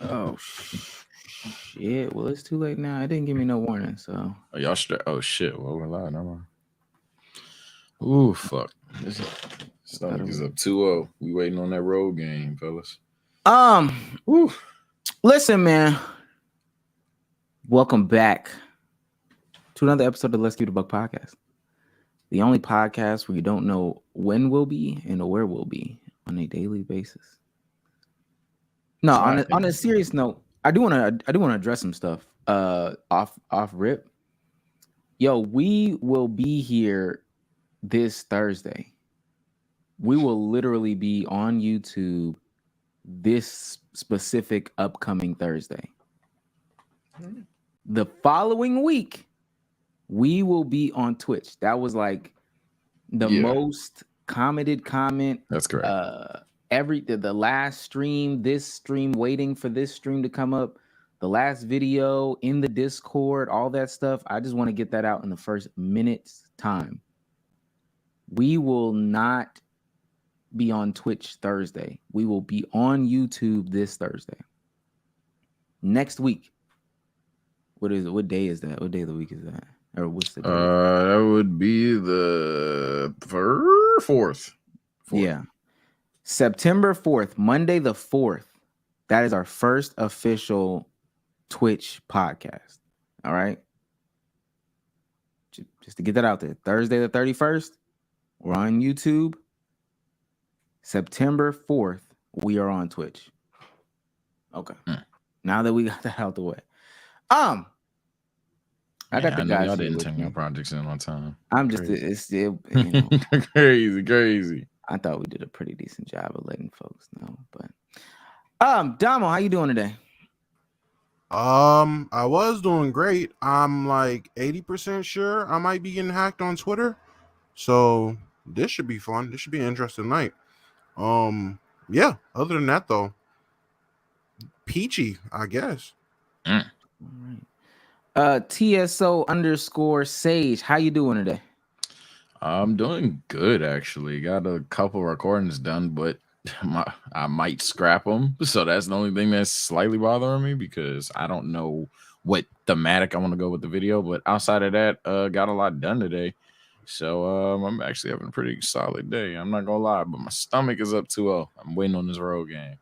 Oh shit! Well, it's too late now. It didn't give me no warning, so. Are y'all straight? Oh shit! Well, we're live. Never mind. Ooh, fuck. This stomach is up 2-0. We waiting on that road game, fellas. Woo. Listen, man. Welcome back to another episode of Let's Keep the Buck podcast. The only podcast where you don't know when we'll be and where we'll be on a daily basis. No, on a serious note, I do want to address some stuff. Off rip. Yo, we will be here this Thursday. We will literally be on YouTube this specific upcoming Thursday. The following week, we will be on Twitch. That was like the most commented comment. That's correct. The last stream, this stream, waiting for this stream to come up, the last video in the Discord, all that stuff. I just want to get that out in the first minute's time. We will not be on Twitch Thursday. We will be on YouTube this Thursday. Next week. What is it? What day is that? What day of the week is that? Or what's the day? That would be the 4th. Yeah. September 4th, Monday the 4th. That is our first official Twitch podcast. All right. Just to get that out there. Thursday the 31st, we're on YouTube. September 4th, we are on Twitch. Okay. Now that we got that out the way. I got the guys. Y'all didn't turn your projects in on time. I'm just it's still crazy. I thought we did a pretty decent job of letting folks know. But Damo, how you doing today? I was doing great. I'm like 80% sure I might be getting hacked on Twitter. So this should be fun. This should be an interesting night. Yeah, other than that though, peachy, I guess. All right. TSO_Sage, how you doing today? I'm doing good, actually. Got a couple recordings done, but I might scrap them. So that's the only thing that's slightly bothering me because I don't know what thematic I want to go with the video. But outside of that, got a lot done today. So I'm actually having a pretty solid day. I'm not gonna lie, but my stomach is up 2-0. I'm waiting on this road game.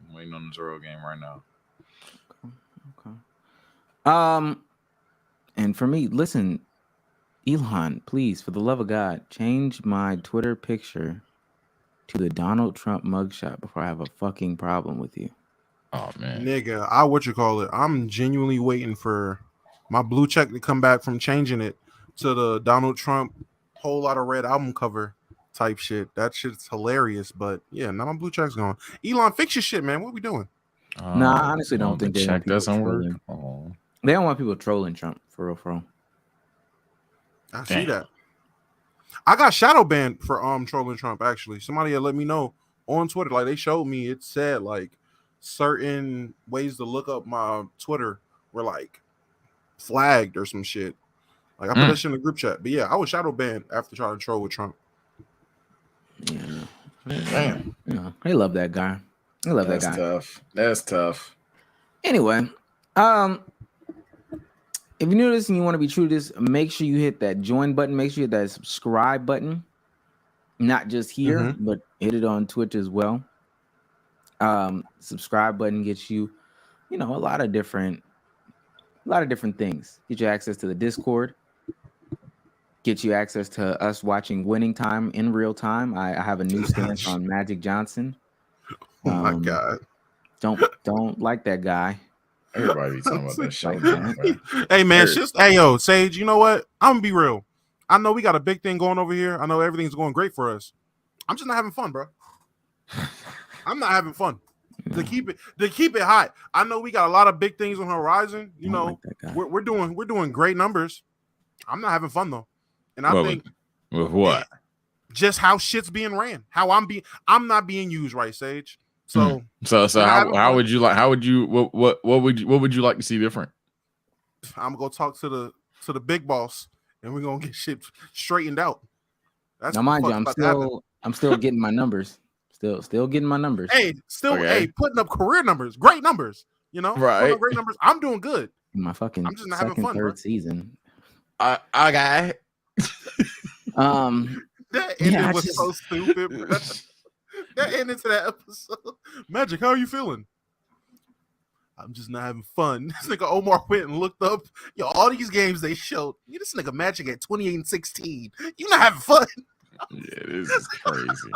I'm waiting on this road game right now. Okay. And for me, listen, Elon, please, for the love of God, change my Twitter picture to the Donald Trump mugshot before I have a fucking problem with you. Oh man, nigga, I'm genuinely waiting for my blue check to come back from changing it to the Donald Trump whole lot of red album cover type shit. That shit's hilarious, but yeah, now my blue check's gone. Elon, fix your shit, man. What we doing? No, I honestly don't think the check doesn't work. They don't want people trolling Trump for real. I see that. I got shadow banned for trolling Trump. Actually, somebody had let me know on Twitter. Like they showed me, it said like certain ways to look up my Twitter were like flagged or some shit. Like I put that shit in the group chat. But yeah, I was shadow banned after trying to troll with Trump. Yeah, damn. Yeah, I love that guy. I love that guy. That's tough. Anyway, if you're new to this and you want to be true to this, make sure you hit that join button. Make sure you hit that subscribe button. Not just here, but hit it on Twitch as well. Subscribe button gets you, a lot of different things. Get you access to the Discord. Get you access to us watching Winning Time in real time. I have a new stance on Magic Johnson. Oh my God! Don't like that guy. Everybody be talking about that show. Hey man, Sage, you know what? I'm gonna be real. I know we got a big thing going over here. I know everything's going great for us. I'm just not having fun, bro. I'm not having fun. To keep it hot. I know we got a lot of big things on the horizon. We're doing great numbers. I'm not having fun though. And I think with what? Just how shit's being ran. I'm not being used right, Sage. So how would you what would you like to see different? I'm gonna talk to the big boss and we're gonna get shit straightened out. That's now mind you, I'm still getting my numbers. Still getting my numbers. Hey, putting up career numbers, great numbers. You know, Right. great numbers. I'm doing good. My fucking I'm just not having fun, third bro. season. I got it. That ending was just, so stupid, bro. That ended to that episode. Magic, how are you feeling? I'm just not having fun. This nigga Omar went and looked up, all these games they showed. This nigga Magic at 28-16. You not having fun. Yeah, this is crazy.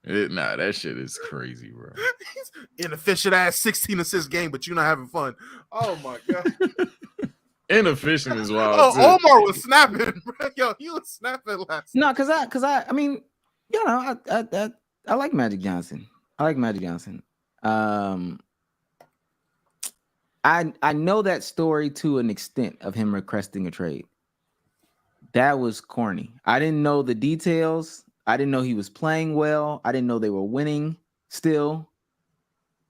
That shit is crazy, bro. Inefficient ass 16 assist game, but you not having fun. Oh my god. Inefficient as well. Oh, Omar was snapping, bro. Yo, he was snapping last. No, because I mean, I like Magic Johnson. I know that story to an extent of him requesting a trade. That was corny. I didn't know the details. I didn't know he was playing well. I didn't know they were winning still.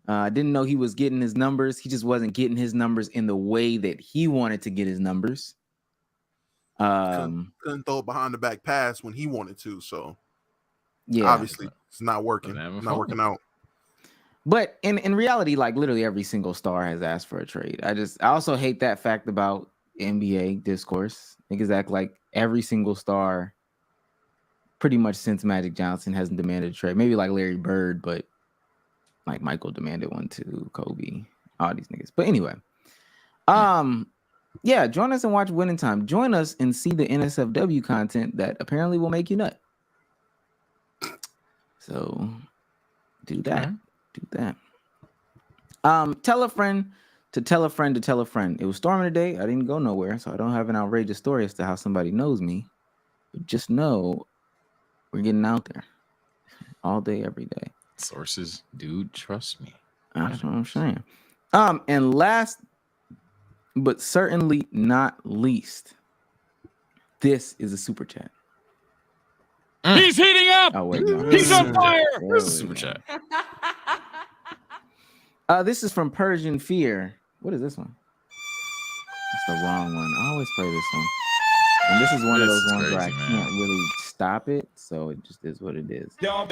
I didn't know he was getting his numbers. He just wasn't getting his numbers in the way that he wanted to get his numbers. Couldn't throw it behind the back pass when he wanted to. So yeah, obviously it's not working. Not working out. But in reality, like literally every single star has asked for a trade. I also hate that fact about NBA discourse. Niggas act like every single star, pretty much since Magic Johnson, hasn't demanded a trade. Maybe like Larry Bird, but like Michael demanded one too. Kobe, all these niggas. But anyway, yeah, join us and watch Winning Time. Join us and see the NSFW content that apparently will make you nut. So do that. Do that. Tell a friend to tell a friend to tell a friend. It was storming today. I didn't go nowhere, so I don't have an outrageous story as to how somebody knows me. But just know we're getting out there all day, every day. Sources, dude, trust me. That's what I'm saying. And last but certainly not least, this is a super chat. He's heating up. Oh wait, no. He's on fire. This is super chat. This is from Persian Fear. What is this one? That's the wrong one. I always play this one. And this is one of those ones where I can't really stop it, so it just is what it is. There we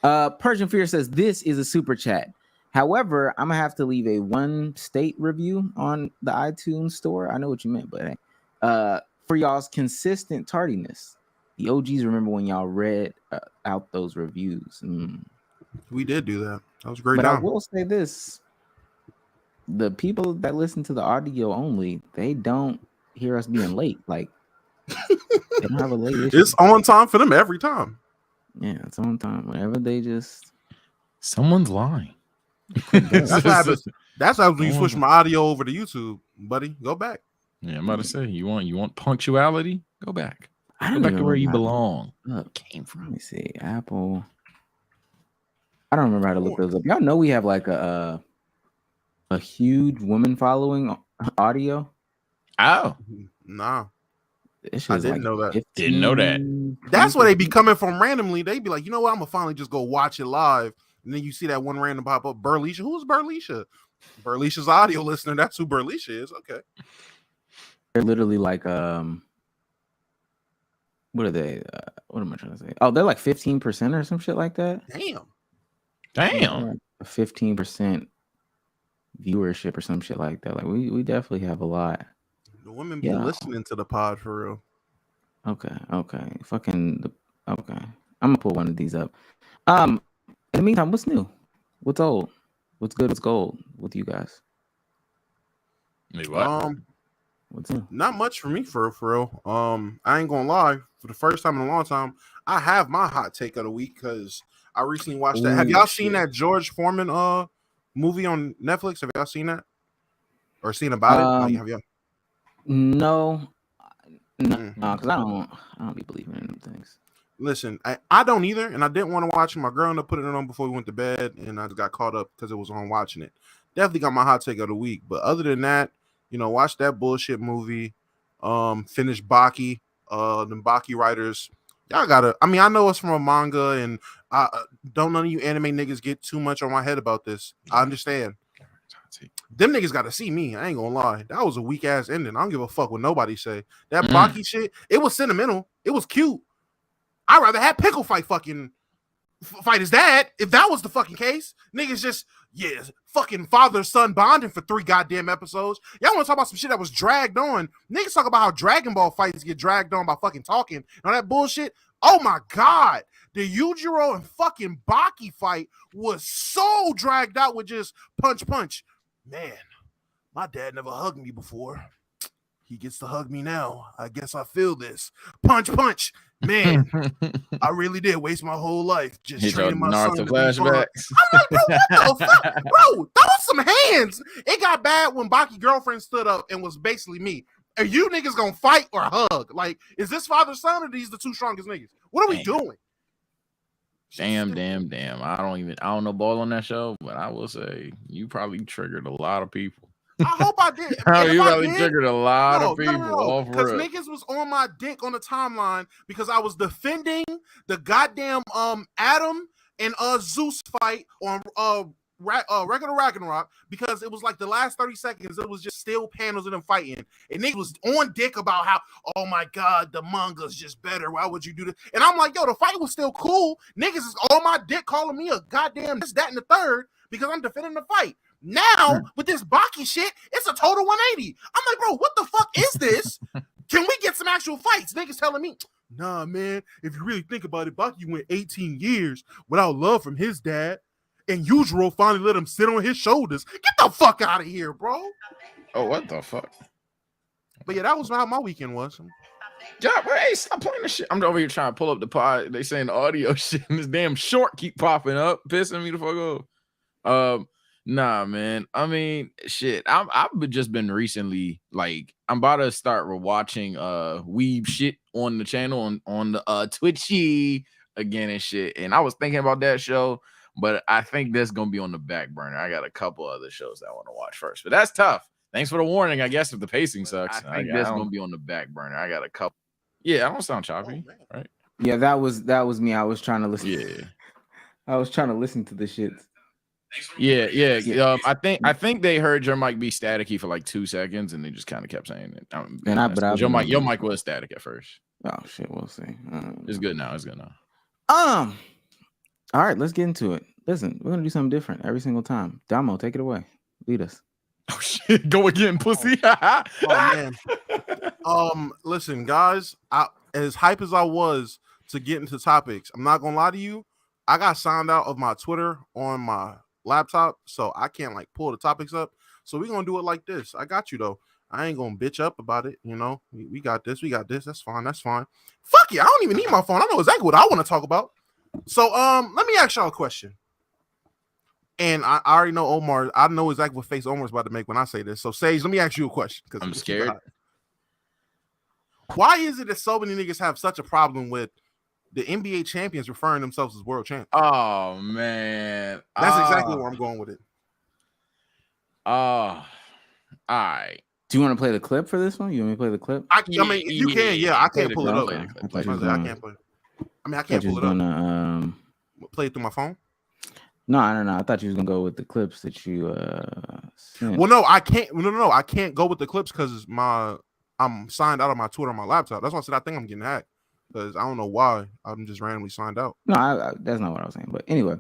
go. Persian Fear says this is a super chat. However, I'm gonna have to leave a one state review on the iTunes store. I know what you meant, but hey, for y'all's consistent tardiness. The OGs remember when y'all read out those reviews. We did do that. That was great. But I will say this: the people that listen to the audio only, they don't hear us being late. Like they don't have a late issue. It's on time for them every time. Yeah, it's on time. Whenever they just someone's lying. That's how when you switch my audio over to YouTube, buddy. Go back. Yeah, I'm about to say you want punctuality. Go back. I Go back to where you belong. Came from. Let me see. Apple. I don't remember how to look those up. Y'all know we have like a huge woman following audio. Oh, nah. I didn't know that. Didn't know that. That's where they be coming from randomly. They be like, you know what? I'm gonna finally just go watch it live. And then you see that one random pop up. Burlisha. Who's Burlisha? Burlisha's audio listener. That's who Burlisha is. Okay. They're literally like what are they? What am I trying to say? Oh, they're like 15% or some shit like that. Damn. 15% viewership or some shit like that. Like we definitely have a lot. The women be listening to the pod for real. Okay. I'm gonna pull one of these up. In the meantime, what's new? What's old? What's good? What's gold with you guys? What's new? Not much for me for real. I ain't gonna lie. For the first time in a long time, I have my hot take of the week because I recently watched that. Have y'all seen that George Foreman movie on Netflix? Have y'all seen that or seen about it? Like, have y'all? No, because I don't be believing in them things. Listen, I don't either, and I didn't want to watch it. My girl ended up putting it on before we went to bed, and I just got caught up because it was on watching it. Definitely got my hot take of the week, but other than that, watch that bullshit movie. Finish Baki. The Baki writers, y'all gotta. I mean, I know it's from a manga, and don't none of you anime niggas get too much on my head about this. I understand. Them niggas gotta see me. I ain't gonna lie. That was a weak ass ending. I don't give a fuck what nobody say. That Baki shit, it was sentimental. It was cute. I'd rather have Pickle fight fucking fight his dad. If that was the fucking case, niggas just fucking father son bonding for 3 goddamn episodes. Y'all want to talk about some shit that was dragged on? Niggas talk about how Dragon Ball fights get dragged on by fucking talking and all that bullshit. Oh my god, the Yujiro and fucking Baki fight was so dragged out with just punch. Man, my dad never hugged me before. He gets to hug me now. I guess I feel this. Punch. Man, I really did waste my whole life just training my son to flashbacks. I'm like, bro, what the fuck? Bro, throw some hands. It got bad when Baki's girlfriend stood up and was basically me. Are you niggas gonna fight or hug? Like, is this father-son or these the 2 strongest niggas? What are we doing? Damn. I don't know ball on that show, but I will say you probably triggered a lot of people. I hope I did. You probably triggered a lot of people. No. Because niggas was on my dick on the timeline because I was defending the goddamn Adam and Zeus fight on regular Ragnarok because it was like the last 30 seconds. It was just still panels of them fighting, and niggas was on dick about how, oh my god, the manga's just better. Why would you do this? And I'm like, yo, the fight was still cool. Niggas is on my dick calling me a goddamn this, that, and the third because I'm defending the fight. Now, with this Baki shit, it's a total 180. I'm like, bro, what the fuck is this? Can we get some actual fights? Niggas telling me, nah, man, if you really think about it, Baki went 18 years without love from his dad, and Yujiro finally let him sit on his shoulders. Get the fuck out of here, bro. Oh, what the fuck? But yeah, that was how my weekend was. Yeah, bro, hey, stop playing this shit. I'm over here trying to pull up the pod. They saying the audio shit, and this damn short keep popping up, pissing me the fuck off. Nah, man. I mean, shit. I've just been recently like I'm about to start rewatching weeb shit on the channel on the Twitchy again and shit. And I was thinking about that show, but I think that's gonna be on the back burner. I got a couple other shows that I want to watch first, but that's tough. Thanks for the warning. I guess if the pacing sucks, I think that's gonna be on the back burner. I got a couple. Yeah, I don't sound choppy, right? Yeah, that was me. I was trying to listen. Yeah, I was trying to listen to the shit. Yeah. I think they heard your mic be staticky for like 2 seconds, and they just kind of kept saying it. Your mic was static at first. Oh shit, we'll see. It's good now. All right, let's get into it. Listen, we're gonna do something different every single time. Damo, take it away. Lead us. Oh shit, go again, pussy. Oh man. Listen, guys. As hype as I was to get into topics, I'm not gonna lie to you. I got signed out of my Twitter on my laptop, so I can't like pull the topics up. So we're gonna do it like this. I got you though. I ain't gonna bitch up about it. You know, we got this. That's fine. Fuck it. I don't even need my phone. I know exactly what I want to talk about. So let me ask y'all a question. And I already know Omar. I know exactly what face Omar's about to make when I say this. So Sage, let me ask you a question because I'm scared. Why is it that so many niggas have such a problem with the NBA champions referring themselves as world champions? Oh man, that's exactly where I'm going with it. All right. Do you want to play the clip for this one? You want me to play the clip? I mean, you can. Yeah, I can't pull it up. I can't play. I can't pull it up. Play it through my phone. No. I thought you was gonna go with the clips that you sent. Well, no, I can't. No, I can't go with the clips because I'm signed out of my Twitter on my laptop. That's why I said I think I'm getting hacked. Because I don't know why I'm just randomly signed out. No, that's not what I was saying. But anyway,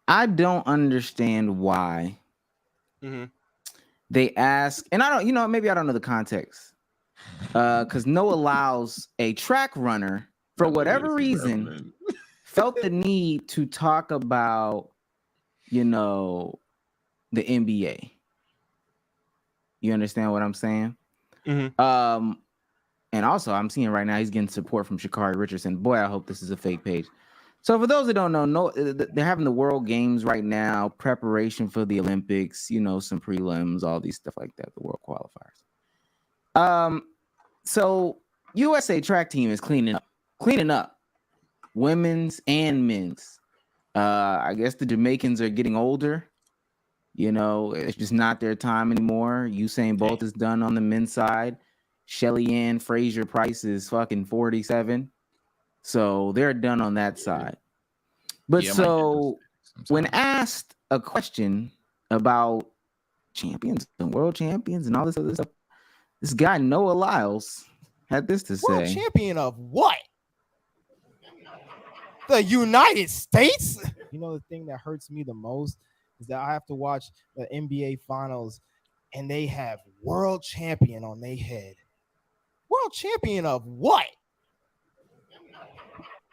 I don't understand why they ask, and I don't, maybe I don't know the context. Because Noah Lyles, a track runner, for whatever reason, felt the need to talk about, the NBA. You understand what I'm saying? Mm-hmm. And also I'm seeing right now he's getting support from Sha'Carri Richardson. Boy, I hope this is a fake page. So for those that don't know, they're having the World Games right now, preparation for the Olympics, some prelims, all these stuff like that, the World Qualifiers. So USA track team is cleaning up, women's and men's. I guess the Jamaicans are getting older. It's just not their time anymore. Usain Bolt is done on the men's side. Shelly Ann Fraser-Price is fucking 47. So they're done on that side. But when asked a question about champions and world champions and all this other stuff, this guy, Noah Lyles, had this to World say. champion of what? The United States? You know, the thing that hurts me the most is that I have to watch the NBA finals and they have world champion on their head. World champion of what?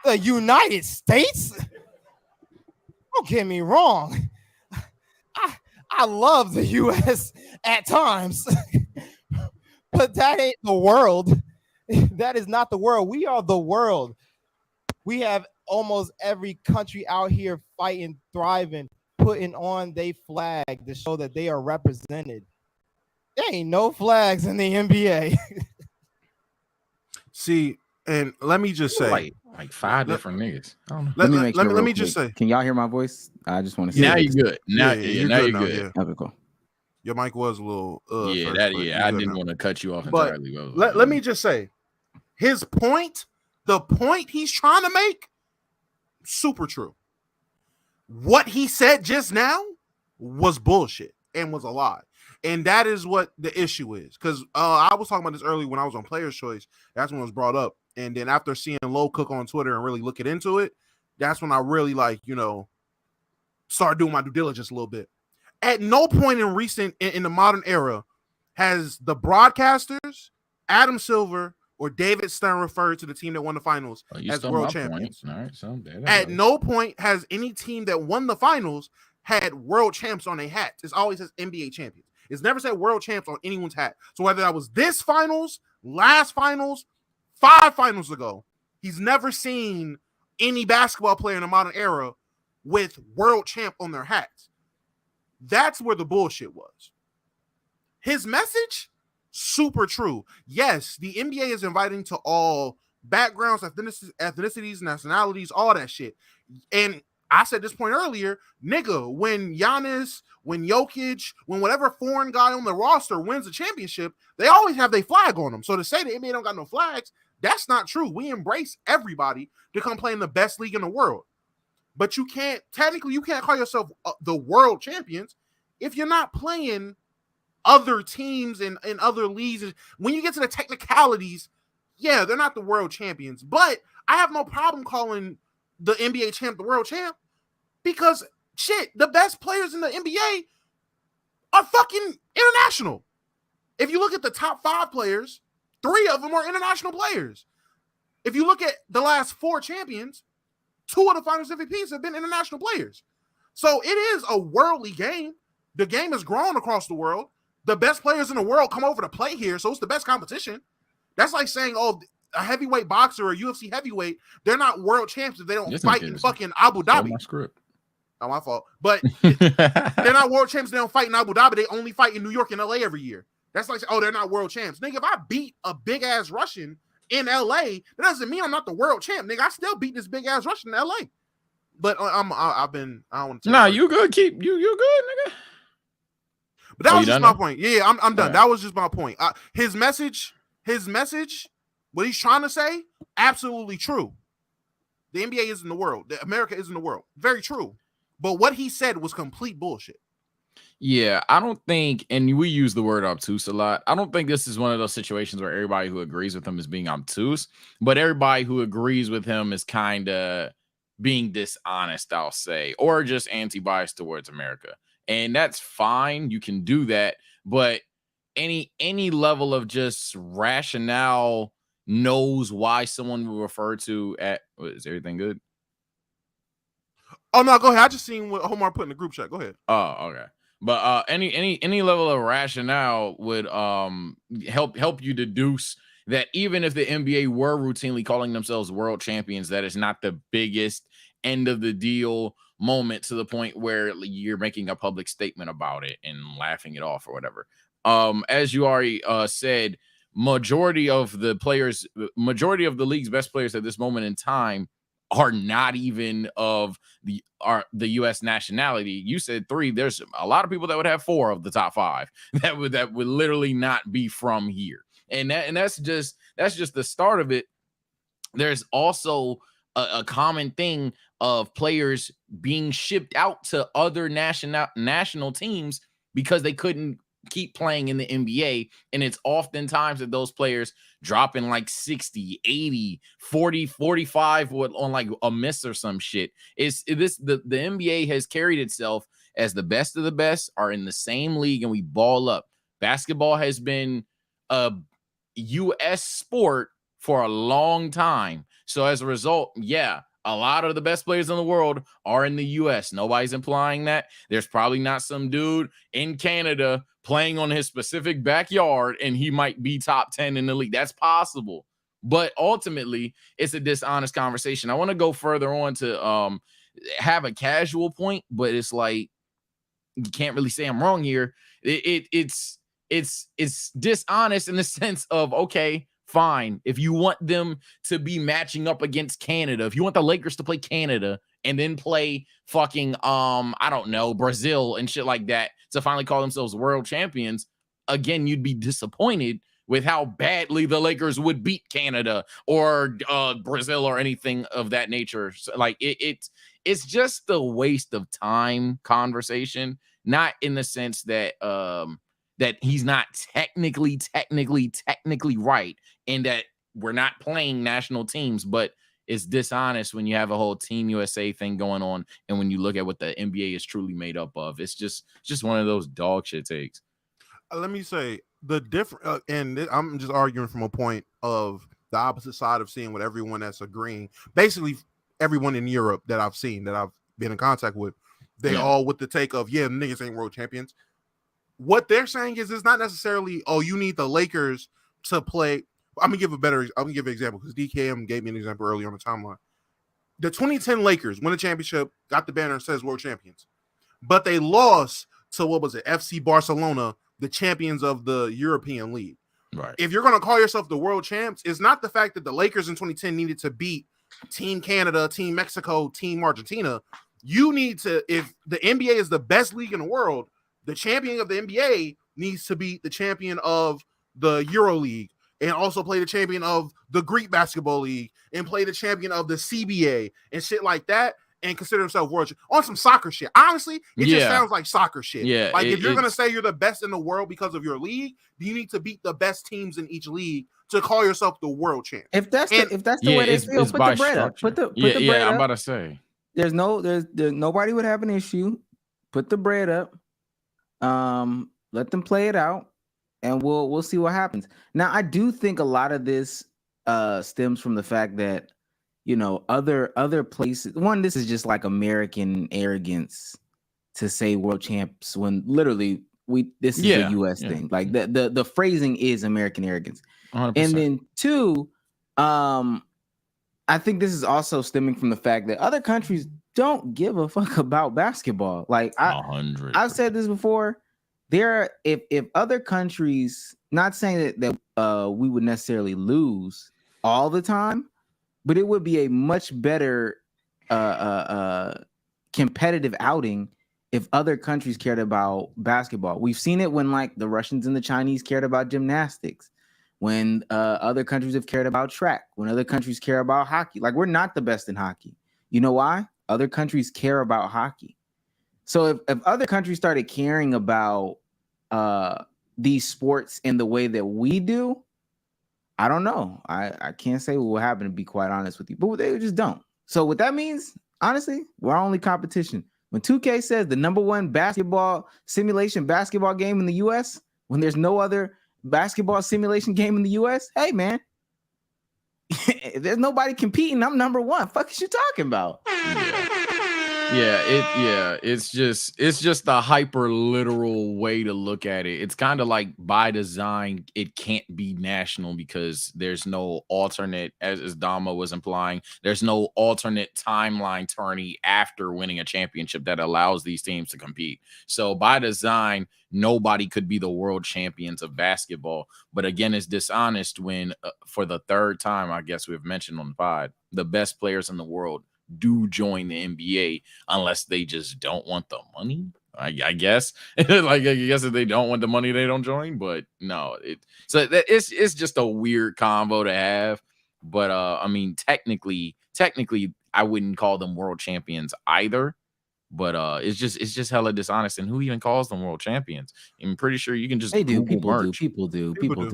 The United States? Don't get me wrong. I love the U.S. at times, but that ain't the world. That is not the world. We are the world. We have almost every country out here fighting, thriving, putting on their flag to show that they are represented. There ain't no flags in the NBA. See, and let me just say, like 5 different niggas. I don't know. Let me just say. Can y'all hear my voice? I just want to say. Now you're good. Now you're you're good. good. Okay, cool. Your mic was a little. Yeah, first, I didn't want to cut you off but entirely. let me just say, his point, the point he's trying to make, super true. What he said just now was bullshit and was a lie. And that is what the issue is. Because I was talking about this earlier when I was on Player's Choice. That's when it was brought up. And then after seeing Low Cook on Twitter and really looking into it, that's when I really started doing my due diligence a little bit. At no point in the modern era has the broadcasters, Adam Silver or David Stern, referred to the team that won the finals as world champions. All right, so at no point has any team that won the finals had world champs on their hats. It always says NBA champions. It's never said world champs on anyone's hat. So whether that was this finals, last finals, 5 finals ago, he's never seen any basketball player in the modern era with world champ on their hats. That's where the bullshit was. His message, super true. Yes, the NBA is inviting to all backgrounds, ethnicities, nationalities, all that shit. And I said this point earlier, nigga, when Giannis, when Jokic, when whatever foreign guy on the roster wins a championship, they always have their flag on them. So to say the NBA don't got no flags, that's not true. We embrace everybody to come play in the best league in the world. But you can't call yourself the world champions if you're not playing other teams and other leagues. When you get to the technicalities, yeah, they're not the world champions. But I have no problem calling the NBA champ the world champ because, shit, the best players in the NBA are fucking international. If you look at the top 5 players, 3 of them are international players. If you look at the last 4 champions, 2 of the finals MVPs have been international players. So it is a worldly game. The game has grown across the world. The best players in the world come over to play here, so it's the best competition. That's like saying, oh, a heavyweight boxer or UFC heavyweight, they're not world champs if they don't fight in fucking Abu Dhabi. My script. Not my fault. But they're not world champs. They don't fight in Abu Dhabi. They only fight in New York and LA every year. That's like, oh, they're not world champs. Nigga, if I beat a big-ass Russian in LA, that doesn't mean I'm not the world champ. Nigga, I still beat this big-ass Russian in LA. But I don't want to. Nah, you good. You good, nigga. But that was just my point. Yeah, I'm done. Right. That was just my point. His message, what he's trying to say, absolutely true. The NBA isn't the world. America isn't the world. Very true. But what he said was complete bullshit. Yeah, I don't think, and we use the word obtuse a lot. I don't think this is one of those situations where everybody who agrees with him is being obtuse, but everybody who agrees with him is kind of being dishonest, I'll say, or just anti-biased towards America. And that's fine. You can do that. But any level of just rationale knows why someone will refer to at, is everything good? Oh, no, go ahead. I just seen what Omar put in the group chat. Go ahead. Oh, okay. But any level of rationale would help you deduce that even if the NBA were routinely calling themselves world champions, that is not the biggest end of the deal moment to the point where you're making a public statement about it and laughing it off or whatever. As you already said, majority of the league's best players at this moment in time are not even of the U.S. nationality. You said 3. There's a lot of people that would have 4 of the top 5 that would literally not be from here, and that's just the start of it. There's also a common thing of players being shipped out to other national teams because they couldn't keep playing in the NBA. And it's oftentimes that those players dropping like 60, 80, 40, 45 on like a miss or some shit. The NBA has carried itself as the best of the best are in the same league and we ball up. Basketball has been a U.S. sport for a long time. So as a result, yeah, a lot of the best players in the world are in the U.S. Nobody's implying that. There's probably not some dude in Canada playing on his specific backyard and he might be top 10 in the league. That's possible. But ultimately, it's a dishonest conversation. I want to go further on to have a casual point, but it's like you can't really say I'm wrong here. It's dishonest in the sense of, okay, fine. If you want them to be matching up against Canada, if you want the Lakers to play Canada and then play fucking I don't know, Brazil and shit like that to finally call themselves world champions, again, you'd be disappointed with how badly the Lakers would beat Canada or Brazil or anything of that nature. So, like it's just a waste of time conversation, not in the sense that that he's not technically right and that we're not playing national teams, but it's dishonest when you have a whole Team USA thing going on and when you look at what the NBA is truly made up of. It's just one of those dog shit takes. Let me say the different, I'm just arguing from a point of the opposite side of seeing what everyone that's agreeing. Basically, everyone in Europe that I've seen, that I've been in contact with, they all with the take of, yeah, niggas ain't world champions. What they're saying is it's not necessarily, oh, you need the Lakers to play. I'm gonna give an example because DKM gave me an example earlier on the timeline. The 2010 Lakers win a championship, got the banner and says world champions, but they lost to what was it, FC Barcelona, the champions of the European League. Right. If you're gonna call yourself the world champs, it's not the fact that the Lakers in 2010 needed to beat Team Canada, Team Mexico, Team Argentina. You need to, if the NBA is the best league in the world, the champion of the NBA needs to be the champion of the Euro League and also play the champion of the Greek Basketball League and play the champion of the CBA and shit like that and consider himself world on some soccer shit. Honestly, it just sounds like soccer shit. Yeah, like if you're going to say you're the best in the world because of your league, you need to beat the best teams in each league to call yourself the world champ. If that's the way they feel, put the bread up. Put the bread up. I'm about to say. There's nobody would have an issue. Put the bread up. Let them play it out, and we'll see what happens. Now, I do think a lot of this stems from the fact that, you know, other places. One, this is just like American arrogance to say world champs when literally this is a U.S. thing. Like the phrasing is American arrogance. 100%. And then two, I think this is also stemming from the fact that other countries don't give a fuck about basketball. Like I've said this before. If other countries, not saying that we would necessarily lose all the time, but it would be a much better competitive outing if other countries cared about basketball. We've seen it when like the Russians and the Chinese cared about gymnastics, when other countries have cared about track, when other countries care about hockey. Like we're not the best in hockey. You know why? Other countries care about hockey. So if other countries started caring about these sports in the way that we do, I don't know. I can't say what will happen, to be quite honest with you, but they just don't. So what that means, honestly, we're our only competition. When 2K says the number one simulation basketball game in the US, when there's no other basketball simulation game in the US, hey man, if there's nobody competing, I'm number one. Fuck is you talking about? It's just a hyper literal way to look at it. It's kind of like by design, it can't be national because there's no alternate, as Dama was implying, there's no alternate timeline tourney after winning a championship that allows these teams to compete. So by design, nobody could be the world champions of basketball. But again, it's dishonest when for the third time, I guess we've mentioned on the pod, the best players in the world do join the NBA unless they just don't want the money. I guess like I guess if they don't want the money, they don't join. But no, it's just a weird combo to have. But I mean, technically, I wouldn't call them world champions either. But it's just hella dishonest. And who even calls them world champions? I'm pretty sure you can just They do. Google merch. People do. People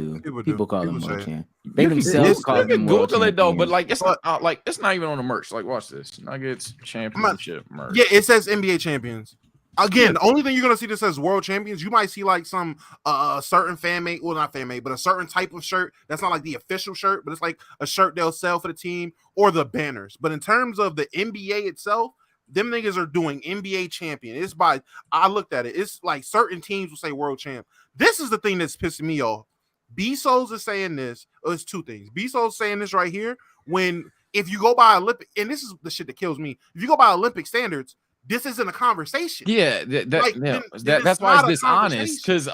People call them People world say champ. They themselves It's- call You them can world Google it though, but champions. it's not even on the merch. Like, watch this. Nuggets championship merch. Yeah, it says NBA champions. Again, the only thing you're gonna see that says world champions, you might see like some certain fan made, well, not fan made, but a certain type of shirt that's not like the official shirt, but it's like a shirt they'll sell for the team or the banners. But in terms of the NBA itself, them niggas are doing NBA champion. It's by, I looked at it. It's like certain teams will say world champ. This is the thing that's pissing me off. B-Souls is saying this. It's two things. B-Souls saying this right here. When if you go by Olympic, and this is the shit that kills me. If you go by Olympic standards, this isn't a conversation. Yeah, that's why it's dishonest. Because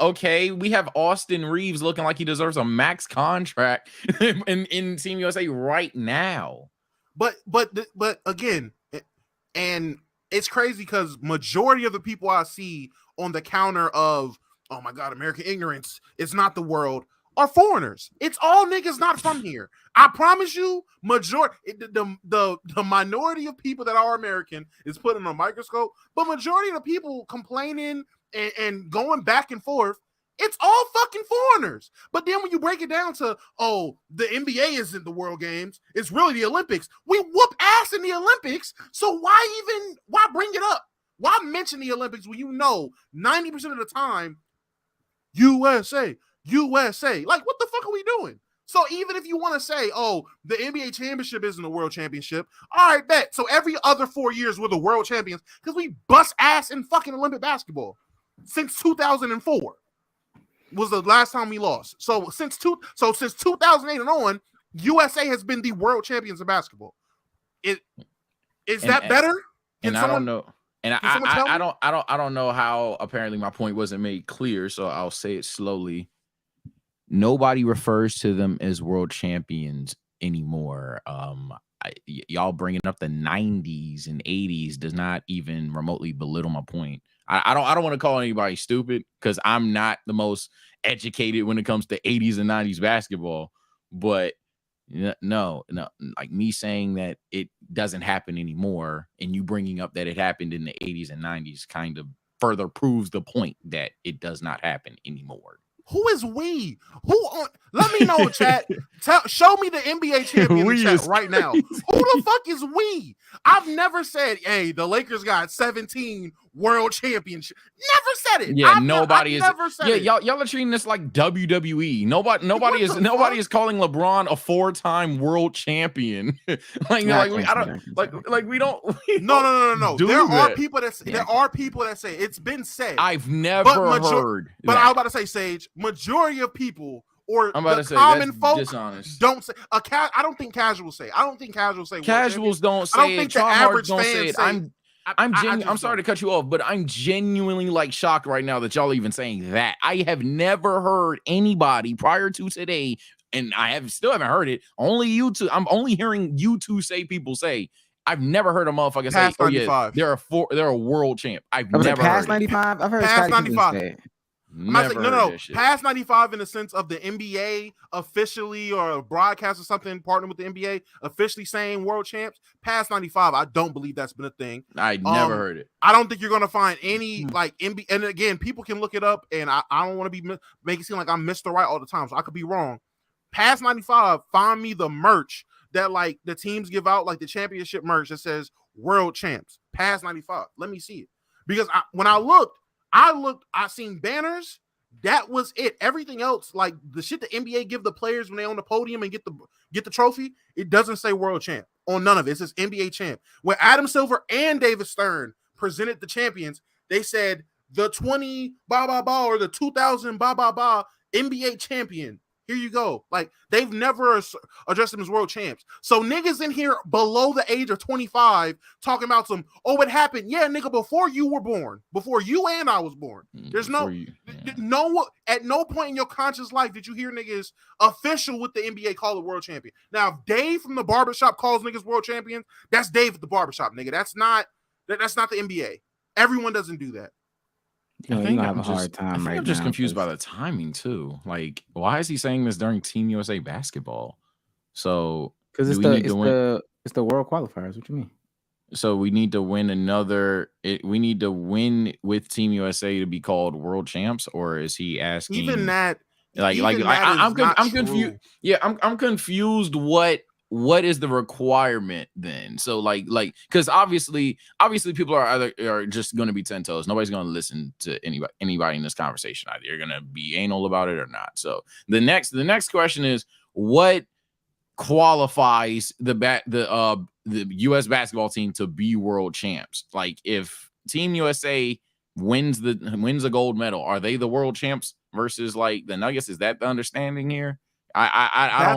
we have Austin Reeves looking like he deserves a max contract in Team USA right now. But again, and it's crazy because majority of the people I see on the counter of, oh my God, American ignorance, it's not the world, are foreigners. It's all niggas not from here. I promise you, the minority of people that are American is put in a microscope, but majority of the people complaining and going back and forth, it's all fucking foreigners. But then when you break it down to, oh, the NBA isn't the World Games, it's really the Olympics. We whoop ass in the Olympics, so why bring it up? Why mention the Olympics when you know 90% of the time, USA. Like, what the fuck are we doing? So even if you want to say, oh, the NBA championship isn't a world championship, all right, bet. So every other 4 years we're the world champions because we bust ass in fucking Olympic basketball since 2004 was the last time we lost. So since 2008 and on, USA has been the world champions of basketball. Is that better? And I don't know. And I don't know how apparently my point wasn't made clear, so I'll say it slowly. Nobody refers to them as world champions anymore. Y'all bringing up the 90s and 80s does not even remotely belittle my point. I don't want to call anybody stupid because I'm not the most educated when it comes to 80s and 90s basketball. But no, like me saying that it doesn't happen anymore and you bringing up that it happened in the 80s and 90s kind of further proves the point that it does not happen anymore. Who is we? Let me know, chat. Show me the NBA champion in chat right now. Who the fuck is we? I've never said, hey, the Lakers got 17 world championships. Never said it. Yeah, nobody is. Never said it. Y'all are treating this like WWE. Nobody is calling LeBron a 4-time world champion. We don't. No. There are people that say it's been said. I've never heard. But I was about to say, Sage, majority of people or I'm about the to say, common folk dishonest. don't say I don't think casuals say. I don't think casuals say. Casuals don't say. I don't think the average don't fan say it. say. I'm sorry to cut you off, but I'm genuinely like shocked right now that y'all even saying that. I have never heard anybody prior to today, and I still haven't heard it. Only you two. I'm only hearing you two say people say. I've never heard a motherfucker say, "Oh yeah, they're a world champ." I've never past heard 95. I've heard past 95. No. Past 95 in the sense of the NBA officially or a broadcast or something partnering with the NBA officially saying world champs. Past 95, I don't believe that's been a thing. I never heard it. I don't think you're gonna find any like NBA. And again, people can look it up, and I don't want to be make it seem like I'm Mr. Right all the time, so I could be wrong. Past 95, find me the merch that like the teams give out, like the championship merch that says world champs. Past 95, let me see it because when I looked, I seen banners. That was it. Everything else, like the shit the NBA give the players when they on the podium and get the trophy, it doesn't say world champ on none of it. It says NBA champ. When Adam Silver and David Stern presented the champions, they said the 20 or the 2000 NBA champion. Here you go. Like they've never addressed them as world champs. So niggas in here below the age of 25 talking about some, oh, it happened. Yeah, nigga, before you were born, before you and I was born. There's at no point in your conscious life did you hear niggas official with the NBA call it world champion. Now, if Dave from the barbershop calls niggas world champions, that's Dave at the barbershop, nigga. That's not the NBA. Everyone doesn't do that. I think I'm just confused by the timing too. Like, why is he saying this during Team USA basketball? So because it's the world qualifiers. What you mean? So we need to win another. We need to win with Team USA to be called world champs, or is he asking? Even that, I'm confused. true. Yeah, I'm confused. What is the requirement then? So because obviously people are just going to be 10 toes. Nobody's going to listen to anybody in this conversation. Either you're going to be anal about it or not. So the next question is, what qualifies the U.S. basketball team to be world champs? Like, if Team USA wins a gold medal, are they the world champs versus like the Nuggets? Is that the understanding here? I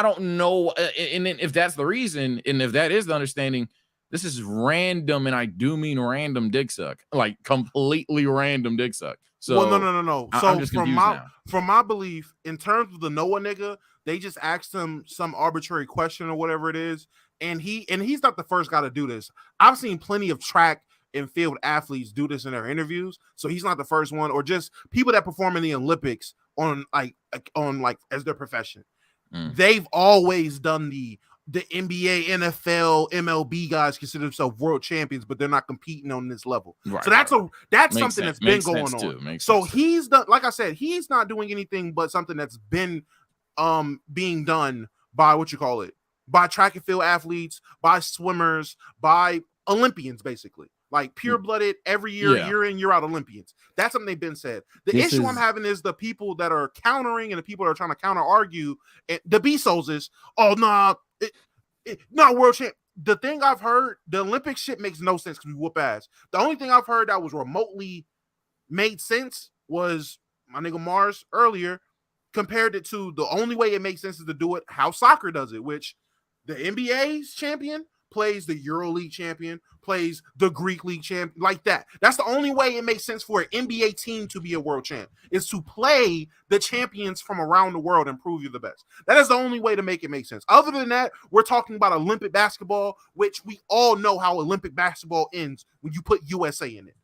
don't know. And then if that's the reason, and if that is the understanding, this is random, and I do mean random dick suck, like completely random dick suck. So no. So I'm just confused now. From my belief, in terms of the Noah nigga, they just asked him some arbitrary question or whatever it is, and he's not the first guy to do this. I've seen plenty of track and field athletes do this in their interviews, so he's not the first one, or just people that perform in the Olympics on as their profession. They've always done the NBA, NFL, MLB guys consider themselves world champions, but they're not competing on this level. Right, so that's something that's been going on. So he's done, like I said, he's not doing anything but something that's been being done by by track and field athletes, by swimmers, by Olympians, basically. Like pure-blooded, every year, year in, year out Olympians. That's something they've been said. The issue I'm having is the people that are countering and the people that are trying to counter-argue. The B-Souls is, not world champ. The thing I've heard, the Olympic shit makes no sense because we whoop ass. The only thing I've heard that was remotely made sense was my nigga Mars earlier compared it to the only way it makes sense is to do it how soccer does it, which the NBA's champion plays the EuroLeague champion, plays the Greek League champion, like that. That's the only way it makes sense for an NBA team to be a world champ, is to play the champions from around the world and prove you're the best. That is the only way to make it make sense. Other than that, we're talking about Olympic basketball, which we all know how Olympic basketball ends when you put USA in it.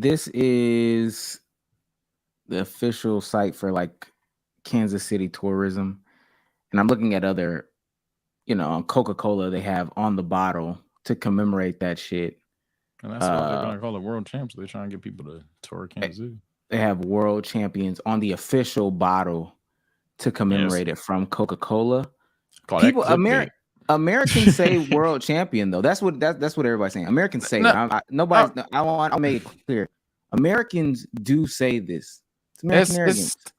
This is the official site for like Kansas City tourism, and I'm looking at other, Coca-Cola, they have on the bottle to commemorate that shit. And that's why they're gonna call it world champs. They're trying to get people to tour Kansas City. They have world champions on the official bottle to commemorate it from Coca-Cola. People, Americans say world champion though. That's what everybody's saying. Americans say that. I'll make it clear. Americans do say this.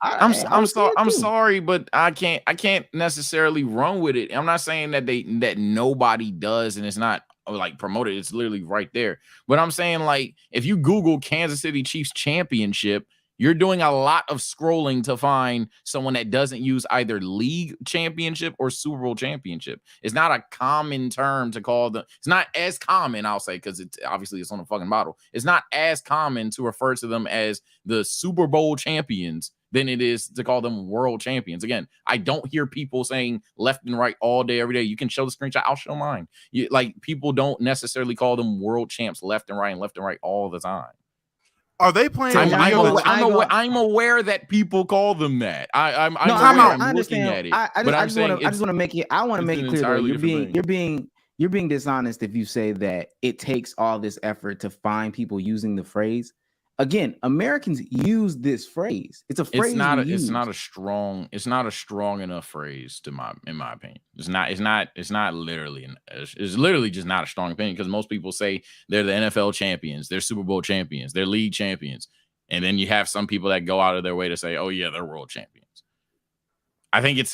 I'm sorry, but I can't necessarily run with it. I'm not saying that nobody does and it's not like promoted. It's literally right there. But I'm saying, like, if you Google Kansas City Chiefs championship, you're doing a lot of scrolling to find someone that doesn't use either league championship or Super Bowl championship. It's not a common term to call them. It's not as common, I'll say, because it's obviously it's on a fucking bottle. It's not as common to refer to them as the Super Bowl champions than it is to call them world champions. Again, I don't hear people saying left and right all day, every day. You can show the screenshot. I'll show mine. People don't necessarily call them world champs left and right all the time. Are they playing? I'm aware that people call them that. I'm looking at it. I just want to make it. I want to make it clear though, you're being dishonest if you say that it takes all this effort to find people using the phrase. Again, Americans use this phrase. It's a phrase. It's not a strong enough phrase in my opinion. It's literally just not a strong opinion, because most people say they're the NFL champions, they're Super Bowl champions, they're league champions. And then you have some people that go out of their way to say, oh yeah, they're world champions. I think of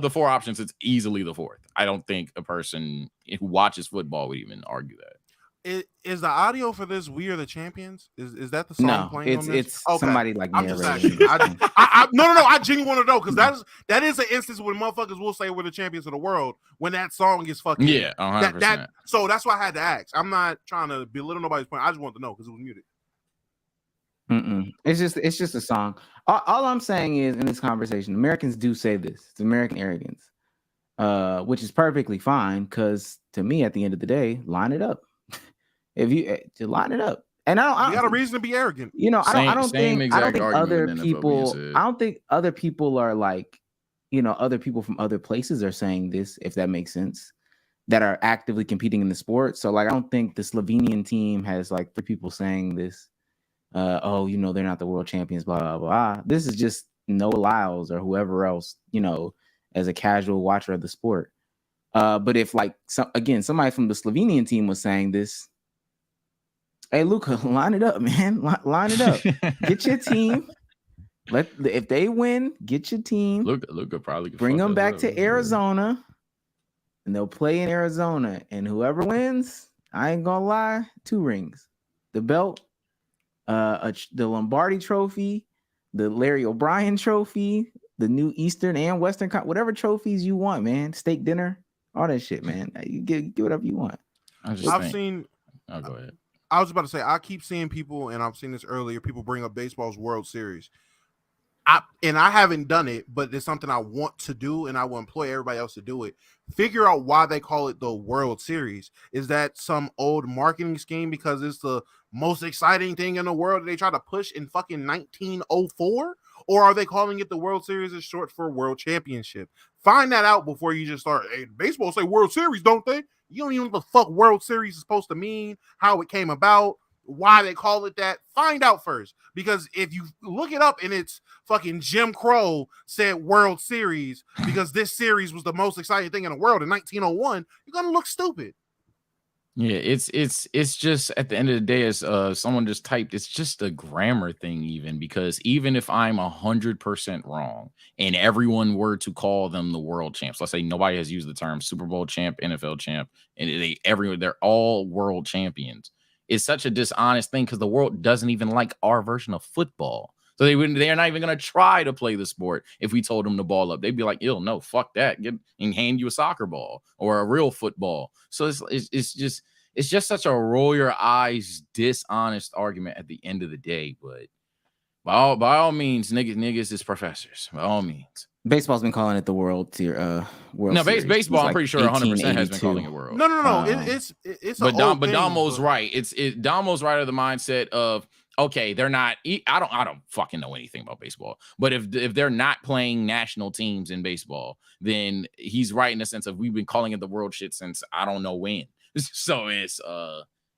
the four options, it's easily the fourth. I don't think a person who watches football would even argue that. Is the audio for this "We Are the Champions"? Is that the song playing on this? It's somebody like narrating. No. I genuinely want to know, because that is an instance when motherfuckers will say we're the champions of the world when that song is fucking 100%. So that's why I had to ask. I'm not trying to belittle nobody's point. I just want to know because it was muted. It's just a song. All I'm saying is, in this conversation, Americans do say this. It's American arrogance, which is perfectly fine, because to me, at the end of the day, line it up. If you to line it up, and you got a reason to be arrogant. I don't think other people are like other people from other places are saying this, if that makes sense, that are actively competing in the sport. So like, I don't think the Slovenian team has like 3 people saying this. Oh, they're not the world champions, blah, blah, blah. This is just Lyles or whoever else, as a casual watcher of the sport. But if like, somebody from the Slovenian team was saying this, hey, Luka, line it up, man. Line it up. Get your team. If they win, get your team. Luka probably bring them back to Arizona, and they'll play in Arizona. And whoever wins, I ain't gonna lie, 2 rings, the belt, the Lombardi Trophy, the Larry O'Brien Trophy, the new Eastern and Western, whatever trophies you want, man. Steak dinner, all that shit, man. You get whatever you want. I've seen. Oh, go ahead. I was about to say, I keep seeing people, and I've seen this earlier, people bring up baseball's World Series. I haven't done it, but it's something I want to do, and I will employ everybody else to do it. Figure out why they call it the World Series. Is that some old marketing scheme because it's the most exciting thing in the world that they try to push in fucking 1904? Or are they calling it the World Series as short for World Championship? Find that out before you just start. Hey, baseball say World Series, don't they? You don't even know what the fuck World Series is supposed to mean, how it came about, why they call it that. Find out first. Because if you look it up and it's fucking Jim Crow said World Series because this series was the most exciting thing in the world in 1901, you're going to look stupid. Yeah, it's just at the end of the day, as someone just typed, it's just a grammar thing, because even if I'm 100% wrong and everyone were to call them the world champs, let's say nobody has used the term Super Bowl champ, NFL champ, and they're all world champions. It's such a dishonest thing because the world doesn't even like our version of football. So they're not even going to try to play the sport if we told them to ball up. They'd be like, "Ew, no, fuck that. Get and hand you a soccer ball or a real football." So it's just such a roll your eyes, dishonest argument at the end of the day. But by all means, niggas is professors. By all means. Baseball's been calling it the World Series. No, baseball, I'm pretty sure 100% has been calling it World. No. It's but Damo's right. Damo's right of the mindset of, okay, they're not. I don't fucking know anything about baseball. But if they're not playing national teams in baseball, then he's right in the sense of we've been calling it the world shit since I don't know when. So it's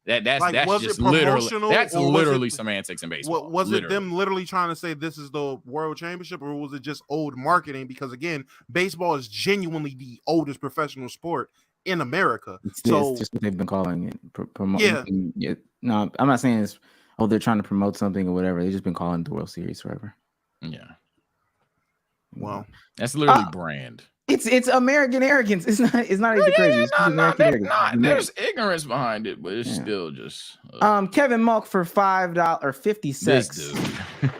that's like, just literally semantics in baseball. Was it them literally trying to say this is the world championship, or was it just old marketing? Because again, baseball is genuinely the oldest professional sport in America. It's just what they've been calling it. Yeah. No, I'm not saying it's they're trying to promote something or whatever. They've just been calling it the World Series forever. Yeah. Well, that's literally brand. It's American arrogance. It's not even crazy. There's ignorance behind it, but it's still just Kevin Malk for $5.50.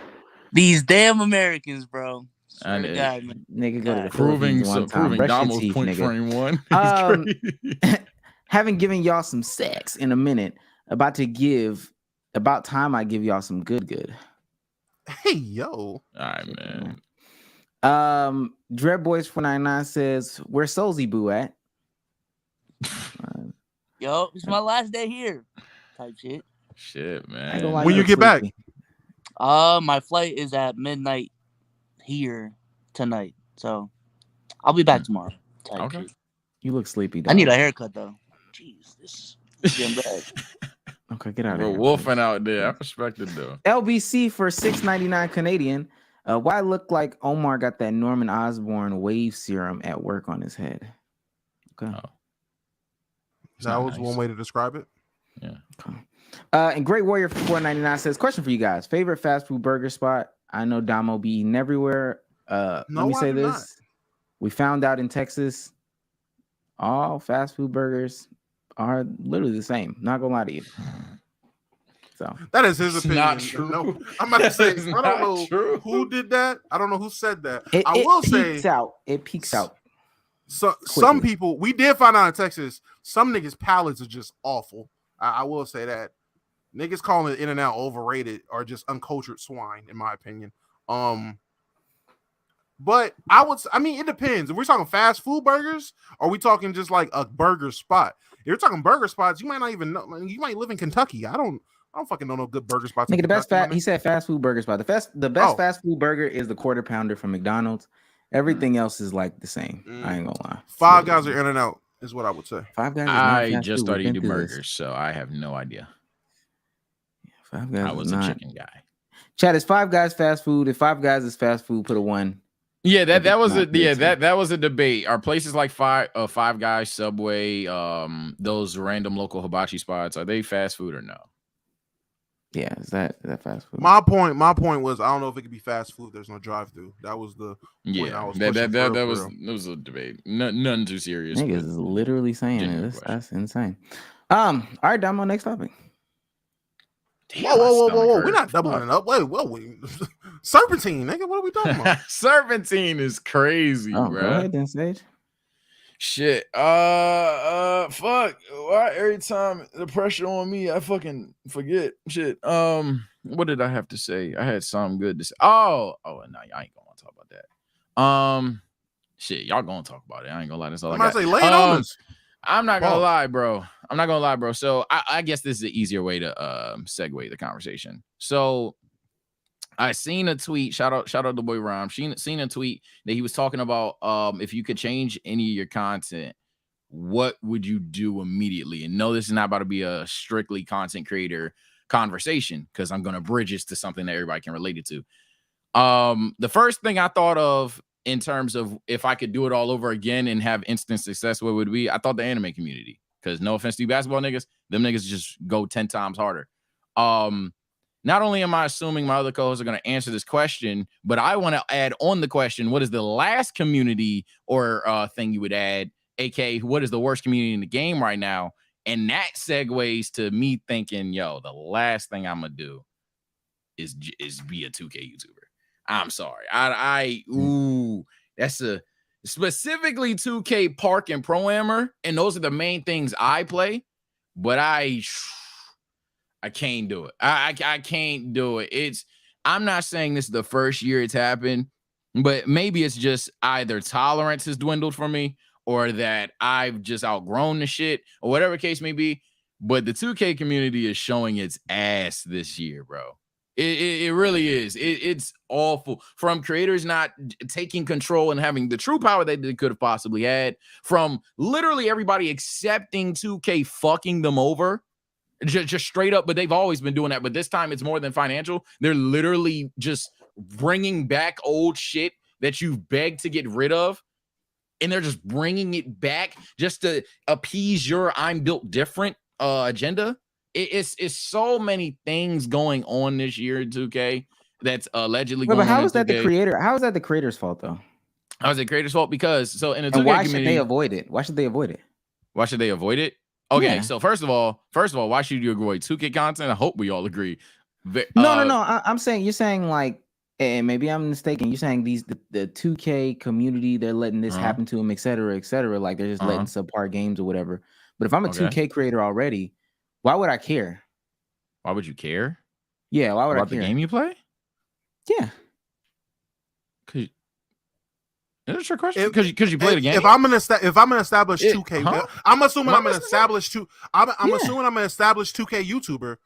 These damn Americans, bro. Nigga, go to the proving Damo's point frame one. Haven't given y'all some sex in a minute. About time I give y'all some good. Hey yo. All right, man. Dread Boys 499 says, "Where's Soulsy Boo at?" Yo, it's my last day here. Type shit. Shit, man. When you get back? My flight is at midnight here tonight, so I'll be back tomorrow. Okay. Shit. You look sleepy, dog. I need a haircut though. Jeez, this is getting bad. Okay, get out of here. We're wolfing out there. I respect it though. LBC for $6.99 Canadian. Why look like Omar got that Norman Osborn wave serum at work on his head? Okay. Oh. That was one way to describe it. Yeah. Okay. And Great Warrior for $4.99 says, question for you guys. Favorite fast food burger spot? I know Damo be eating everywhere. Let me say this. Not. We found out in Texas, all fast food burgers are literally the same. Not gonna lie to you. So that is his opinion. Not true. No, I'm about to say I don't know who did that. I don't know who said that. It peaks out. So some people, we did find out in Texas, some niggas' palates are just awful. I will say that. Niggas calling In-N-Out overrated are just uncultured swine, in my opinion. But I mean, it depends. If we're talking fast food burgers, or are we talking just like a burger spot? If you're talking burger spots, you might not even know. You might live in Kentucky. I don't fucking know no good burger spots. Nigga, he said fast food burger spot. The best fast food burger is the Quarter Pounder from McDonald's. Everything else is like the same. I ain't gonna lie. Five Guys are in and out is what I would say. Five Guys is not I fast just food. started We've eating been through this. burgers, so I have no idea. Five Guys I was is a not. chicken guy. Chat, is Five Guys fast food? If Five Guys is fast food, put a 1. Yeah, If that it's was not, a put a 2. that was a debate. Are places like Five Guys, Subway, those random local hibachi spots, are they fast food or no? Yeah, is that fast food? My point was I don't know if it could be fast food. There's no drive-through. That was the point I was pushing that for was a debate. Nothing too serious. Niggas is literally saying genuine it. question. That's insane. All right, Damo, next topic. Damn, whoa. We're not doubling it up. Wait. Serpentine, nigga. What are we talking about? Serpentine is crazy, Oh, bro. go ahead then, Sage. Shit. Fuck. Why every time the pressure on me, I fucking forget shit. What did I have to say? I had something good to say. Oh, no, I ain't gonna talk about that. Shit, y'all gonna talk about it. I ain't gonna lie. That's all I got. Say, lay it on us. I'm not gonna lie, bro. So I guess this is an easier way to segue the conversation. So I seen a tweet. Shout out the boy Rom. Seen a tweet that he was talking about if you could change any of your content, what would you do immediately? And no, this is not about to be a strictly content creator conversation because I'm gonna bridge this to something that everybody can relate it to. The first thing I thought of in terms of if I could do it all over again and have instant success, what would it be? I thought the anime community, because no offense to you basketball niggas, them niggas just go 10 times harder. Not only am I assuming my other co-hosts are going to answer this question, but I want to add on the question, what is the last community or thing you would add, aka what is the worst community in the game right now? And that segues to me thinking, yo, the last thing I'm going to do is be a 2K YouTuber. I'm sorry. That's a specifically 2K Park and Pro-Ammer, and those are the main things I play, but I can't do it. I can't do it. I'm not saying this is the first year it's happened, but maybe it's just either tolerance has dwindled for me or that I've just outgrown the shit or whatever case may be. But the 2K community is showing its ass this year, bro. It really is. It's awful. From creators not taking control and having the true power that they could have possibly had, from literally everybody accepting 2K fucking them over. Just straight up, but they've always been doing that. But this time it's more than financial. They're literally just bringing back old shit that you've begged to get rid of. And they're just bringing it back just to appease your I'm built different agenda. It's so many things going on this year in 2K that's allegedly going on. But how is that 2K. the creator? How is that the creator's fault though? How is it creator's fault? Because so in the 2K and why community, should they avoid it? Why should they avoid it? Why should they avoid it? Okay, Yeah. so first of all, why should you avoid 2K content? I hope we all agree. No. I'm saying you're saying like, and maybe I'm mistaken. You're saying the 2K community, they're letting this happen to them, et cetera, et cetera. Like they're just letting subpar games or whatever. But if I'm a 2K creator already, why would I care? Why would you care? Yeah, why would about I care? The game you play? Yeah. Is that a trick question? Because you play the game. If I'm gonna establish 2K, I'm assuming I'm gonna establish I'm assuming I'm an established 2K YouTuber.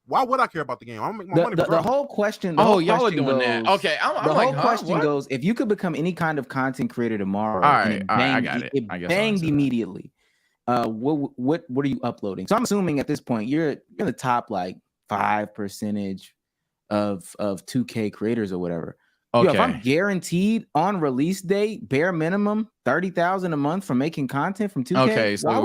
Why would I care about the game? I'm gonna make my money. The whole question. Y'all are doing that. Okay, the whole question goes: if you could become any kind of content creator tomorrow, all right, I got it. I guess banged immediately. What are you uploading? So I'm assuming at this point you're in the top like 5% of 2K creators or whatever. Okay. Yo, if I'm guaranteed on release date, bare minimum 30,000 a month for making content from 2K. Okay, so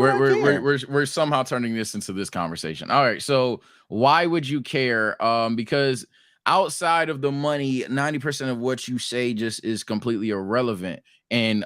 we're somehow turning this into this conversation. All right, so why would you care? Because outside of the money, 90% of what you say just is completely irrelevant. And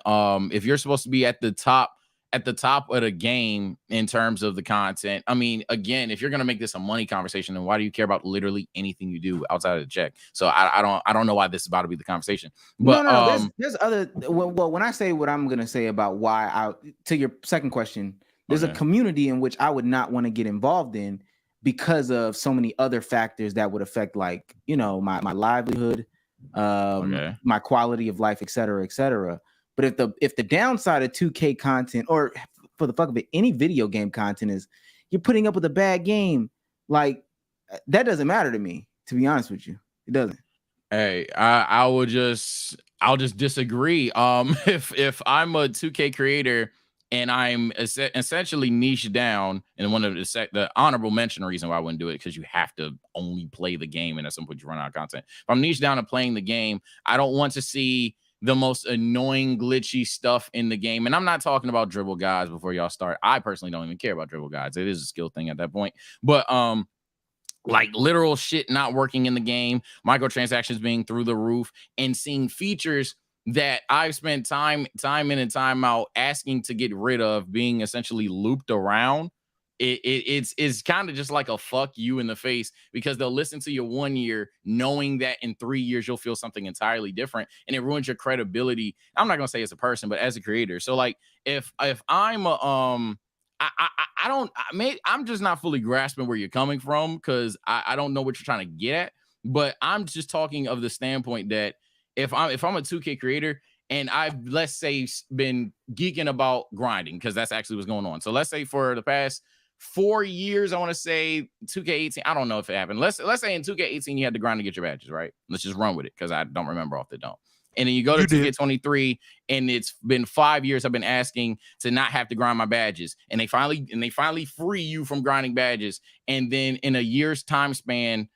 if you're supposed to be at the top of the game in terms of the content, I mean, again, if you're gonna make this a money conversation, then why do you care about literally anything you do outside of the check? So I don't know why this is about to be the conversation. But no, there's other. Well, when I say what I'm gonna say about why to your second question, there's a community in which I would not want to get involved in because of so many other factors that would affect, like, you know, my livelihood, my quality of life, et cetera, et cetera. But if the downside of 2K content, or for the fuck of it, any video game content, is you're putting up with a bad game, like, that doesn't matter to me, to be honest with you. It doesn't. Hey, I would just I'll just disagree. If I'm a 2K creator and I'm essentially niche down, and one of the honorable mention reason why I wouldn't do it, because you have to only play the game, and at some point you run out of content. If I'm niche down to playing the game, I don't want to see the most annoying glitchy stuff in the game. And I'm not talking about dribble guys before y'all start. I personally don't even care about dribble guys. It is a skill thing at that point. But like literal shit not working in the game, microtransactions being through the roof, and seeing features that I've spent time in and time out asking to get rid of being essentially looped around. It's kind of just like a fuck you in the face, because they'll listen to you 1 year knowing that in 3 years you'll feel something entirely different, and it ruins your credibility. I'm not gonna say as a person, but as a creator. So like if I'm a I'm just not fully grasping where you're coming from, because I don't know what you're trying to get at. But I'm just talking of the standpoint that if I'm a 2K creator and I've, let's say, been geeking about grinding, because that's actually what's going on. So let's say for the past 4 years, I want to say 2K18. I don't know if it happened. Let's say in 2K18 you had to grind to get your badges, right? Let's just run with it, because I don't remember off the dome. And then you go to 2K23, and it's been 5 years I've been asking to not have to grind my badges, and they finally free you from grinding badges. And then in a year's time span,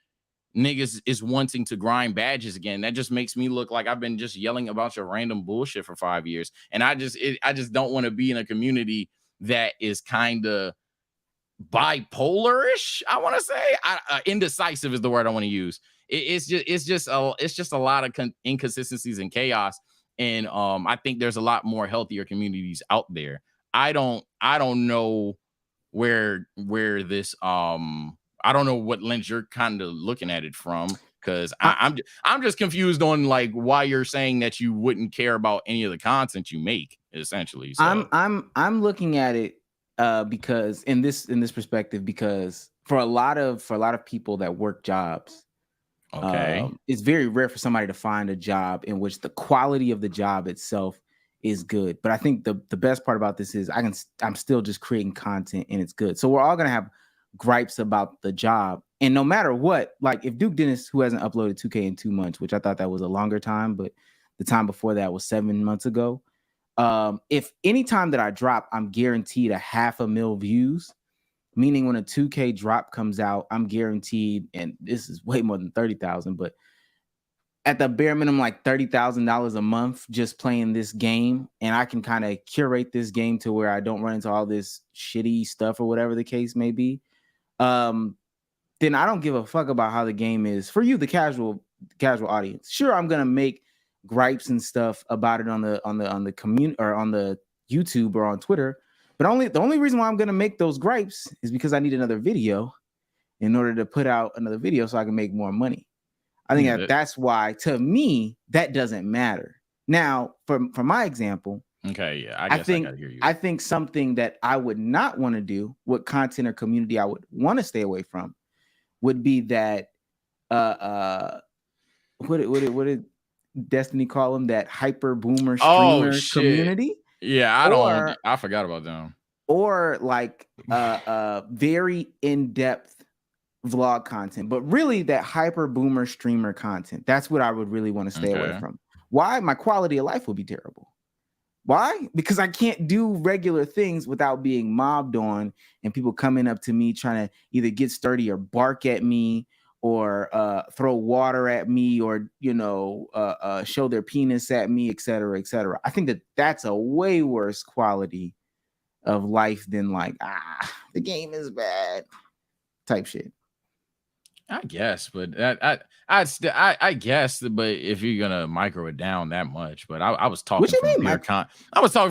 niggas is wanting to grind badges again. That just makes me look like I've been just yelling about your random bullshit for 5 years. And I just don't want to be in a community that is kind of bipolar-ish. I want to say indecisive is the word I want to use. It's just a lot of inconsistencies and chaos. And I think there's a lot more healthier communities out there. I don't know where this I don't know what lens you're kind of looking at it from, because I'm just confused on like why you're saying that you wouldn't care about any of the content you make, essentially. So. I'm looking at it because in this perspective, because for a lot of people that work jobs, okay, it's very rare for somebody to find a job in which the quality of the job itself is good. But I think the best part about this is I'm still just creating content and it's good. So we're all gonna have gripes about the job, and no matter what, like if Duke Dennis, who hasn't uploaded 2K in 2 months, which I thought that was a longer time, but the time before that was 7 months ago. If any time that I drop, I'm guaranteed 500,000 views, meaning when a 2K drop comes out, I'm guaranteed, and this is way more than 30,000, but at the bare minimum, like $30,000 a month just playing this game. And I can kind of curate this game to where I don't run into all this shitty stuff or whatever the case may be. Then I don't give a fuck about how the game is for you, the casual audience. Sure, I'm gonna make gripes and stuff about it on the community or on the YouTube or on Twitter, but the only reason why I'm gonna make those gripes is because I need another video in order to put out another video so I can make more money. I think that's why, to me, that doesn't matter. Now, for my example, okay, yeah, I gotta hear you. I think something that I would not want to do, what content or community I would want to stay away from, would be that what did Destiny call them? That hyper boomer streamer community? Yeah, I forgot about them. Or like very in-depth vlog content, but really that hyper boomer streamer content. That's what I would really want to stay away from. Why? My quality of life will be terrible. Why? Because I can't do regular things without being mobbed on and people coming up to me trying to either get sturdy or bark at me or throw water at me or, show their penis at me, et cetera, et cetera. I think that's a way worse quality of life than like, the game is bad type shit. I guess, but I guess, but if you're gonna micro it down that much, but I was talking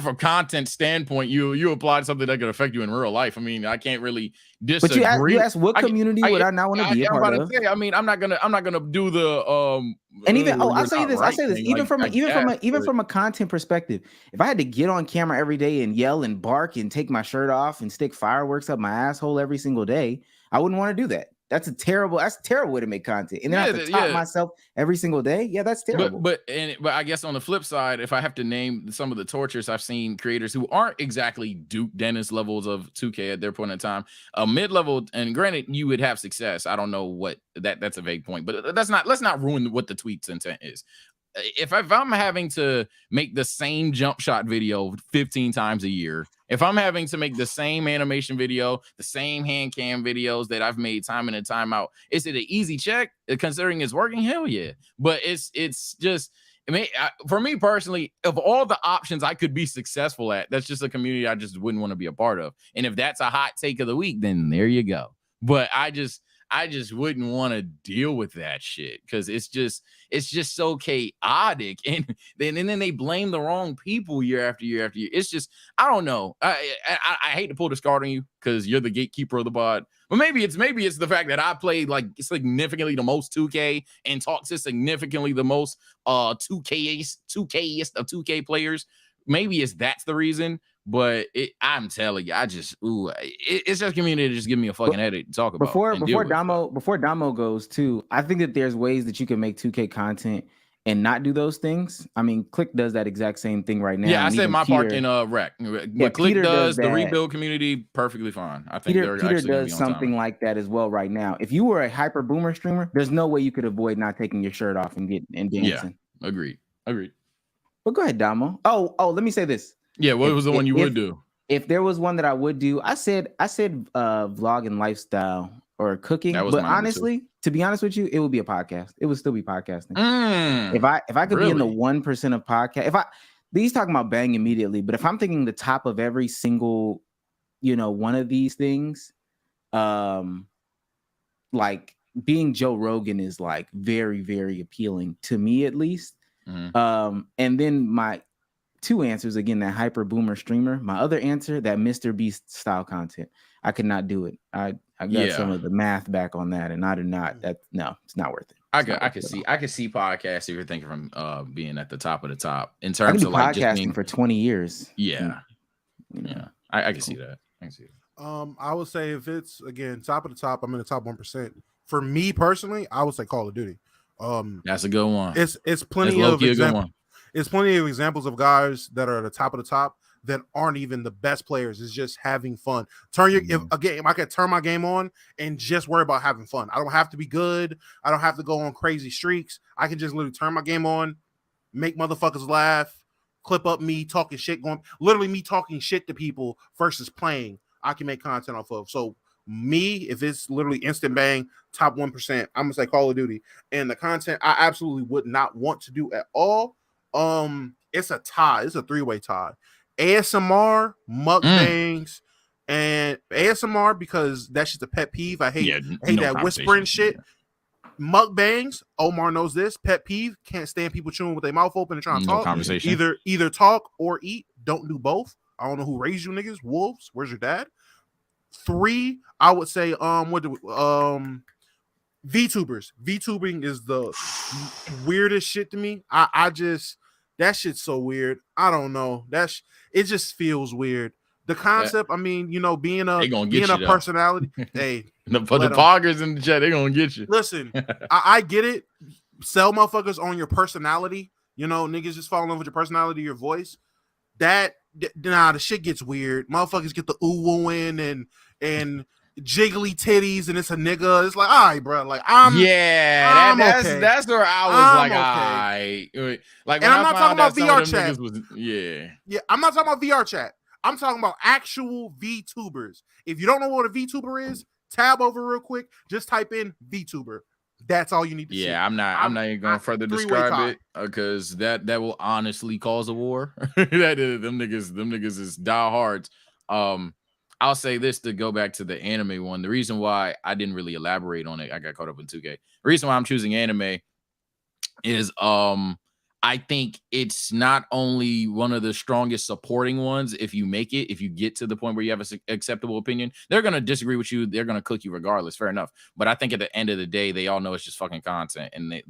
from content standpoint. You applied something that could affect you in real life. I mean, I can't really disagree. But you asked what community would I not want to be a part of? I mean, I'm not gonna do the And even I'll say this even from a content perspective, if I had to get on camera every day and yell and bark and take my shirt off and stick fireworks up my asshole every single day, I wouldn't want to do that. That's a terrible way to make content. And then I have to top myself every single day. Yeah, that's terrible. But I guess on the flip side, if I have to name some of the tortures I've seen creators who aren't exactly Duke Dennis levels of 2K at their point in time, mid-level, and granted, you would have success. I don't know what that's a vague point, but let's not ruin what the tweet's intent is. if I'm having to make the same jump shot video 15 times a year, if I'm having to make the same animation video, the same hand cam videos that I've made time in and time out, is it an easy check considering it's working? Hell yeah. But it's just, I mean, for me personally, of all the options I could be successful at, that's just a community I just wouldn't want to be a part of. And if that's a hot take of the week, then there you go. But I just wouldn't want to deal with that shit because it's just so chaotic, and then they blame the wrong people year after year after year. It's just, I don't know. I hate to pull this card on you because you're the gatekeeper of the pod, but maybe it's the fact that I played like significantly the most 2K and talk to significantly the most 2K-ist of 2K players. Maybe that's the reason. But I'm telling you, it's just community to just give me a fucking headache to talk about. Before Damo goes too, I think that there's ways that you can make 2K content and not do those things. I mean, Click does that exact same thing right now. Yeah, I said my part in Rec. But Click does the rebuild community perfectly fine. I think Peter does something like that as well right now. If you were a hyper boomer streamer, there's no way you could avoid not taking your shirt off and dancing. Yeah, agreed. But go ahead, Damo. Oh, let me say this. Yeah, what was the one you would do? If there was one that I would do, I said vlog and lifestyle or cooking. But honestly, to be honest with you, it would be a podcast. It would still be podcasting. If I could be in the 1% of podcast, he's talking about bang immediately, but if I'm thinking the top of every single, one of these things, like being Joe Rogan is like very, very appealing to me at least. And then my two answers again, that hyper boomer streamer. My other answer, that Mr. Beast style content. I could not do it. I got some of the math back on that, and I do not. No, it's not worth it. I could see podcasts if you're thinking from being at the top of the top in terms of like podcasting for 20 years. Yeah, I can see that. I would say if it's again top of the top, I'm in the top 1%. For me personally, I would say Call of Duty. That's a good one. It's plenty of examples. It's plenty of examples of guys that are at the top of the top that aren't even the best players. It's just having fun. If I could turn my game on and just worry about having fun. I don't have to be good. I don't have to go on crazy streaks. I can just literally turn my game on, make motherfuckers laugh, clip up me talking shit, me talking shit to people versus playing. I can make content off of. So me, if it's literally instant bang, top 1%, I'm gonna say Call of Duty. And the content I absolutely would not want to do at all. It's a tie. It's a 3-way tie. ASMR, mukbangs, and ASMR because that's just a pet peeve. I hate that whispering shit. Mukbangs, Omar knows this. Pet peeve. Can't stand people chewing with their mouth open and trying to talk. Conversation. Either talk or eat. Don't do both. I don't know who raised you niggas. Wolves. Where's your dad? 3, I would say VTubers. VTubing is the weirdest shit to me. I just, that shit's so weird. I don't know. It just feels weird. The concept, I mean, being a personality. Hey, for the poggers in the chat, they're gonna get you. Listen, I get it. Sell motherfuckers on your personality. Niggas just fall in love with your personality, your voice. The shit gets weird. Motherfuckers get the ooh-wooing and jiggly titties, and it's a nigga. It's like, all right, bro. Like, that's where I was like, all right. Like, and I'm not talking about VR chat. I'm not talking about VR chat. I'm talking about actual VTubers. If you don't know what a VTuber is, tab over real quick. Just type in VTuber. That's all you need to see. Yeah, I'm not even going to further describe it because that will honestly cause a war. Them niggas is diehards. I'll say this to go back to the anime one. The reason why I didn't really elaborate on it, I got caught up in 2K. The reason why I'm choosing anime is I think it's not only one of the strongest supporting ones. If you get to the point where you have an acceptable opinion, they're going to disagree with you. They're going to cook you regardless. Fair enough. But I think at the end of the day, they all know it's just fucking content. And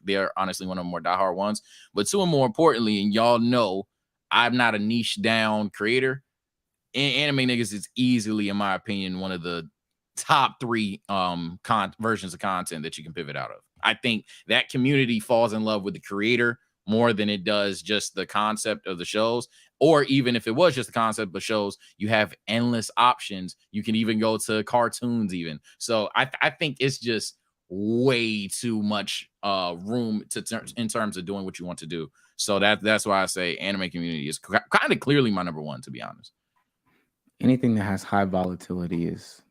they're honestly one of the more diehard ones. But 2 and more importantly, and y'all know, I'm not a niche down creator. Anime niggas is easily, in my opinion, one of the top 3 versions of content that you can pivot out of. I think that community falls in love with the creator more than it does just the concept of the shows. Or even if it was just the concept of shows, you have endless options. You can even go to cartoons even. So I think it's just way too much room in terms of doing what you want to do. So that's why I say anime community is kind of clearly my number one, to be honest. Anything that has high volatility is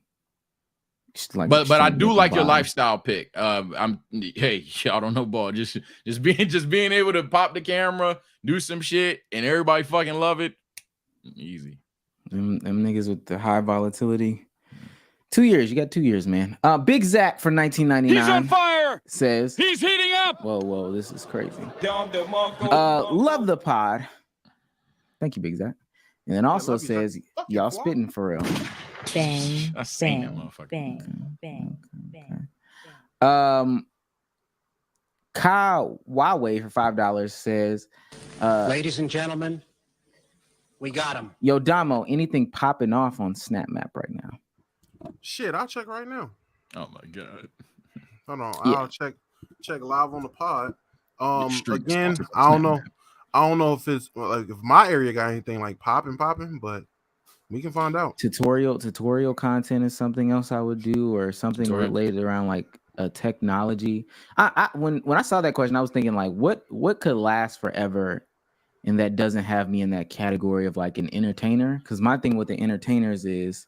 like, but I do like your vibe. lifestyle pick. Hey, y'all don't know ball. Just being able to pop the camera, do some shit, and everybody fucking love it. Easy. Them niggas with the high volatility. 2 years. You got 2 years, man. Big Zach for 1999. He's on fire. Says he's heating up. Whoa, this is crazy. Love the pod. Thank you, Big Zach. And then also says y'all spitting for real. Bang, I seen that bang, motherfucker. bang, bang, bang. Kyle Huawei for $5 says, ladies and gentlemen, we got him. Yo, Damo, anything popping off on SnapMap right now? Shit, I'll check right now. Oh my god. Hold on, Yeah. I'll check live on the pod. Street Again, sponsored I don't know. Snapchat. I don't know if it's like if my area got anything like popping, but we can find out. Tutorial content is something else I would do, or something related around like a technology. When I saw that question, I was thinking like, what could last forever, and that doesn't have me in that category of like an entertainer? Because my thing with the entertainers is,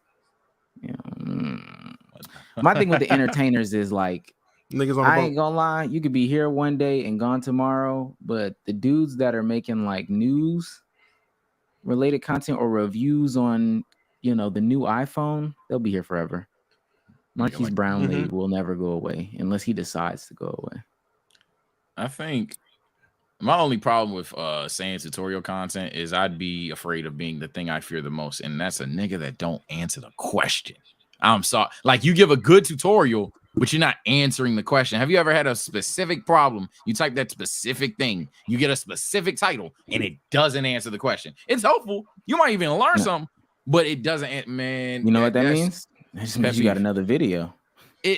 my thing with the entertainers is like, Niggas on the I boat. ain't gonna lie, you could be here one day and gone tomorrow, but the dudes that are making like news related content or reviews on, the new iPhone, they'll be here forever. Marquise Brownlee will never go away unless he decides to go away. I think my only problem with saying tutorial content is I'd be afraid of being the thing I fear the most, and that's a nigga that don't answer the question. I'm sorry. Like, you give a good tutorial, but you're not answering the question. Have you ever had a specific problem? You type that specific thing, you get a specific title, and it doesn't answer the question. It's helpful. You might even learn something, but it doesn't. Man, you know what that means? That just means you got another video.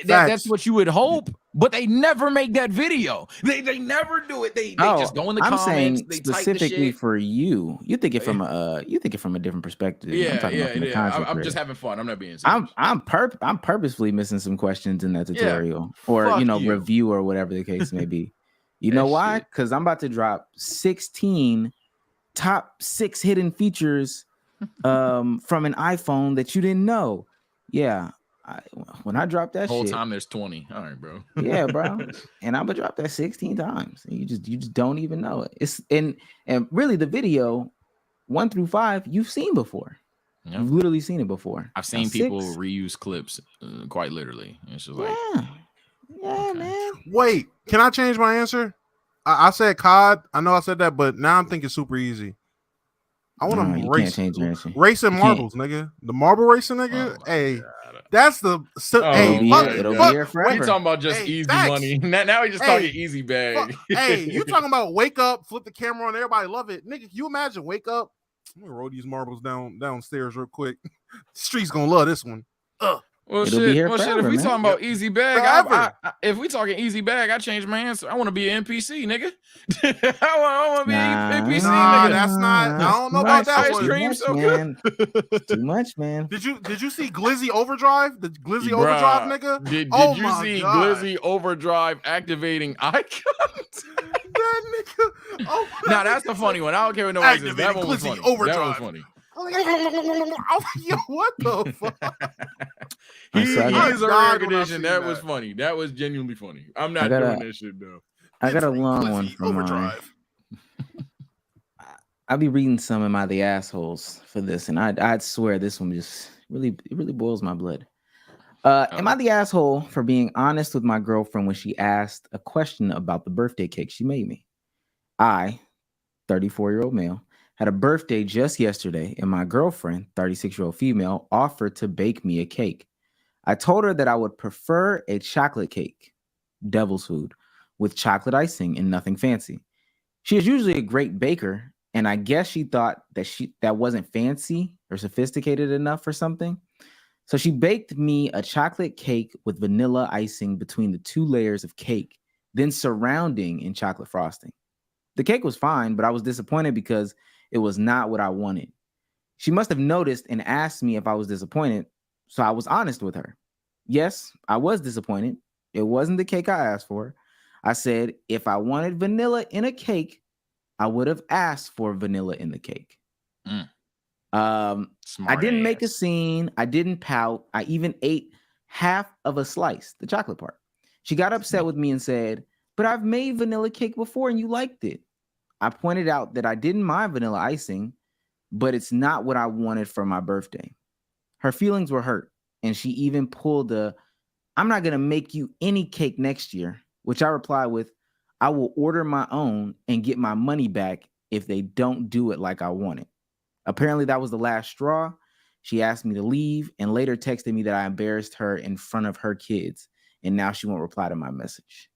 That's what you would hope, but they never make that video. They never do it. They just go in the comments. Saying they specifically type the shit. For you. You think it from a different perspective. I'm talking about from the content I'm creator. just having fun. I'm not being serious. I'm purposefully missing some questions in that tutorial, or review, or whatever the case may be. You know why? Because I'm about to drop 16 top 6 hidden features from an iPhone that you didn't know. Yeah. When I drop that whole shit, time there's 20. All right, bro. Yeah, bro. And I'm gonna drop that 16 times. And you just don't even know it. It's and really the video 1 through 5 you've seen before. Yep. You've literally seen it before. I've seen people reuse clips quite literally. It's just like, yeah, man. Wait, can I change my answer? I said COD. I know I said that, but now I'm thinking super easy. I want to racing marbles, nigga. The marble racing, nigga. Hey, that's the. It'll be here forever. We talking about just easy money. Now we just talking easy bag. Hey, you talking about wake up, flip the camera on, everybody love it, nigga. Can you imagine wake up? I'm gonna roll these marbles downstairs real quick. The street's gonna love this one. Well, shit. If we talking about easy bag, if we talking easy bag, I changed my answer. I want to be an NPC, nigga. I want to be an NPC, nigga. That's not. I don't know about that one. Dream so good. Too much, man. Did you see Glizzy Overdrive? The Glizzy Overdrive, nigga. Did you see Glizzy Overdrive activating icons? That nigga. Oh, now that's the funny one. I don't care what nobody says. That one was funny. Overdrive. That was funny. Yo, what the fuck? He's a rare condition. That was funny. That was genuinely funny. I'm not doing that shit though. I got a long one from Overdrive. I'll be reading some of the assholes for this, and I'd swear this one just really boils my blood. Am I the asshole for being honest with my girlfriend when she asked a question about the birthday cake she made me? I, 34-year-old male, had a birthday just yesterday, and my girlfriend, 36-year-old female, offered to bake me a cake. I told her that I would prefer a chocolate cake, devil's food, with chocolate icing and nothing fancy. She is usually a great baker, and I guess she thought that wasn't fancy or sophisticated enough or something. So she baked me a chocolate cake with vanilla icing between the 2 layers of cake, then surrounding in chocolate frosting. The cake was fine, but I was disappointed because it was not what I wanted. She must have noticed and asked me if I was disappointed, so I was honest with her. Yes, I was disappointed, It wasn't the cake I asked for. I said if I wanted vanilla in a cake, I would have asked for vanilla in the cake. I didn't make a scene. I didn't pout. I even ate half of a slice, the chocolate part. She got upset with me and said, but I've made vanilla cake before and you liked it. I pointed out that I didn't mind vanilla icing, but it's not what I wanted for my birthday. Her feelings were hurt, and she even pulled I'm not going to make you any cake next year, which I replied with, I will order my own and get my money back if they don't do it like I want it. Apparently, that was the last straw. She asked me to leave and later texted me that I embarrassed her in front of her kids, and now she won't reply to my message.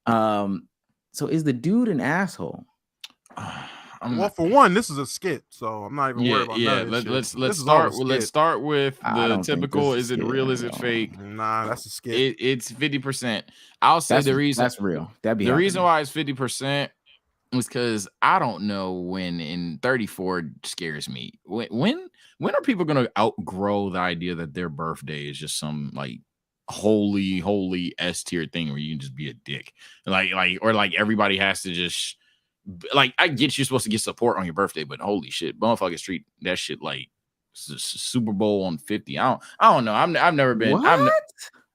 So is the dude an asshole? Well, for one, this is a skit, so I'm not even worried about that. Let's start with the typical. Is it real? Is it fake? Nah, that's a skit. It's 50%. I'll say the reason that's real. The reason why it's 50% was because I don't know when. In 34 scares me. When are people gonna outgrow the idea that their birthday is just some like holy S tier thing where you can just be a dick, like everybody has to just. Like, I get you're supposed to get support on your birthday, but holy shit, motherfuckers treat that shit like Super Bowl on 50. I don't know. I've never been.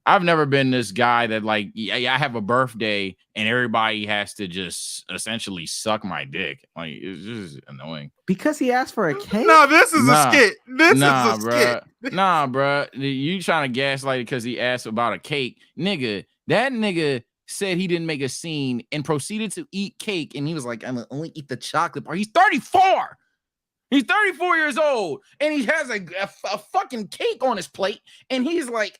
I've never been this guy that like, I have a birthday and everybody has to just essentially suck my dick. Like, it's just annoying. Because he asked for a cake? No, this is a skit. This is a skit. Nah, bro. You trying to gaslight it because he asked about a cake. Nigga, that nigga said he didn't make a scene and proceeded to eat cake. And he was like, I'm going to only eat the chocolate part. He's 34. He's 34 years old. And he has a fucking cake on his plate. And he's like,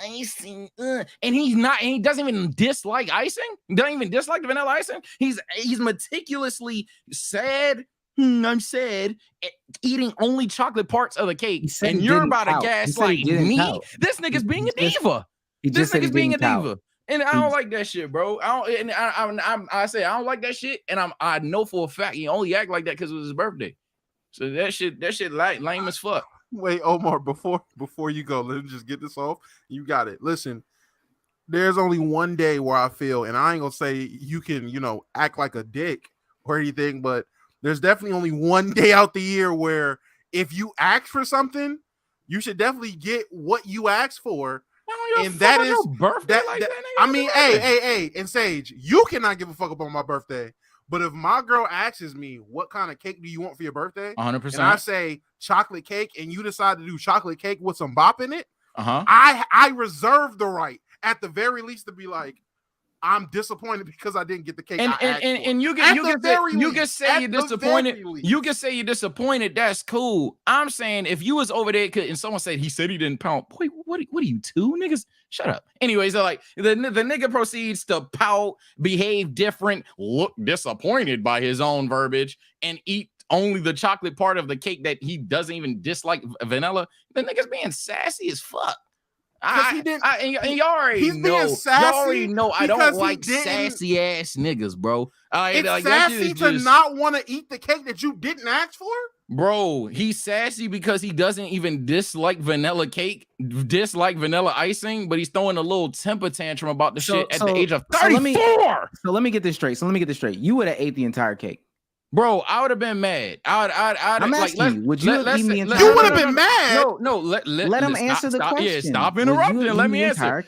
icing. And he's not, and he doesn't even dislike icing. He doesn't even dislike the vanilla icing. He's meticulously sad. I'm sad. Eating only chocolate parts of the cake. And you're about to gaslight me. This nigga's being a diva. This nigga's being a diva. And I don't like that shit, bro. I say I don't like that shit, and I know for a fact he only act like that because it was his birthday. So that shit lame as fuck. Wait, Omar, before you go, let me just get this off. You got it. Listen, there's only one day where I feel, and I ain't gonna say you can, act like a dick or anything, but there's definitely only one day out the year where if you ask for something, you should definitely get what you asked for. And that is birthday. I mean, hey, and Sage, you cannot give a fuck about my birthday. But if my girl asks me, what kind of cake do you want for your birthday? 100%. And I say chocolate cake, and you decide to do chocolate cake with some bop in it, I reserve the right, at the very least, to be like, I'm disappointed because I didn't get the cake. And you can say you're disappointed. You can say you're disappointed. That's cool. I'm saying if you was over there and someone said he said he didn't pout. Boy, what are you two niggas? Shut up. Anyways, like the nigga proceeds to pout, behave different, look disappointed by his own verbiage, and eat only the chocolate part of the cake that he doesn't even dislike vanilla. The nigga's being sassy as fuck. Y'all already know I don't like sassy ass niggas, bro. It's like, sassy to not want to eat the cake that you didn't ask for, bro. He's sassy because he doesn't even dislike vanilla cake, dislike vanilla icing, but he's throwing a little temper tantrum about the shit at the age of 34. So let me get this straight. You would have ate the entire cake. Bro, I would have been mad. I'm asking you, would you have eaten the entire cake? You would have been mad. No. Let him answer the question. Yeah, stop interrupting. Let me answer.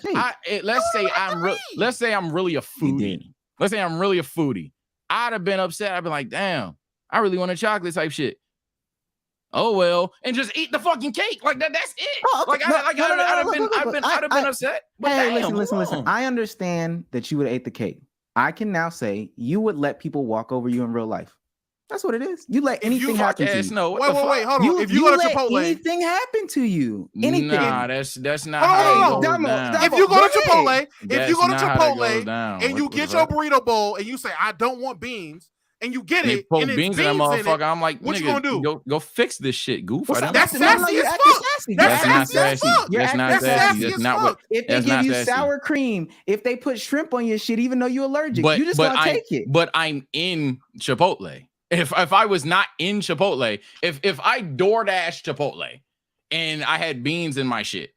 Let's say I'm really a foodie. Let's say I'm really a foodie. I'd have been upset. I'd be like, damn, I really want a chocolate type shit. Oh well, and just eat the fucking cake like that. That's it. I'd have been upset. But hey, listen. I understand that you would have ate the cake. I can now say you would let people walk over you in real life. That's what it is. You let anything happen to you. No, wait, hold on. If you go to Chipotle, anything happen to you. Anything. Nah, that's not how it goes down. If you go to Chipotle, and you get your burrito bowl and you say, I don't want beans, and you get it, and it's beans in that motherfucker, I'm like, what you gonna do? Go fix this shit, goof. That's sassy as fuck. That's not sassy. That's not sassy. That's not what. If they give you sour cream, if they put shrimp on your shit, even though you're allergic, you just gonna take it. But I'm in Chipotle. If I was not in Chipotle, if I DoorDash Chipotle and I had beans in my shit,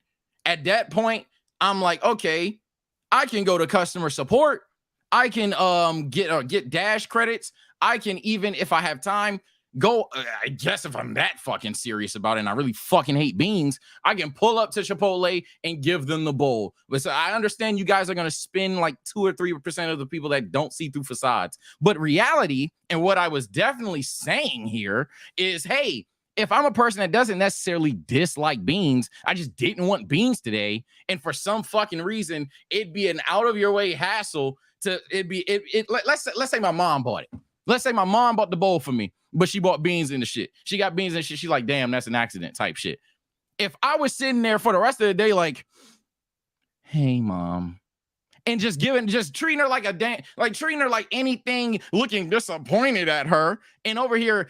at that point, I'm like, okay, I can go to customer support. I can get dash credits. I can even, if I have time, go. I guess if I'm that fucking serious about it and I really fucking hate beans, I can pull up to Chipotle and give them the bowl. But so I understand you guys are gonna spend like 2 or 3% of the people that don't see through facades. But reality, and what I was definitely saying here is, hey, if I'm a person that doesn't necessarily dislike beans, I just didn't want beans today, and for some fucking reason, it'd be an out of your way hassle to let's say my mom bought it. Let's say my mom bought the bowl for me, but she bought beans in the shit. She got beans and shit. She's like, damn, that's an accident type shit. If I was sitting there for the rest of the day, like, hey, mom, and just treating her like treating her like anything, looking disappointed at her, and over here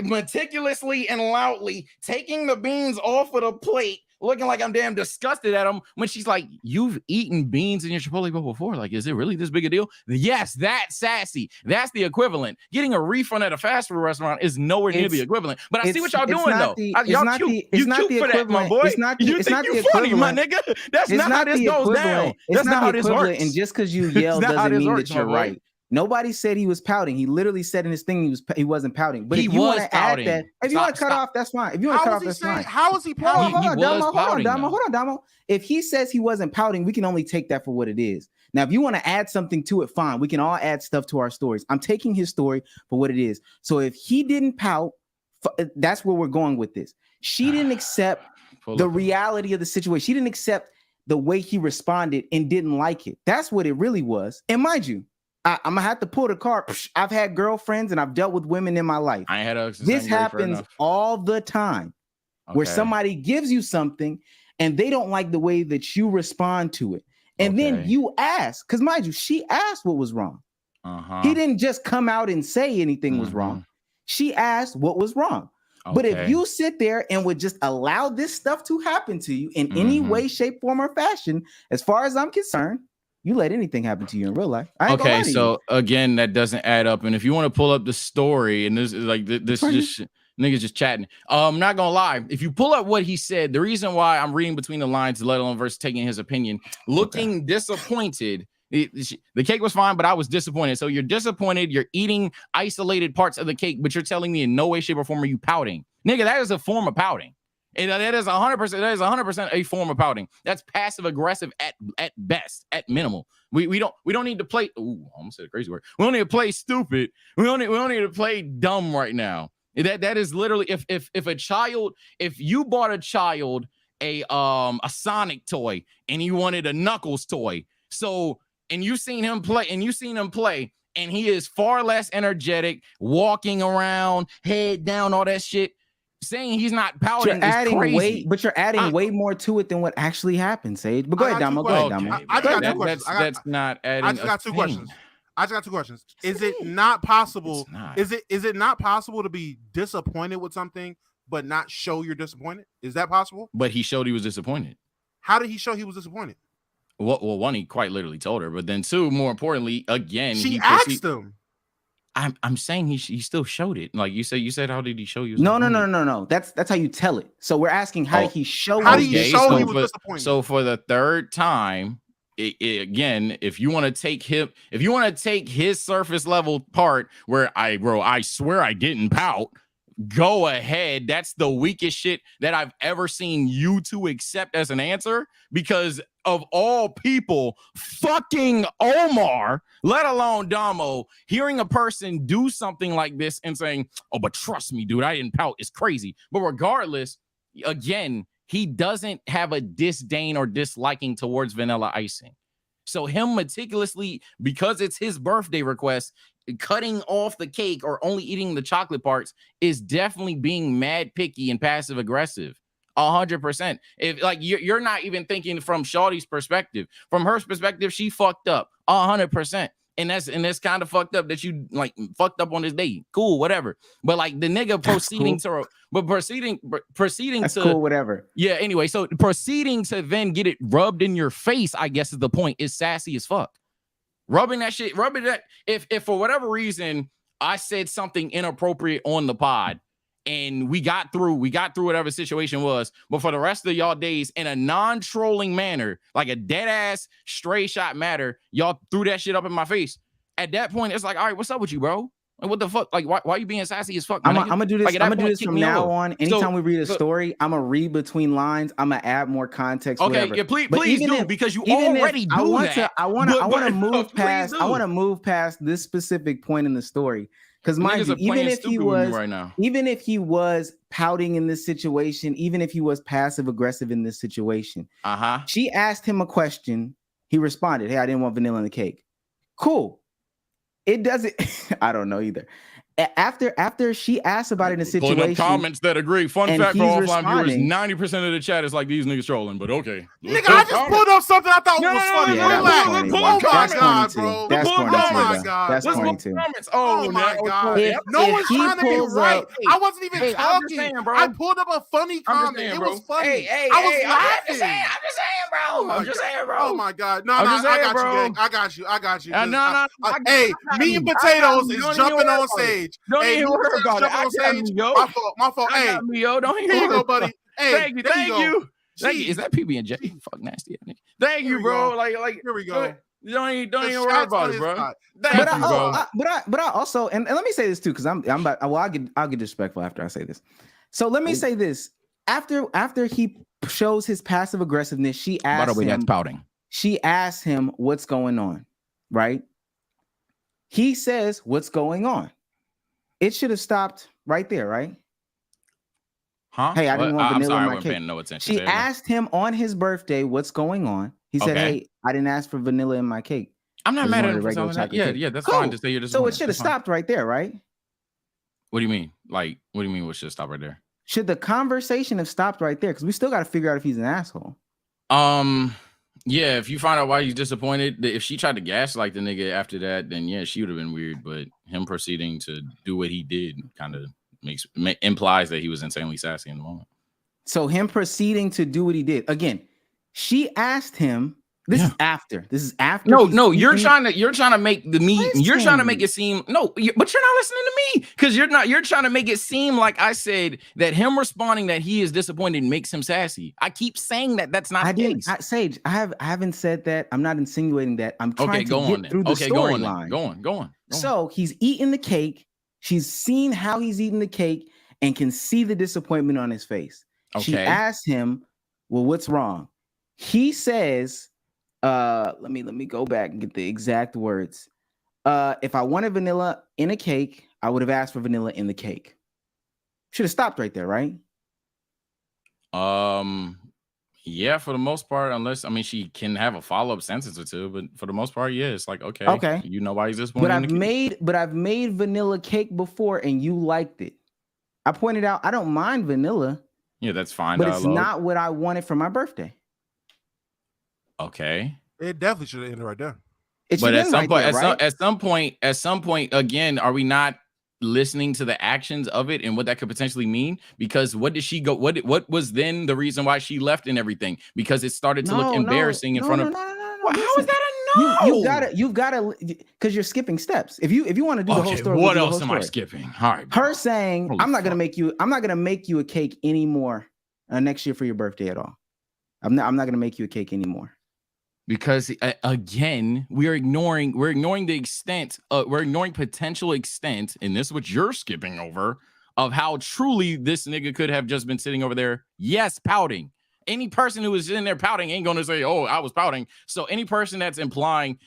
meticulously and loudly taking the beans off of the plate, looking like I'm damn disgusted at them, when she's like, you've eaten beans in your Chipotle bowl before. Like, is it really this big a deal? Yes, that's sassy. That's the equivalent. Getting a refund at a fast food restaurant is nowhere near the equivalent. But I see what y'all doing, though. Y'all cute. You cute for that, my boy. It's not the funny, my nigga. That's not how this goes down. That's not how this works. And just because you yell doesn't mean that you're right. Nobody said he was pouting. He literally said in his thing he wasn't pouting. But if you want to add that, if you want to cut off, that's fine. If you want to cut off, that's fine. How was he pouting? Hold on, Damo. If he says he wasn't pouting, we can only take that for what it is. Now, if you want to add something to it, fine. We can all add stuff to our stories. I'm taking his story for what it is. So if he didn't pout, that's where we're going with this. She didn't accept the reality of the situation. She didn't accept the way he responded and didn't like it. That's what it really was. And mind you, I'm gonna have to pull the card. I've had girlfriends and I've dealt with women in my life. I had this happens all the time, where somebody gives you something and they don't like the way that you respond to it, and then you ask, because mind you, she asked what was wrong. He didn't just come out and say anything was wrong. She asked what was wrong. But if you sit there and would just allow this stuff to happen to you in any way, shape, form, or fashion, as far as I'm concerned, you let anything happen to you in real life. Okay, so again, that doesn't add up. And if you want to pull up the story, and this is like this just niggas just chatting. I'm not gonna lie. If you pull up what he said, the reason why I'm reading between the lines, let alone versus taking his opinion, looking disappointed. The cake was fine, but I was disappointed. So you're disappointed. You're eating isolated parts of the cake, but you're telling me in no way, shape, or form are you pouting, nigga? That is a form of pouting. And that is 100%. That is 100% a form of pouting. That's passive aggressive at best, at minimal. We don't need to play. Ooh, I almost said a crazy word. We don't need to play stupid. We don't need to play dumb right now. That is literally if you bought a child a Sonic toy and you wanted a Knuckles toy, and you seen him play and he is far less energetic, walking around, head down, all that shit. Saying he's not pouting is crazy. But you're adding way more to it than what actually happened, Sage. But go ahead, Damo. I got two questions. That's not adding. I just got two questions. Is it not possible? Is it not possible to be disappointed with something but not show you're disappointed? Is that possible? But he showed he was disappointed. How did he show he was disappointed? Well, one, he quite literally told her, but then two, more importantly, again, he asked him. I'm saying he still showed it. Like you said, how did he show you? No. That's how you tell it. So we're asking, how did he show? How did he show he was disappointed? So for the third time, again, if you want to take his surface level part where I swear I didn't pout, go ahead. That's the weakest shit that I've ever seen you two accept as an answer, because of all people, fucking Omar, let alone Damo, hearing a person do something like this and saying, oh, but trust me, dude, I didn't pout, is crazy. But regardless, again, he doesn't have a disdain or disliking towards vanilla icing. So him meticulously, because it's his birthday request, cutting off the cake or only eating the chocolate parts is definitely being mad picky and passive aggressive. 100%. If like you're not even thinking from Shawty's perspective. From her perspective, she fucked up 100%. And that's kind of fucked up that you like fucked up on this date. Cool, whatever. But like the nigga proceeding That's cool, whatever. Yeah, anyway, so proceeding to then get it rubbed in your face, I guess is the point, is sassy as fuck. Rubbing that. If for whatever reason I said something inappropriate on the pod and we got through whatever situation was. But for the rest of y'all days, in a non-trolling manner, like a dead ass stray shot matter, y'all threw that shit up in my face. At that point, it's like, all right, what's up with you, bro? Like, what the fuck? Like, why are you being sassy as fuck? I'm gonna do this. Like, I'm gonna do this from now on. Anytime we read a story, I'm gonna read between lines. I'm gonna add more context. Okay, whatever. yeah, please do, because you already do that. I want to move past. I want to move past this specific point in the story, because mind you, even if he was pouting in this situation, even if he was passive aggressive in this situation, she asked him a question. He responded, "Hey, I didn't want vanilla in the cake." Cool. It doesn't. I don't know either. After she asked about it in a situation, pulling up comments that agree. Fun fact for offline viewers: 90% of the chat is like these niggas trolling. But okay, nigga, I just pulled up something I thought was funny. Oh my god, bro! That's corny. Oh my god, that's corny too. Oh my god, no one's trying to be right. I wasn't even talking. I pulled up a funny comment. It was funny. I was laughing. I'm just saying, bro. Oh my god, no, I got you. Hey, meat and potatoes is jumping on stage. Don't even worry about it. My fault. Hey, don't even here you go, buddy. Hey, thank you. Is that PB&J? Fuck nasty. Thank you, bro. Like here we go. Don't even worry about it, bro. But I also, and let me say this too, because I'll get disrespectful after I say this. So let me say this: after he shows his passive aggressiveness, she asked him. By the way, that's pouting. She asked him what's going on, right? He says, "What's going on?" It should have stopped right there, right? Huh? Hey, I didn't want vanilla in my cake. cake. No attention. She asked him on his birthday, "What's going on?" He said, "Hey, I didn't ask for vanilla in my cake." I'm not mad at him for telling that. Yeah, that's fine to say you're just. So it should have stopped right there, right? What do you mean? Like, what do you mean? What should stop right there? Should the conversation have stopped right there? Because we still got to figure out if he's an asshole. Yeah, if you find out why he's disappointed, if she tried to gaslight the nigga after that, then yeah, she would have been weird. But him proceeding to do what he did kind of implies that he was insanely sassy in the moment. So him proceeding to do what he did again, she asked him. This is after. No, you're trying to make the meat. You're trying to make it seem but you're not listening to me because you're trying to make it seem like I said that him responding that he is disappointed makes him sassy. I keep saying that's not the case. Sage, I haven't said that. I'm not insinuating that. I'm trying to get through the storyline. Go on. So he's eating the cake. She's seen how he's eating the cake and can see the disappointment on his face. Okay. She asked him, "Well, what's wrong?" He says. Let me go back and get the exact words. If I wanted vanilla in a cake, I would have asked for vanilla in the cake. Should have stopped right there, right? Yeah, for the most part, unless she can have a follow-up sentence or two, but for the most part, yeah, it's like okay. You know why he's disappointed. But I've made vanilla cake before and you liked it. I pointed out I don't mind vanilla. Yeah, that's fine. But it's not what I wanted for my birthday. Okay. It definitely should have ended right there. But at some point, again, are we not listening to the actions of it and what that could potentially mean? Because what did she go? What was then the reason why she left and everything? Because it started to look embarrassing in front of. How is that a no? You've gotta, because you're skipping steps. If you want to do the whole story, what else am I skipping? All right. Her saying, "I'm not gonna make you a cake anymore next year for your birthday at all. I'm not gonna make you a cake anymore." Because again, we're ignoring the extent, we're ignoring potential extent, and this is what you're skipping over, of how truly this nigga could have just been sitting over there, yes, pouting. Any person who is in there pouting ain't gonna say, "Oh, I was pouting." So any person that's implying,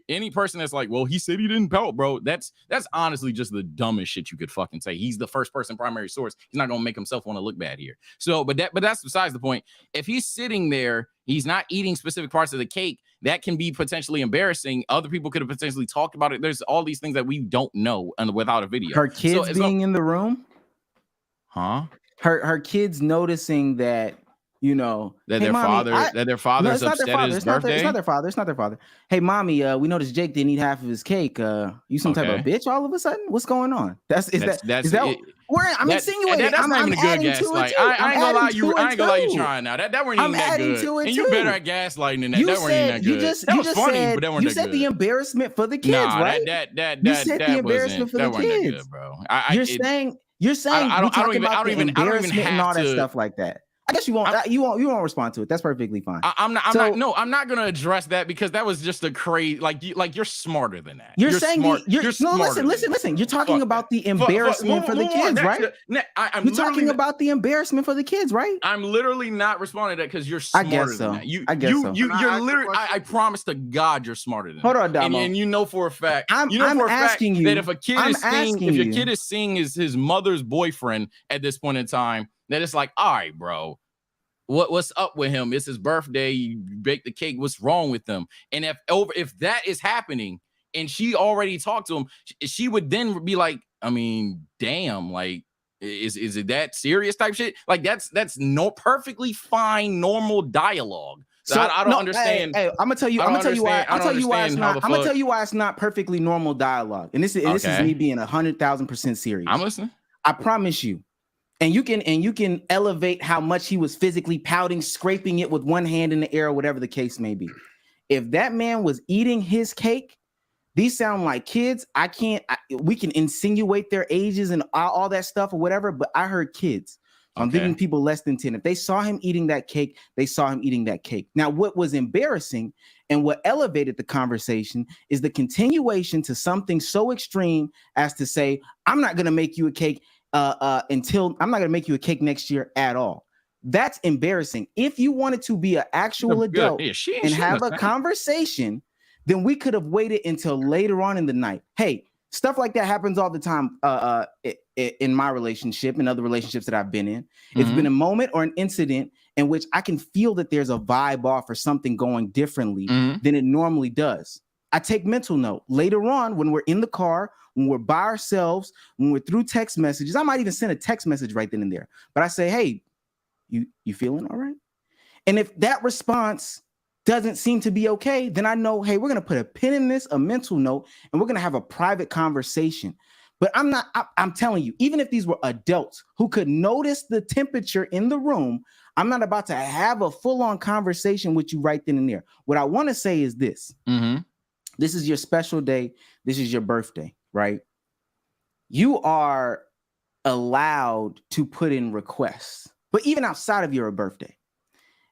any person that's like, "Well, he said he didn't pout, bro," that's honestly just the dumbest shit you could fucking say. He's the first person primary source. He's not gonna make himself want to look bad here. So, but that's besides the point. If he's sitting there, he's not eating specific parts of the cake. That can be potentially embarrassing. Other people could have potentially talked about it. There's all these things that we don't know without a video. Her kids being in the room, huh? Her kids noticing that. That their father's upset at his birthday. It's not their father. Hey, mommy, we noticed Jake didn't eat half of his cake. You some type of bitch all of a sudden? What's going on? I'm insinuating. That's not even a good gaslight. I ain't gonna lie, you trying now. That weren't even that good. And you better at gaslighting than that. That weren't even that good. That was funny, but that weren't that good. You said the embarrassment for the kids, right? You said the embarrassment for the kids, bro. You're saying You're saying I we don't talking even about the embarrassment and all that have to- stuff like that. I guess you won't. You won't respond to it. That's perfectly fine. I'm not gonna address that because that was just a crazy. You're smarter than that. You're saying smart. listen. You're talking about the embarrassment for the kids, right? You're talking about the embarrassment for the kids, right? I'm literally not responding to that because you're smarter than that. I guess so. You're literally. I promise to God, you're smarter than that. Hold on, Damo. And you know for a fact. I'm asking you that if a kid is seeing his mother's boyfriend at this point in time, that it's like, all right, bro. What's up with him? It's his birthday. You bake the cake. What's wrong with them? And if that is happening, and she already talked to him, she would then be like, I mean, damn, like, is it that serious type shit? Like that's no perfectly fine, normal dialogue. So I don't understand. Hey, I'm gonna tell you why it's not perfectly normal dialogue. And this is me being 100,000% serious. I'm listening. I promise you. And you can elevate how much he was physically pouting, scraping it with one hand in the air, or whatever the case may be. If that man was eating his cake, these sound like kids. We can insinuate their ages and all that stuff or whatever, but I heard kids. I'm thinking people less than 10. If they saw him eating that cake, they saw him eating that cake. Now, what was embarrassing and what elevated the conversation is the continuation to something so extreme as to say, I'm not going to make you a cake until I'm not going to make you a cake next year at all. That's embarrassing. If you wanted to be an actual adult and have a conversation, then we could have waited until later on in the night. Hey, stuff like that happens all the time in my relationship and other relationships that I've been in. It's been a moment or an incident in which I can feel that there's a vibe off or something going differently than it normally does. I take mental note. Later on, when we're in the car, when we're by ourselves, when we're through text messages, I might even send a text message right then and there. But I say, hey, you feeling all right? And if that response doesn't seem to be okay, then I know, hey, we're going to put a pin in this, a mental note, and we're going to have a private conversation. But I'm telling you, even if these were adults who could notice the temperature in the room, I'm not about to have a full-on conversation with you right then and there. What I want to say is this. This is your special day. This is your birthday, right? You are allowed to put in requests, but even outside of your birthday,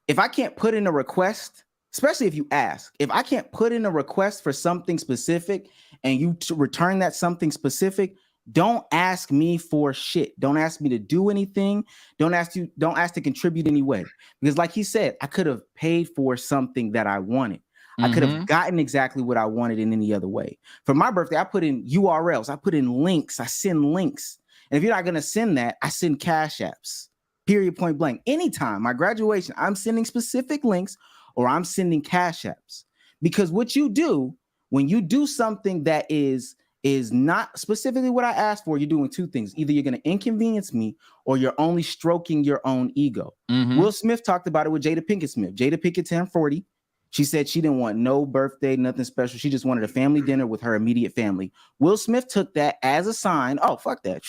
if I can't put in a request, especially if you ask, if I can't put in a request for something specific and you to return that something specific, don't ask me for shit. Don't ask me to do anything. Don't ask to contribute any way. Because like he said, I could have paid for something that I wanted. I could have gotten exactly what I wanted in any other way. For my birthday, I put in URLs. I put in links. I send links. And if you're not going to send that, I send cash apps, period, point blank. Anytime, my graduation, I'm sending specific links or I'm sending cash apps. Because what you do when you do something that is not specifically what I asked for, you're doing two things. Either you're going to inconvenience me or you're only stroking your own ego. Will Smith talked about it with Jada Pinkett Smith. Jada Pinkett turned 40. She said she didn't want no birthday, nothing special. She just wanted a family dinner with her immediate family. Will Smith took that as a sign. Oh, fuck that.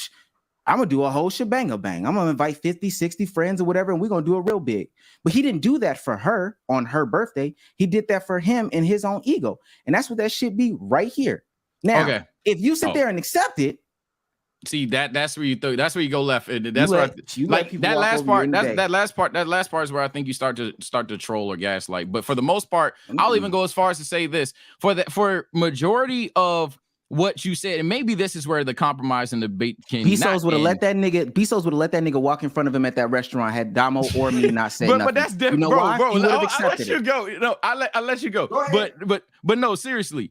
I'm going to do a whole shebang. I'm going to invite 50, 60 friends or whatever, and we're going to do it real big. But he didn't do that for her on her birthday. He did that for him and his own ego. And that's what that should be right here. Now, if you sit there and accept it, see that's where you go left. That's where that last part is where I think you start to troll or gaslight. But for the most part, I'll even go as far as to say this for majority of what you said, and maybe this is where the compromise and debate can. Bezos would have let that nigga walk in front of him at that restaurant had Damo or me not say nothing. But that's different, you know why? bro. I'll let you go. No, I'll let you go. But no, seriously,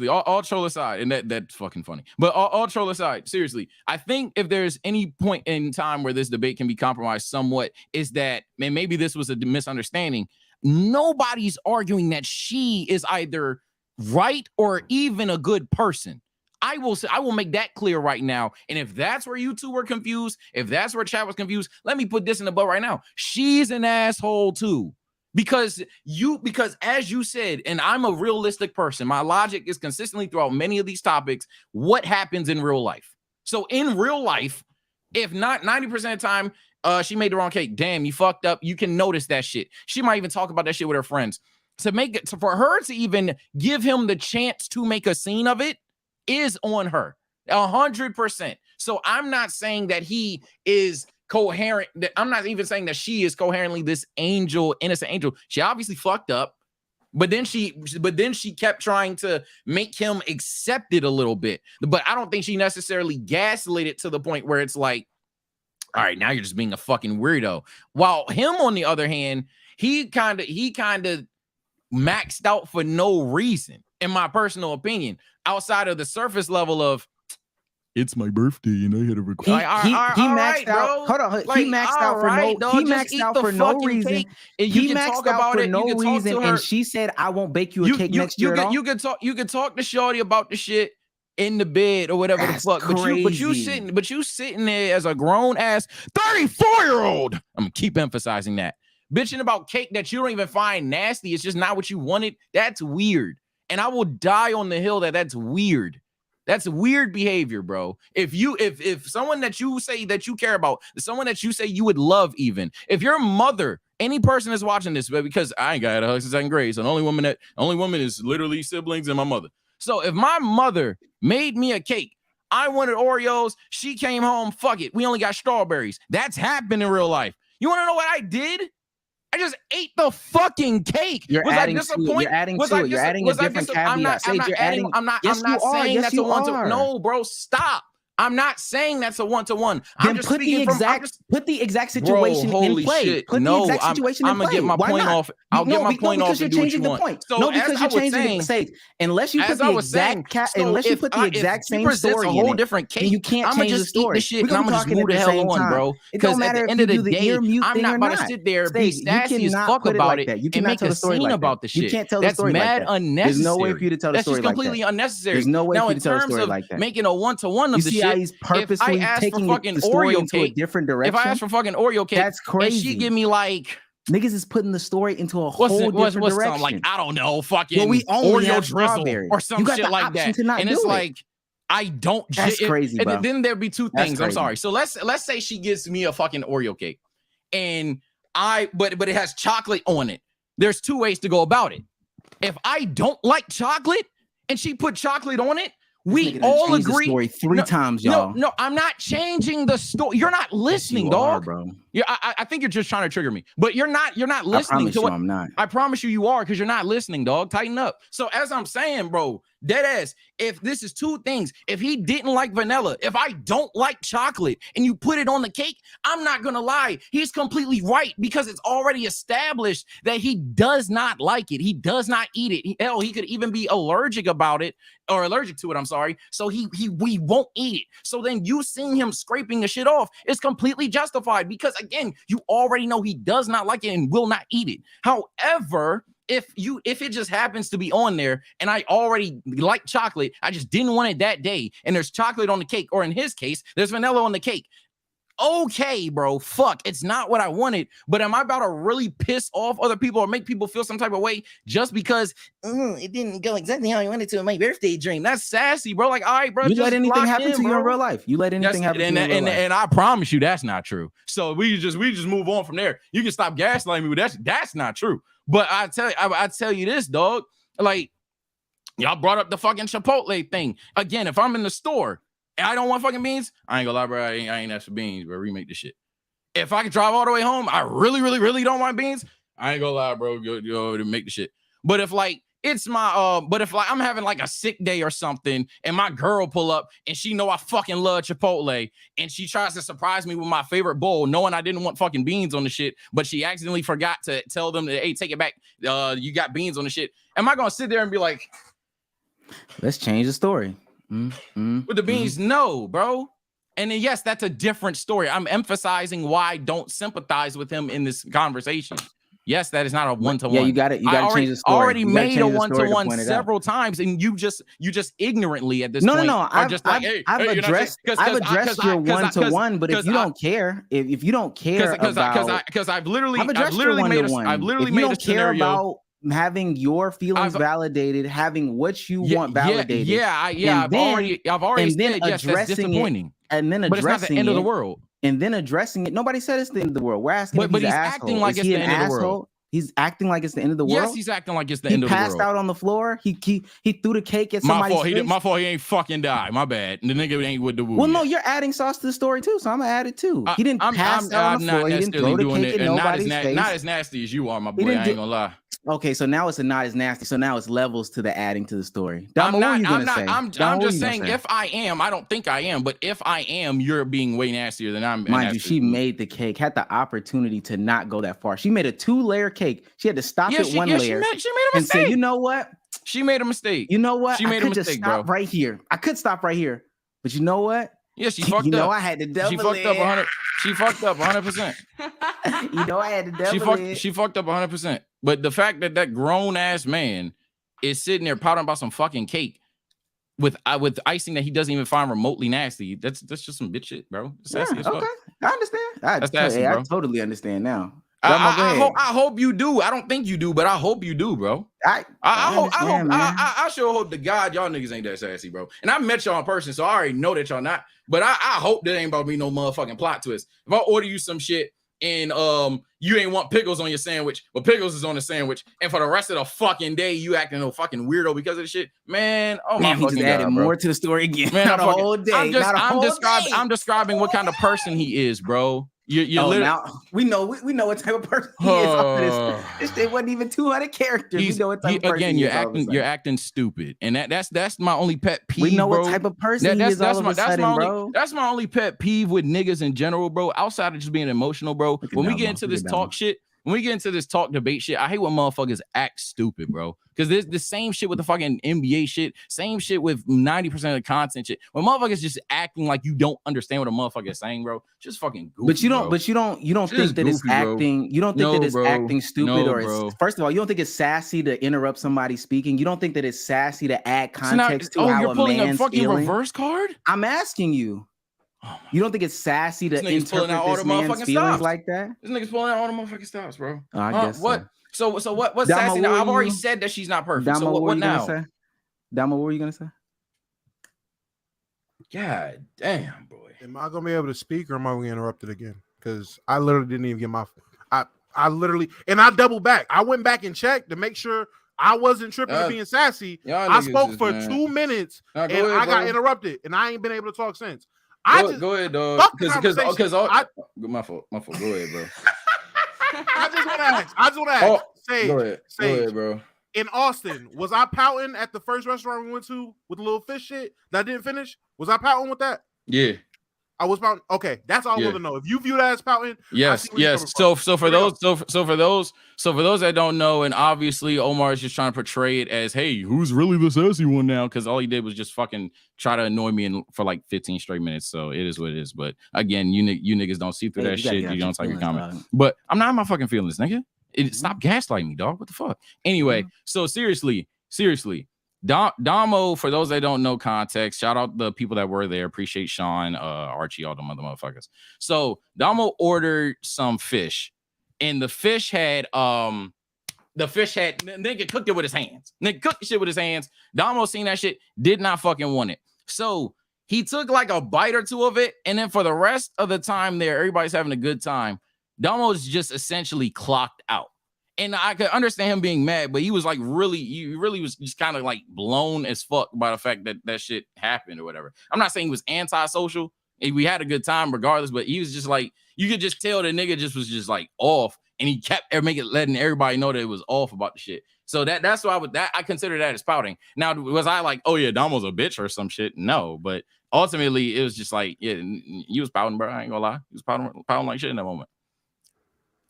all troll aside, and that's fucking funny. But all troll aside, seriously, I think if there's any point in time where this debate can be compromised somewhat, is that, man, maybe this was a misunderstanding. Nobody's arguing that she is either right or even a good person. I will make that clear right now. And if that's where you two were confused, if that's where chat was confused, let me put this in the boat right now. She's an asshole too. Because as you said, and I'm a realistic person, my logic is consistently throughout many of these topics, what happens in real life. So in real life, if not 90% of the time, she made the wrong cake. Damn, you fucked up. You can notice that shit. She might even talk about that shit with her friends. For her to even give him the chance to make a scene of it is on her 100%. So I'm not saying that he is coherent. I'm not even saying that she is coherently this angel, innocent angel. She obviously fucked up. But then she kept trying to make him accept it a little bit. But I don't think she necessarily gaslit it to the point where it's like, all right, now you're just being a fucking weirdo. While him, on the other hand, he kind of maxed out for no reason, in my personal opinion, outside of the surface level of, it's my birthday and I had a request. He maxed out. Hold on, he maxed out for no. He maxed out for no reason. He maxed out for no reason, and she said, "I won't bake you a cake next year." You could talk to Shorty about the shit in the bed or whatever the fuck. But you sitting there as a grown ass 34-year-old. I'm gonna keep emphasizing that, bitching about cake that you don't even find nasty. It's just not what you wanted. That's weird, and I will die on the hill that that's weird. That's weird behavior, bro. If someone that you say that you care about, someone that you say you would love, even if your mother, any person is watching this, because I ain't got a hug since second grade, so the only woman is literally siblings and my mother. So if my mother made me a cake, I wanted Oreos, she came home, fuck it, we only got strawberries. That's happened in real life. You want to know what I did? I just ate the fucking cake. You're adding a different caveat. I'm not saying that's a one-to-one. No, bro, stop. I'm not saying that's a one-to-one. I'm just put the exact situation in play. Shit. Put the exact situation in play. I'm gonna get my point off. I'll get my point off and do what you want. No, because you're changing the stage. Unless you put the exact same story in it, you can't change the story. I'm gonna just move the hell on, bro. Because at the end of the day, I'm not about to sit there, be sassy as fuck about it, and make a scene about the shit. You can't tell the story like that. That's mad unnecessary. There's no way for you to tell the story like that. That's just completely unnecessary. There's no way for you to tell the story like that. Making a one-to-one of the shit. He's purposely taking the story into a different direction. If I ask for fucking Oreo cake, that's crazy. And she give me like, niggas is putting the story into a whole different direction. Like, I don't know, fucking Oreo drizzle or some shit like that. And it's like, I don't. That's crazy, bro. And then there'd be two things. I'm sorry. So let's say she gives me a fucking Oreo cake, and but it has chocolate on it. There's two ways to go about it. If I don't like chocolate and she put chocolate on it, we all agree. Story three times, y'all. No, I'm not changing the story. You're not listening, dog. Bro. Yeah, I think you're just trying to trigger me, but you're not listening to what I'm not. I promise you are, because you're not listening, dog. Tighten up. So as I'm saying, bro, dead ass, if this is two things, if he didn't like vanilla, if I don't like chocolate and you put it on the cake, I'm not gonna lie, he's completely right, because it's already established that he does not like it. He does not eat it. He could even be allergic to it. I'm sorry. So we won't eat it. So then you seeing him scraping the shit off is completely justified, because again, you already know he does not like it and will not eat it. However, if it just happens to be on there and I already like chocolate, I just didn't want it that day, and there's chocolate on the cake, or in his case, there's vanilla on the cake. Okay, bro, fuck, it's not what I wanted, but am I about to really piss off other people or make people feel some type of way just because it didn't go exactly how I wanted to in my birthday dream? That's sassy, bro. Like, all right, bro, you let anything happen to you in real life. You let anything happen to you in real life. And I promise you that's not true. So we just move on from there. You can stop gaslighting me, but that's not true. But I tell you this, dog, like, y'all brought up the fucking Chipotle thing. Again, if I'm in the store and I don't want fucking beans, I ain't gonna lie, bro. I ain't asked for beans, bro. Remake this shit. If I can drive all the way home, I really, really, really don't want beans, I ain't gonna lie, bro. Go to make the shit. But if like it's my but if like I'm having like a sick day or something, and my girl pull up and she know I fucking love Chipotle, and she tries to surprise me with my favorite bowl, knowing I didn't want fucking beans on the shit, but she accidentally forgot to tell them that, hey, take it back. You got beans on the shit. Am I gonna sit there and be like, let's change the story? With the beans? No, bro. And then yes, that's a different story. I'm emphasizing why I don't sympathize with him in this conversation. Yes, that is not a one-to-one. Yeah, you got it. You got to change the story. Already made a one-to-one several times, and you just ignorantly at this point. No. I've addressed your one-to-one, but if you don't care, if you don't care because I've literally made a scenario about having your feelings validated, having what you want validated. I've already said yes, that's disappointing. And then addressing but it's not the end of the world. And then addressing it. Nobody said it's the end of the world. We're asking, but he's acting like it's the end of the world. He's acting like it's the end of the world. Yes, he's acting like it's the end of the world. He passed out on the floor. He threw the cake at My somebody's fault. face. My fault. He ain't fucking die. My bad. The nigga ain't with the woo. Well, no, yet. you're adding sauce to the story too, so I'm gonna add it too. He didn't pass out on the floor. He didn't throw the cake at nobody's face. Not as nasty as you are, my boy. I ain't gonna lie. Okay, so now it's not as nasty. So now it's levels to the adding to the story. Damo, I'm just saying, if I am, I don't think I am, but if I am, you're being way nastier than I'm. Mind you, she made the cake, had the opportunity to not go that far. She made a 2-layer cake. She had to stop at one layer. She made a mistake. And say, you know what? She made a mistake. You know what? She made a mistake, just stop right here. I could stop right here, but you know what? Yeah, she fucked up. You know, I had to double She fucked up 100. She fucked up 100%. You know, I had to double She fucked up 100%. But the fact that that grown ass man is sitting there pouting about some fucking cake with icing that he doesn't even find remotely nasty, that's just some bitch shit, bro. It's sassy as fuck. Okay, I understand. That's sassy, bro. I totally understand now. I hope you do. I don't think you do, but I hope you do, bro. I sure hope to God y'all niggas ain't that sassy, bro. And I met y'all in person, so I already know that y'all not. But I hope there ain't about to be no motherfucking plot twist. If I order you some shit and you ain't want pickles on your sandwich, but pickles is on the sandwich, and for the rest of the fucking day you acting a fucking weirdo because of the shit, man. Oh my fucking God, added bro. more to the story again. Man, not a whole day. I'm describing what kind of person he is, bro. Now we know what type of person he is. Off this shit wasn't even 200 characters. We know what type of person again, he is. you're acting stupid, and that's my only pet peeve. We know bro. what type of person he is. That's my only pet peeve with niggas in general, bro. Outside of just being emotional, bro. When we get into this talk shit. When we get into this talk debate shit, I hate when motherfuckers act stupid, bro. Because there's the same shit with the fucking NBA shit, same shit with 90% of the content shit. When motherfuckers just acting like you don't understand what a motherfucker is saying, bro, just fucking goofy. But you don't think that it's acting. You don't think that it's acting stupid, or it's, first of all, you don't think it's sassy to interrupt somebody speaking. You don't think that it's sassy to add context to how you're pulling a fucking feeling. Reverse card. I'm asking you. You don't think it's sassy to interpret this man's feelings like that? This nigga's pulling out all the motherfucking stops, bro. I guess what? So what's sassy now? I've already said that she's not perfect. Damo, so what now? Damo, what were you gonna say? God damn, boy. Am I gonna be able to speak, or am I gonna get interrupted again? Because I literally didn't even get my. I literally, and I doubled back. I went back and checked to make sure I wasn't tripping or being sassy. I spoke for 2 minutes and I got interrupted, and I ain't been able to talk since. Go ahead, dog. Because my fault. Go ahead, bro. I just want to ask. Go ahead, bro. In Austin, was I pouting at the first restaurant we went to with the little fish shit that I didn't finish? Was I pouting with that? Yeah. I was pouting. Okay, that's all I want to know. If you view that as pouting, yes. So for those that don't know, and obviously Omar is just trying to portray it as, hey, who's really the sassy one now? Because all he did was just fucking try to annoy me for like 15 straight minutes. So it is what it is. But again, you niggas don't see through that shit. You don't type your comment. But I'm not in my fucking feelings, nigga. Stop gaslighting me, dog. What the fuck? Anyway, so seriously. Damo, for those that don't know context, shout out the people that were there. Appreciate Sean, Archie, all the motherfuckers. So Damo ordered some fish, and the fish had nigga cooked it with his hands. Nigga cooked the shit with his hands. Damo seen that shit, did not fucking want it. So he took like a bite or two of it, and then for the rest of the time there, everybody's having a good time. Damo's just essentially clocked out. And I could understand him being mad, but he was like he really was just kind of like blown as fuck by the fact that that shit happened or whatever. I'm not saying he was antisocial. We had a good time regardless, but he was just like, you could just tell the nigga just was just like off, and he kept letting everybody know that it was off about the shit. So that's why I consider that as pouting. Now, was I like, oh yeah, Damo's a bitch or some shit? No, but ultimately it was just like, yeah, he was pouting, bro. I ain't gonna lie. He was pouting like shit in that moment.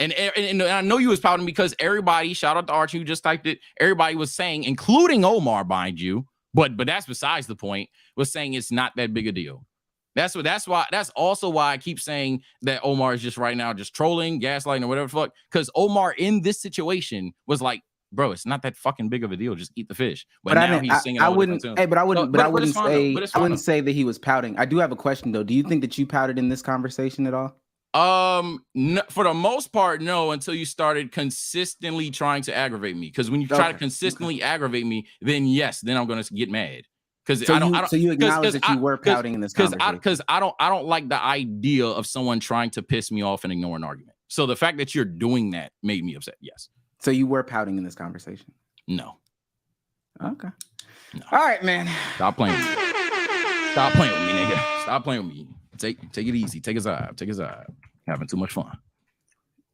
And I know you was pouting because everybody, shout out to Archie who just typed it, everybody was saying, including Omar, mind you, but that's besides the point, was saying it's not that big a deal. That's also why I keep saying that Omar is just right now just trolling, gaslighting, or whatever the fuck. Because Omar in this situation was like, bro, it's not that fucking big of a deal. Just eat the fish. But now he's singing. I wouldn't say that he was pouting. I do have a question though. Do you think that you pouted in this conversation at all? No, for the most part, no, until you started consistently trying to aggravate me. Because when you try to consistently aggravate me, then yes, then I'm gonna get mad. Because so you acknowledge that you were pouting in this conversation. Because I don't like the idea of someone trying to piss me off and ignore an argument. So the fact that you're doing that made me upset. Yes. So you were pouting in this conversation? No. Okay. No. All right, man. Stop playing with me. Stop playing with me, nigga. Stop playing with me. Take it easy. Take his eye. Having too much fun.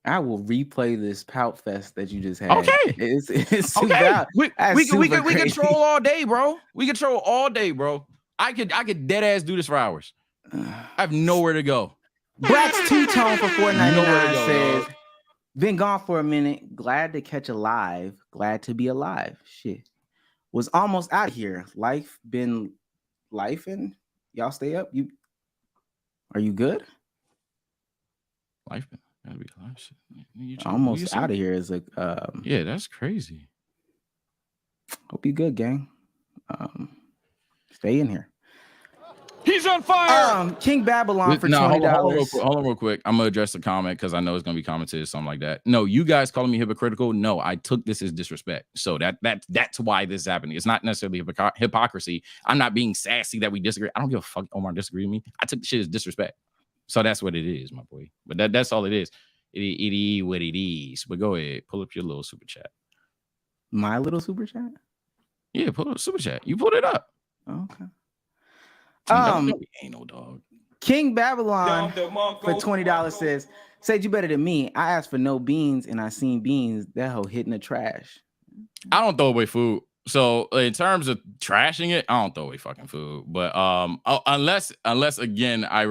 I will replay this pout fest that you just had. Okay. It's super Okay. out. We Super can crazy. troll all day, bro. We can troll all day, bro. I could dead ass do this for hours. I have nowhere to go. Brax two-tone for $4.99 says, dog. been gone for a minute. Glad to catch a live. Glad to be alive. Shit. Was almost out of here. Life been lifing. Y'all stay up. Are you good? Life gotta be alive. Shit. Almost out of here is like yeah, that's crazy. Hope you good, gang. Stay in here. He's on fire. King Babylon for $20. $20. Hold on real quick. I'm gonna address the comment because I know it's gonna be commented or something like that. No, you guys calling me hypocritical. No, I took this as disrespect. So that's why this is happening. It's not necessarily hypocrisy. I'm not being sassy that we disagree. I don't give a fuck. Omar disagree with me. I took the shit as disrespect. So that's what it is, my boy. But that's all it is. It is what it is. But go ahead, pull up your little super chat. My little super chat? Yeah, pull up super chat. You pulled it up. Okay. Ain't no dog. King Babylon for $20 says, Sage, you better than me. I asked for no beans and I seen beans. That hoe hitting the trash. I don't throw away food. So in terms of trashing it, I don't throw away fucking food. But unless again, I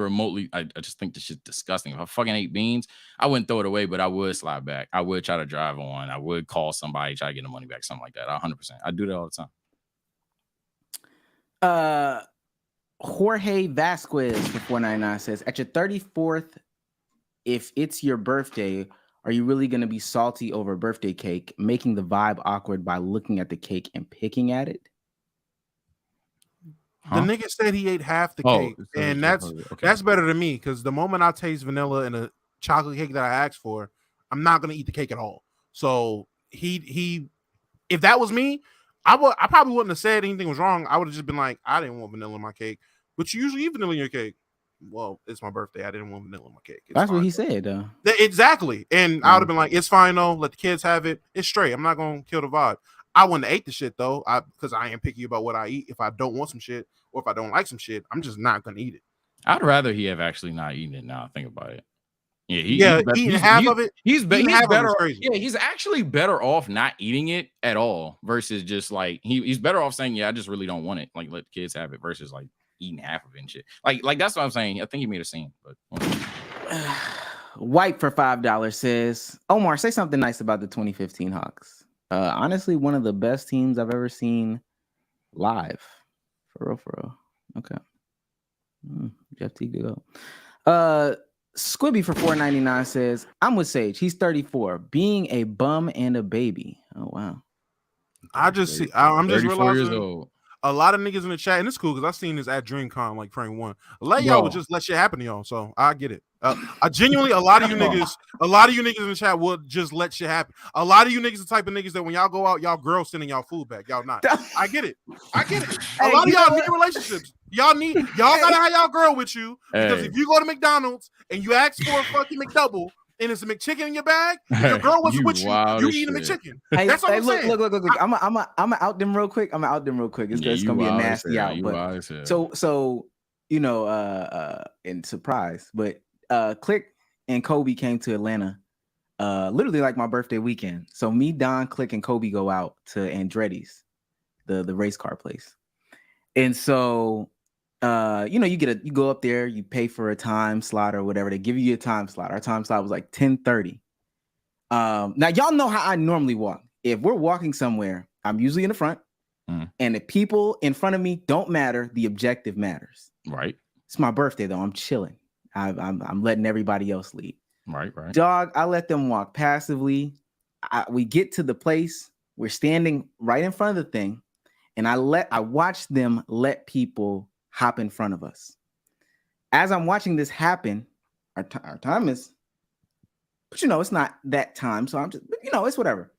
just think this shit's disgusting. If I fucking ate beans, I wouldn't throw it away, but I would slide back. I would try to drive on. I would call somebody, try to get the money back, something like that. 100%. I do that all the time. Jorge Vasquez for $4.99 says, at your 34th, if it's your birthday, are you really going to be salty over birthday cake, making the vibe awkward by looking at the cake and picking at it? The nigga said he ate half the cake, and that's better than me because the moment I taste vanilla in a chocolate cake that I asked for, I'm not going to eat the cake at all. So he if that was me, I probably wouldn't have said anything was wrong. I would have just been like, I didn't want vanilla in my cake. But you usually eat vanilla in your cake. Well, it's my birthday. I didn't want vanilla in my cake. That's fine. What he said, though. Exactly. And I would have been like, it's fine, though. Let the kids have it. It's straight. I'm not going to kill the vibe. I wouldn't have ate the shit, though, because I am picky about what I eat. If I don't want some shit or if I don't like some shit, I'm just not going to eat it. I'd rather he have actually not eaten it now. Think about it. Yeah, eating half of it. He's better. Yeah, he's actually better off not eating it at all versus just like he's better off saying, yeah, I just really don't want it. Like let the kids have it versus like eating half of it and shit. Like that's what I'm saying. I think he made a scene, but White for $5 says, Omar, say something nice about the 2015 Hawks. Honestly, one of the best teams I've ever seen live. For real. Okay. Jeff T go. Squibby for $4.99 says, I'm with Sage. He's 34, being a bum and a baby. Oh wow. I'm just realizing a lot of niggas in the chat, and it's cool because I've seen this at DreamCon, like frame one. Y'all would just let shit happen to y'all, so I get it. I genuinely, a lot of you niggas in the chat would just let shit happen. A lot of you niggas the type of niggas that when y'all go out, y'all girls sending y'all food back. Y'all not. I get it. A lot of y'all need relationships. Y'all gotta have y'all girl with you because if you go to McDonald's and you ask for a fucking McDouble and it's a McChicken in your bag, if your girl wasn't with you eat a McChicken. That's what I'm saying. Look. I'm out them real quick. It's gonna be a nasty out. But so you know, and surprise, but Click and Kobe came to Atlanta, literally like my birthday weekend. So me, Don, Click, and Kobe go out to Andretti's, the race car place, and so. You go up there, you pay for a time slot or whatever. They give you a time slot. Our time slot was like 10:30. Now y'all know how I normally walk. If we're walking somewhere, I'm usually in the front, and the people in front of me don't matter. The objective matters. Right. It's my birthday though. I'm chilling. I'm letting everybody else lead. Right. Dog, I let them walk passively. We get to the place. We're standing right in front of the thing, and I watch them let people hop in front of us. As I'm watching this happen, our time is, but it's not that time. So I'm just, it's whatever.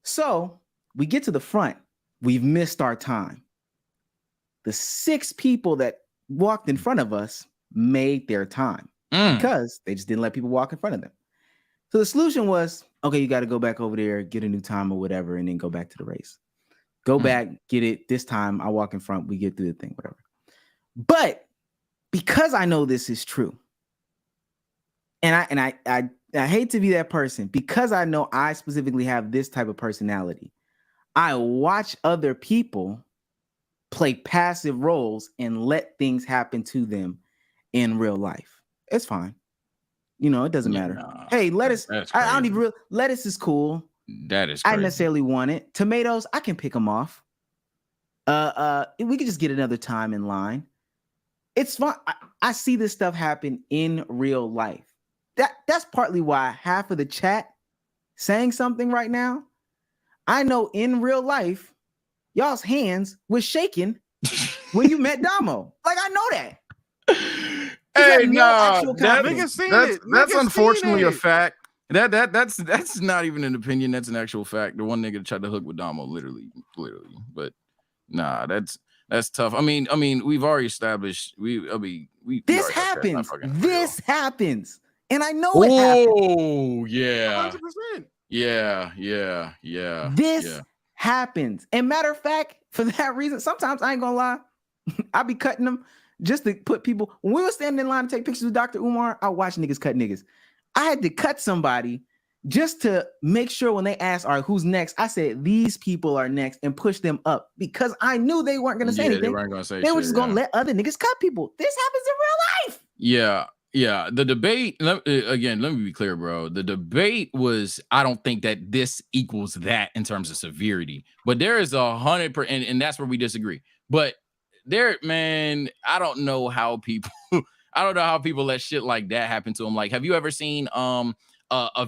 So we get to the front. We've missed our time. The 6 people that walked in front of us made their time because they just didn't let people walk in front of them. So the solution was, okay, you got to go back over there, get a new time or whatever, and then go back to the race. Go back, get it this time. I walk in front, we get through the thing, whatever. But because I know this is true, and I hate to be that person, because I know I specifically have this type of personality, I watch other people play passive roles and let things happen to them in real life. It's fine. You know, it doesn't matter. Nah, hey, lettuce. I don't even lettuce is cool. That is crazy. I necessarily want it. Tomatoes, I can pick them off. We could just get another time in line. It's fun. I see this stuff happen in real life. That's partly why half of the chat saying something right now. I know in real life, y'all's hands was shaking when you met Damo. Like, I know that. Hey, That's unfortunately a fact. That's not even an opinion. That's an actual fact. The one nigga tried to hook with Damo, literally. But nah, that's tough. I mean, we've already established. This happens. This happens, and I know it happens. Oh yeah, 100%. Yeah. This happens. And matter of fact, for that reason, sometimes I ain't gonna lie, I be cutting them just to put people. When we were standing in line to take pictures with Dr. Umar, I watched niggas cut niggas. I had to cut somebody just to make sure when they asked, all right, who's next? I said, these people are next, and push them up because I knew they weren't going to say anything. They weren't going to say They were just going to let other niggas cut people. This happens in real life. Yeah. The debate, again, let me be clear, bro. The debate was, I don't think that this equals that in terms of severity, but there is 100%, and that's where we disagree. But there, man, I don't know how people let shit like that happen to them. Like, have you ever seen a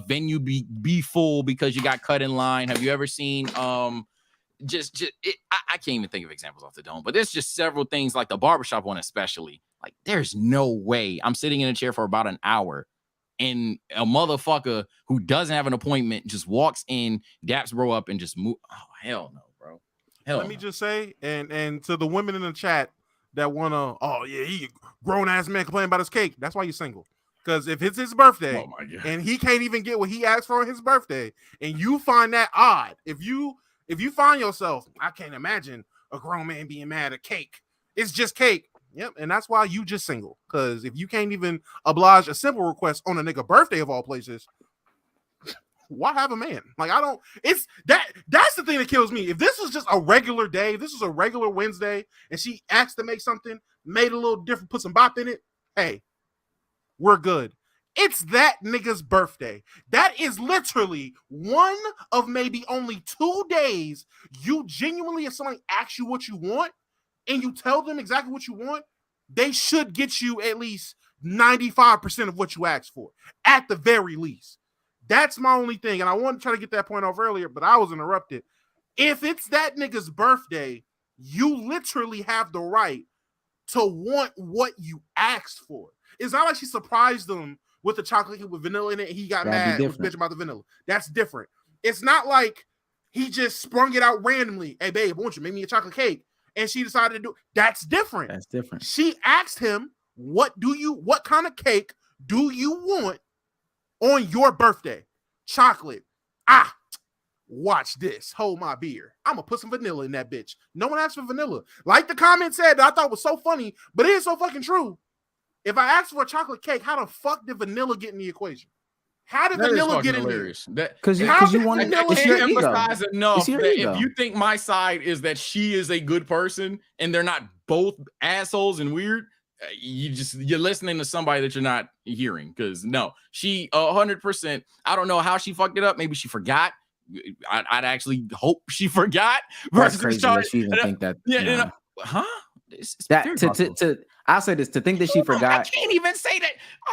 venue be full because you got cut in line? Have you ever seen I can't even think of examples off the dome, but there's just several things, like the barbershop one especially. Like, there's no way I'm sitting in a chair for about an hour and a motherfucker who doesn't have an appointment just walks in, daps bro up, and just move. Oh, hell no, bro. Let me just say, and to the women in the chat that wanna, he a grown ass man complaining about his cake. That's why you're single. Because if it's his birthday and he can't even get what he asked for on his birthday, and you find that odd, if you find yourself, I can't imagine a grown man being mad at cake. It's just cake. Yep, and that's why you just single. Because if you can't even oblige a simple request on a nigga birthday of all places, why have a man? Like, I don't. It's that's the thing that kills me. If this was just a regular day, this was a regular Wednesday, and she asked to make something, made it a little different, put some bop in it. Hey, we're good. It's that nigga's birthday. That is literally one of maybe only 2 days you genuinely, if somebody asks you what you want and you tell them exactly what you want, they should get you at least 95% of what you asked for, at the very least. That's my only thing. And I wanted to try to get that point off earlier, but I was interrupted. If it's that nigga's birthday, you literally have the right to want what you asked for. It's not like she surprised him with a chocolate cake with vanilla in it. He got mad with bitch about the vanilla. That's different. It's not like he just sprung it out randomly. Hey, babe, won't you make me a chocolate cake? And she decided to do. That's different. That's different. She asked him, what kind of cake do you want on your birthday? Chocolate. Watch this. Hold my beer. I'm going to put some vanilla in that bitch. No one asked for vanilla. Like the comment said, that I thought was so funny, but it is so fucking true. If I asked for a chocolate cake, how the fuck did vanilla get in the equation? How did vanilla get in there? Because you want to emphasize enough that if you think my side is that she is a good person and they're not both assholes and weird, you're listening to somebody that you're not hearing. Because no, she 100%. I don't know how she fucked it up. Maybe she forgot. I'd actually hope she forgot. That's crazy that she even think that. Yeah, huh? I'll say this, to think that she forgot. I can't even say that.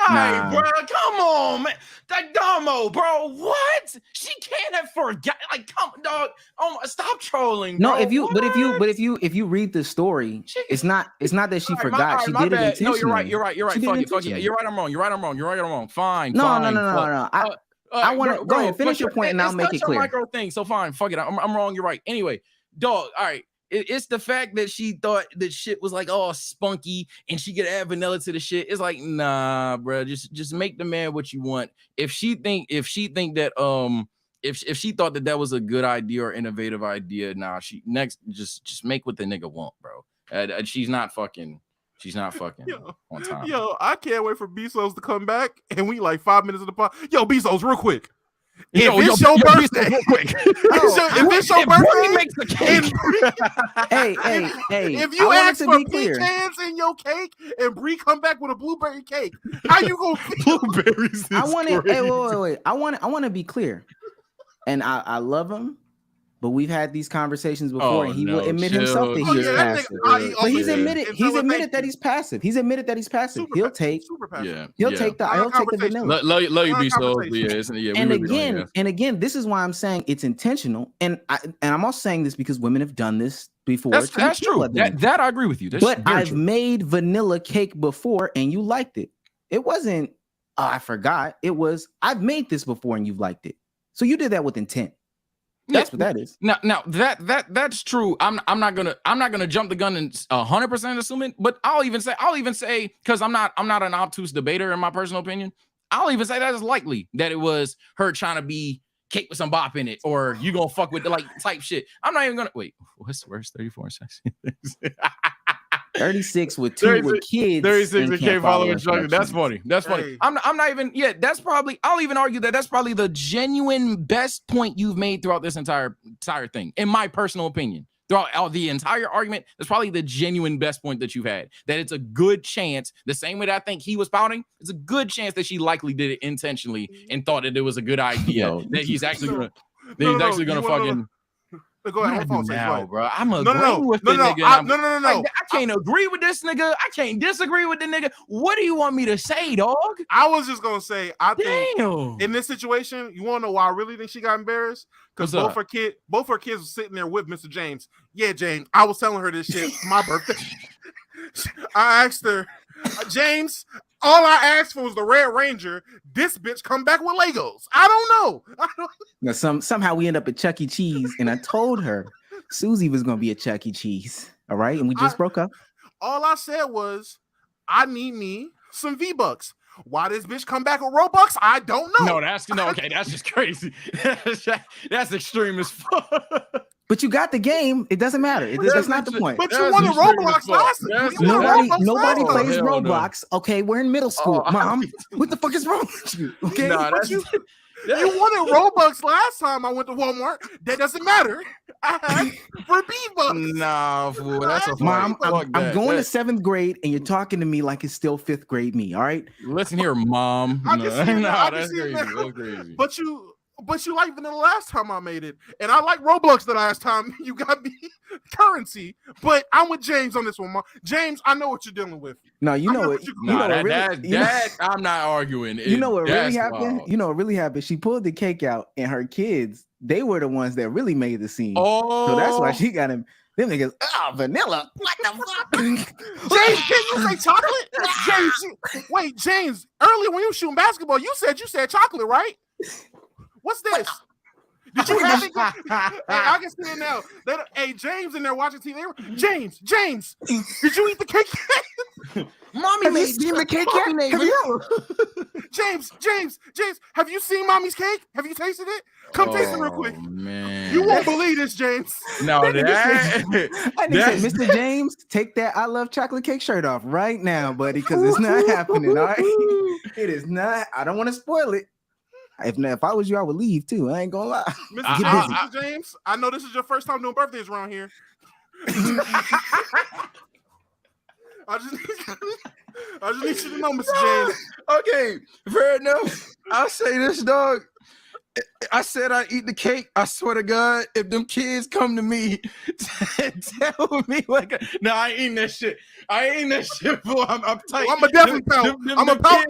All right, bro. Come on, man. That Damo, bro. What? She can't have forgot. Like, come, dog. Oh, stop trolling. Bro. No, if you read the story, it's not that she forgot. She did it intentionally. No, you're right. Fuck yeah. You're right. I'm wrong. Fine. No. I want to go ahead, finish your point, and I'll make it clear. Micro thing. So fine. Fuck it. I'm wrong. You're right. Anyway, dog. All right. It's the fact that she thought that shit was like all spunky and she could add vanilla to the shit. It's like, nah, bro. Just make the man what you want. If she think that if she thought that was a good idea or innovative idea, nah, just make what the nigga want, bro. She's not fucking on time. Yo, I can't wait for Bezos to come back, and we like 5 minutes of the pod. Yo, Bezos, real quick. If it's your birthday, real quick. If it's your birthday, makes the cake. Hey. If you ask for pecans in your cake and Bree come back with a blueberry cake, how you gonna feel? Blueberries? I want it. Hey, wait. I want to be clear, and I love him. But we've had these conversations before, and he will admit himself that he is passive. But he's admitted that he's passive. He's admitted that he's passive. He'll take the vanilla. Love you, Bezos. And again, this is why I'm saying it's intentional. And I'm also saying this because women have done this before. That's true. That I agree with you. But I've made vanilla cake before, and you liked it. It wasn't. I forgot. It was. I've made this before, and you've liked it. So you did that with intent. That's what that is. Now that's true. I'm not gonna jump the gun and 100% assume it, but I'll even say because I'm not an obtuse debater in my personal opinion. I'll even say that it's likely that it was her trying to be cake with some bop in it, or you gonna fuck with the like type shit. I'm not even gonna wait. What's 34 seconds? 36 with kids. 36 and can't follow instructions. That's funny. Hey. I'm not even. Yeah, that's probably. I'll even argue that that's probably the genuine best point you've made throughout this entire thing, in my personal opinion. Throughout the entire argument, that's probably the genuine best point that you've had. That it's a good chance, the same way that I think he was pouting, it's a good chance that she likely did it intentionally and thought that it was a good idea. That he's actually gonna fucking. Go ahead. Now, bro. I'm agreeing with the nigga. No. I can't agree with this nigga. I can't disagree with the nigga. What do you want me to say, dog? I was just gonna say, I think in this situation, you want to know why I really think she got embarrassed? Because both her kids were sitting there with Mr. James. Yeah, James. I was telling her this shit. My birthday. I asked her, James. All I asked for was the Red Ranger. This bitch come back with Legos. I don't know. Now, somehow we end up at Chuck E. Cheese, and I told her Susie was gonna be at Chuck E. Cheese. All right, and we just broke up. All I said was, I need me some V-Bucks. Why this bitch come back with Robux? I don't know. Okay, that's just crazy. That's extreme as fuck. But you got the game. It doesn't matter. That's not the point. But you wanted Roblox last time. Nobody plays Roblox. No. Okay, we're in middle school. Mom, what the fuck is wrong with you? Okay, you wanted Robux last time I went to Walmart. That doesn't matter. I had for V-Bucks. Nah, fool. That's a Mom. I'm going to 7th grade, and you're talking to me like it's still 5th grade me. All right. Listen here, Mom. That's crazy. But you liked vanilla last time I made it, and I like Roblox the last time you got me currency. But I'm with James on this one, Mom. James, I know what you're dealing with. No, you know it. I'm not arguing. You know what really happened? You know what really happened? She pulled the cake out, and her kids, they were the ones that really made the scene. Oh, so that's why she got him. Them niggas, vanilla. What the fuck? James, can you say chocolate? James, wait, James. Earlier when you were shooting basketball, you said chocolate, right? What's this? Did you have it? Hey, I can see it now. Hey, James in there watching TV. James, did you eat the cake? Mommy made the cake yet? James, have you seen Mommy's cake? Have you tasted it? Come taste it real quick. Man. You won't believe this, James. No, I said, Mr. James, take that I love chocolate cake shirt off right now, buddy, because it's not happening, all right? It is not. I don't want to spoil it. If I was you, I would leave too. I ain't gonna lie. Mr. James, I know this is your first time doing birthdays around here. I just need you to know, Mr. James. Okay, fair enough. I'll say this, dog. I said I eat the cake. I swear to God, if them kids come to me and tell me no, I ain't eating that shit. Boy. I'm tight. I'm a definitely pout. I'm a pout.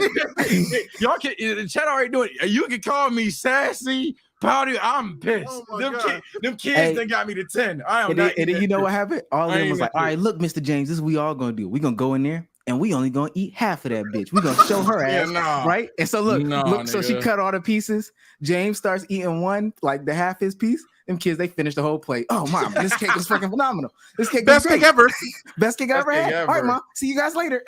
Y'all can. The chat already doing it. You can call me sassy, pouty. I'm pissed. Oh them kids that got me to 10. I am not. And then you know what happened? All of them was like, all right, look, Mr. James, this is what we all gonna do. We gonna go in there. And we only gonna eat half of that bitch. We gonna show her ass, right? And so look, so she cut all the pieces. James starts eating one, like the half his piece. Them kids, they finished the whole plate. Oh, mom, this cake was freaking phenomenal. This cake Best was cake great. ever. Best cake I ever had. ever. All right, mom. See you guys later.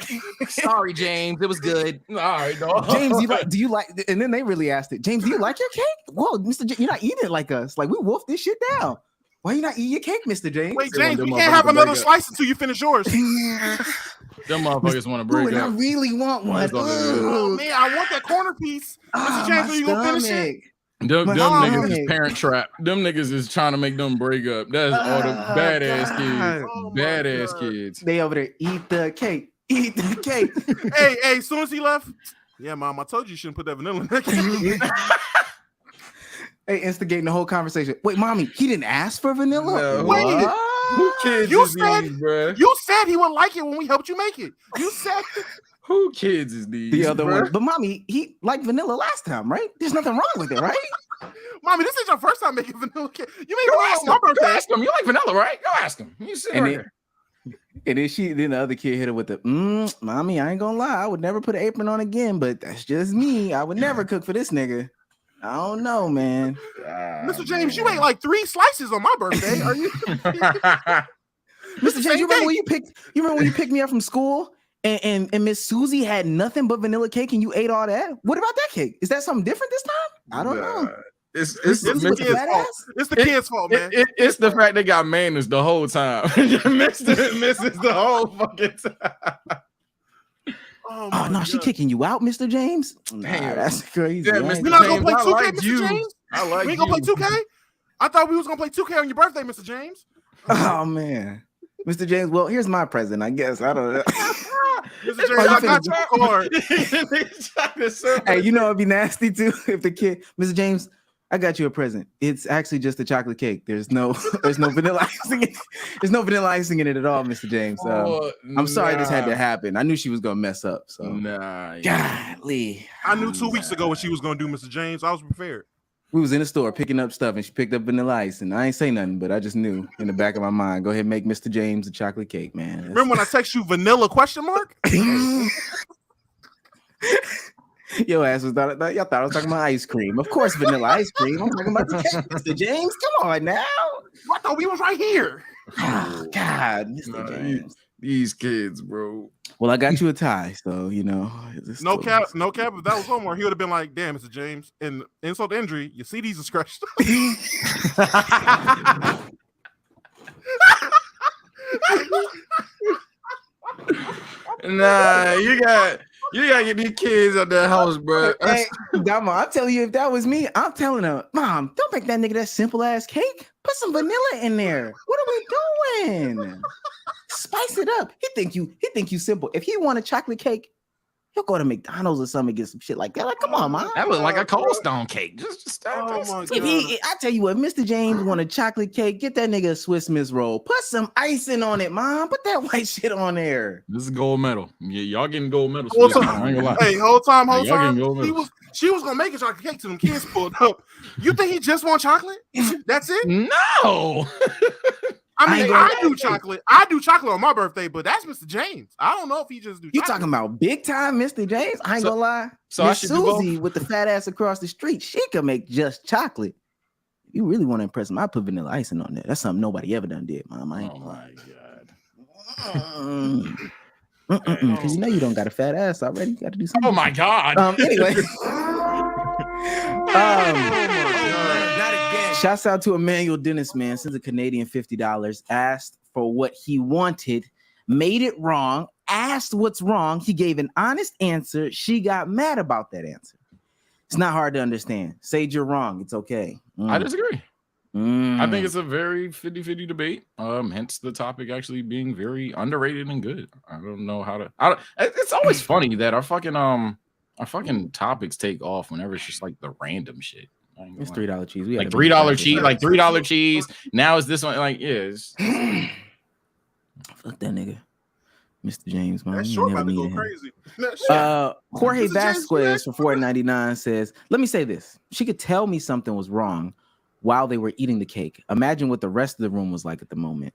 Sorry, James. It was good. All right, dog. James, do you like? And then they really asked it. James, do you like your cake? Whoa, Mr. You're not eating it like us. Like we wolfed this shit down. Why you not eating your cake, Mr. James? Wait, James, we can't have another slice until you finish yours. Them motherfuckers want to break Ooh, and up. I really want one. Oh man, I want that corner piece. Mr. James, are you gonna finish it? Them My niggas stomach. is parent trap. Them niggas is trying to make them break up. That's all the badass kids. Oh, my Badass God. kids. They over there eat the cake. Eat the cake. Hey, as soon as he left, yeah, mom, I told you you shouldn't put that vanilla in that cake. Hey, instigating the whole conversation. Wait, mommy, he didn't ask for vanilla. No. Wait. What? Who kids You is said- these, bruh? You said he would like it when we helped you make it. You said Who kids is these? The other bruh? one. But mommy, he liked vanilla last time, right? There's nothing wrong with it, right? Mommy, this is your first time making vanilla cake. You made Go vanilla ask on him. my Go birthday. ask him. You like vanilla, right? Go ask him. You sit And right then- here. And then the other kid hit her with the, mommy, I ain't gonna lie. I would never put an apron on again, but that's just me. I would never cook for this nigga. I don't know, man. Mr. James, you ate like 3 slices on my birthday. Are you? Mr. James, you remember when you picked me up from school and Miss Susie had nothing but vanilla cake and you ate all that? What about that cake? Is that something different this time? I don't know. It's It's the With the kid's fat fault. ass? It's the kid's fault, man. It's the fact they got mayonnaise the whole time. misses the whole fucking time. Oh, Oh no, she kicking you out, Mr. James? Nah, Damn. that's crazy. Yeah, I ain't Mr. We're not James, gonna play I 2K, like Mr. you. James. I like We ain't gonna you. play 2K. I thought we was gonna play 2K on your birthday, Mr. James. Oh man, Mr. James. Well, here's my present. I guess I don't know. Mr. James, I got your card. Hey, you know it'd be nasty too if the kid, Mr. James, I got you a present. It's actually just a chocolate cake. There's no vanilla icing. There's no vanilla icing in it at all, Mr. James. I'm sorry this had to happen. I knew she was gonna mess up. So Nah. golly, I knew 2 weeks ago what she was gonna do, Mr. James. I was prepared. we was in the store picking up stuff and she picked up vanilla ice and I ain't say nothing, but I just knew in the back of my mind. Go ahead and make Mr. James a chocolate cake, man. Remember when I text you vanilla question mark? Your ass was y'all thought I was talking about ice cream. Of course, vanilla ice cream. I'm talking about the cake, Mr. James. Come on now. I thought we was right here. Oh, God, Mr. Nah, James. These kids, bro. Well, I got you a tie, so you know. it's No still- cap, no cap. If that was Omar, he would have been like, "Damn, Mr. James." And insult to injury, your CDs are scratched. Nah, you gotta get these kids out the house, bro. Hey, Dama, I'm telling you, if that was me, I'm telling her, Mom, don't make that nigga that simple ass cake. Put some vanilla in there. What are we doing? Spice it up. He think you simple. If he want a chocolate cake, he'll go to McDonald's or something and get some shit like that. Like, come on, Mom. That was like a Cold Stone cake. Just Oh my If he, I tell you what, Mr. James want a chocolate cake, get that nigga a Swiss Miss roll. Put some icing on it, Mom. Put that white shit on there. This is gold medal. Yeah, y'all getting gold medals. Whole for this. time. I ain't gonna lie. Hey, whole time, Y'all getting gold he medals. she was gonna make a chocolate cake to them kids pulled up. You think he just want chocolate? That's it? No. I mean, I I do chocolate. I do chocolate on my birthday, but that's Mr. James. I don't know if he just do. You chocolate. talking about big time, Mr. James? I ain't So- gonna lie. so I Miss should do both? Susie with the fat ass across the street, she could make just chocolate. If you really want to impress him, I put vanilla icing on there. That's something nobody ever done did, Mom. I ain't Oh gonna lie. my god. Because you know you don't got a fat ass already. You got to do something. Oh my god. Anyway. Shouts out to Emmanuel Dennis, man. Sends a Canadian $50. Asked for what he wanted, made it wrong, asked what's wrong. He gave an honest answer. She got mad about that answer. It's not hard to understand. Sage, you're wrong. It's okay. I disagree. I Mm. think it's a very 50-50 debate. Hence the topic actually being very underrated and good. I don't know how to. It's always funny that our fucking topics take off whenever it's just like the random shit. It's $3 cheese. We Like gotta be $3 fast. cheese, like $3 cheese. Now is this one like yes? Fuck that nigga, Mr. James. Man, That You short never about to go needed him. crazy. That shit. Jorge Mr. James, Vasquez for $4.99 says, let me say this. She could tell me something was wrong while they were eating the cake. Imagine what the rest of the room was like at the moment.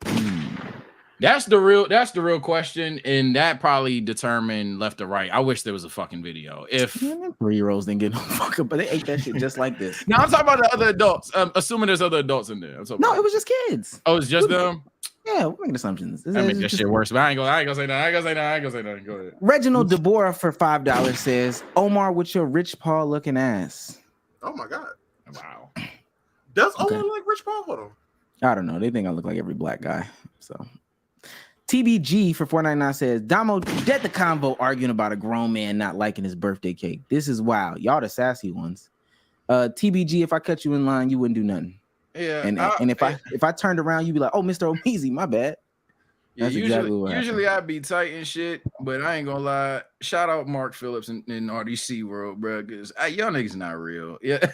That's the real question, and that probably determined left or right. I wish there was a fucking video. If 3-year-olds didn't get no fuck up, but they ate that shit just like this. no, I'm talking about the other adults. Assuming there's other adults in there. No, it was just kids. Oh, it's just them. Yeah, we're making assumptions. I make that shit worse, but I ain't gonna say nothing. Go ahead. Reginald Deborah for $5 says, Omar with your Rich Paul looking ass. Oh my god! Wow. Does Omar look like Rich Paul? Hold on. I don't know. They think I look like every black guy. So TBG for $4.99 says, Damo dead the convo arguing about a grown man not liking his birthday cake. This is wild. Y'all the sassy ones. TBG, if I cut you in line, you wouldn't do nothing. Yeah. And if I turned around, you'd be like, oh, Mr. Omeezy, my bad. That's usually I'd be tight and shit, but I ain't gonna lie. Shout out Mark Phillips in RDC world, bro, because y'all niggas not real. Yeah,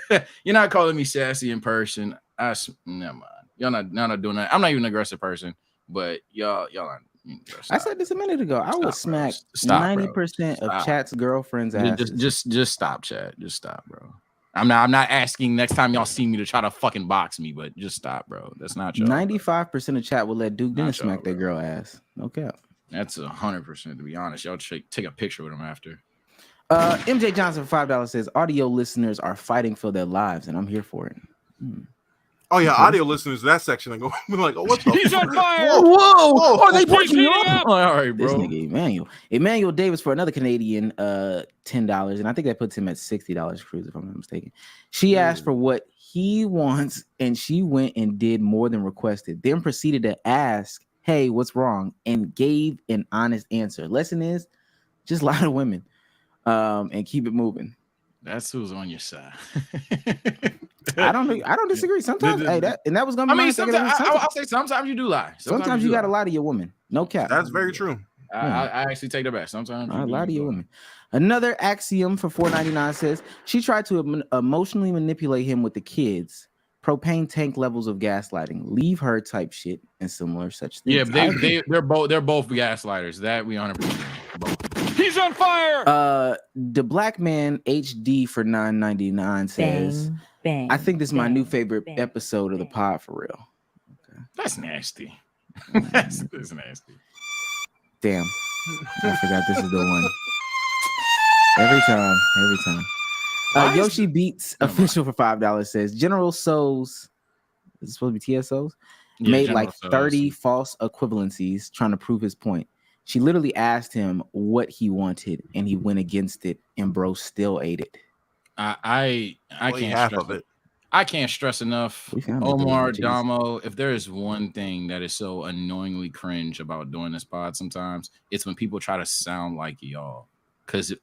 you're not calling me sassy in person. Never mind. Y'all not doing that. I'm not even an aggressive person, but y'all not. I said this a minute ago. I would smack 90% of Chat's girlfriends' asses. Just stop, Chat. Just stop, bro. I'm not asking next time y'all see me to try to fucking box me, but just stop, bro. That's not y'all. 95% of Chat will let Duke Dennis smack that girl ass. No cap. That's 100%, to be honest. Y'all take a picture with him after. MJ Johnson for $5 says audio listeners are fighting for their lives, and I'm here for it. Oh yeah, audio listeners, that section I go like, oh, what the He's on fire! Whoa! Are they pushing you up? All right, bro. This nigga Emmanuel Davis for another Canadian $10, and I think that puts him at $60 cruise if I'm not mistaken. She asked for what he wants, and she went and did more than requested. Then proceeded to ask, "Hey, what's wrong?" and gave an honest answer. Lesson is just lie to women, and keep it moving. That's who's on your side. I don't disagree. Sometimes, that was gonna be. I mean, I'll say sometimes you do lie. Sometimes you gotta lie to your woman. No cap. That's very true. I actually take that back. Sometimes I lie to your woman. Another axiom for $4.99 says she tried to emotionally manipulate him with the kids. Propane tank levels of gaslighting. Leave her type shit and similar such things. Yeah, they're both gaslighters. That we 100% both. He's on fire. The Black Man HD for $9.99 says, I think this is my new favorite episode of the pod for real. Okay. That's nasty. That's nasty. Damn. I forgot this is the one. Every time. Yoshi Beats official for $5 says General Souls, is it supposed to be TSOs? Made General like 30 false equivalencies trying to prove his point. She literally asked him what he wanted, and he went against it, and bro still ate it. I can't stress enough, Omar, Damo. If there is one thing that is so annoyingly cringe about doing this pod, sometimes it's when people try to sound like y'all. Because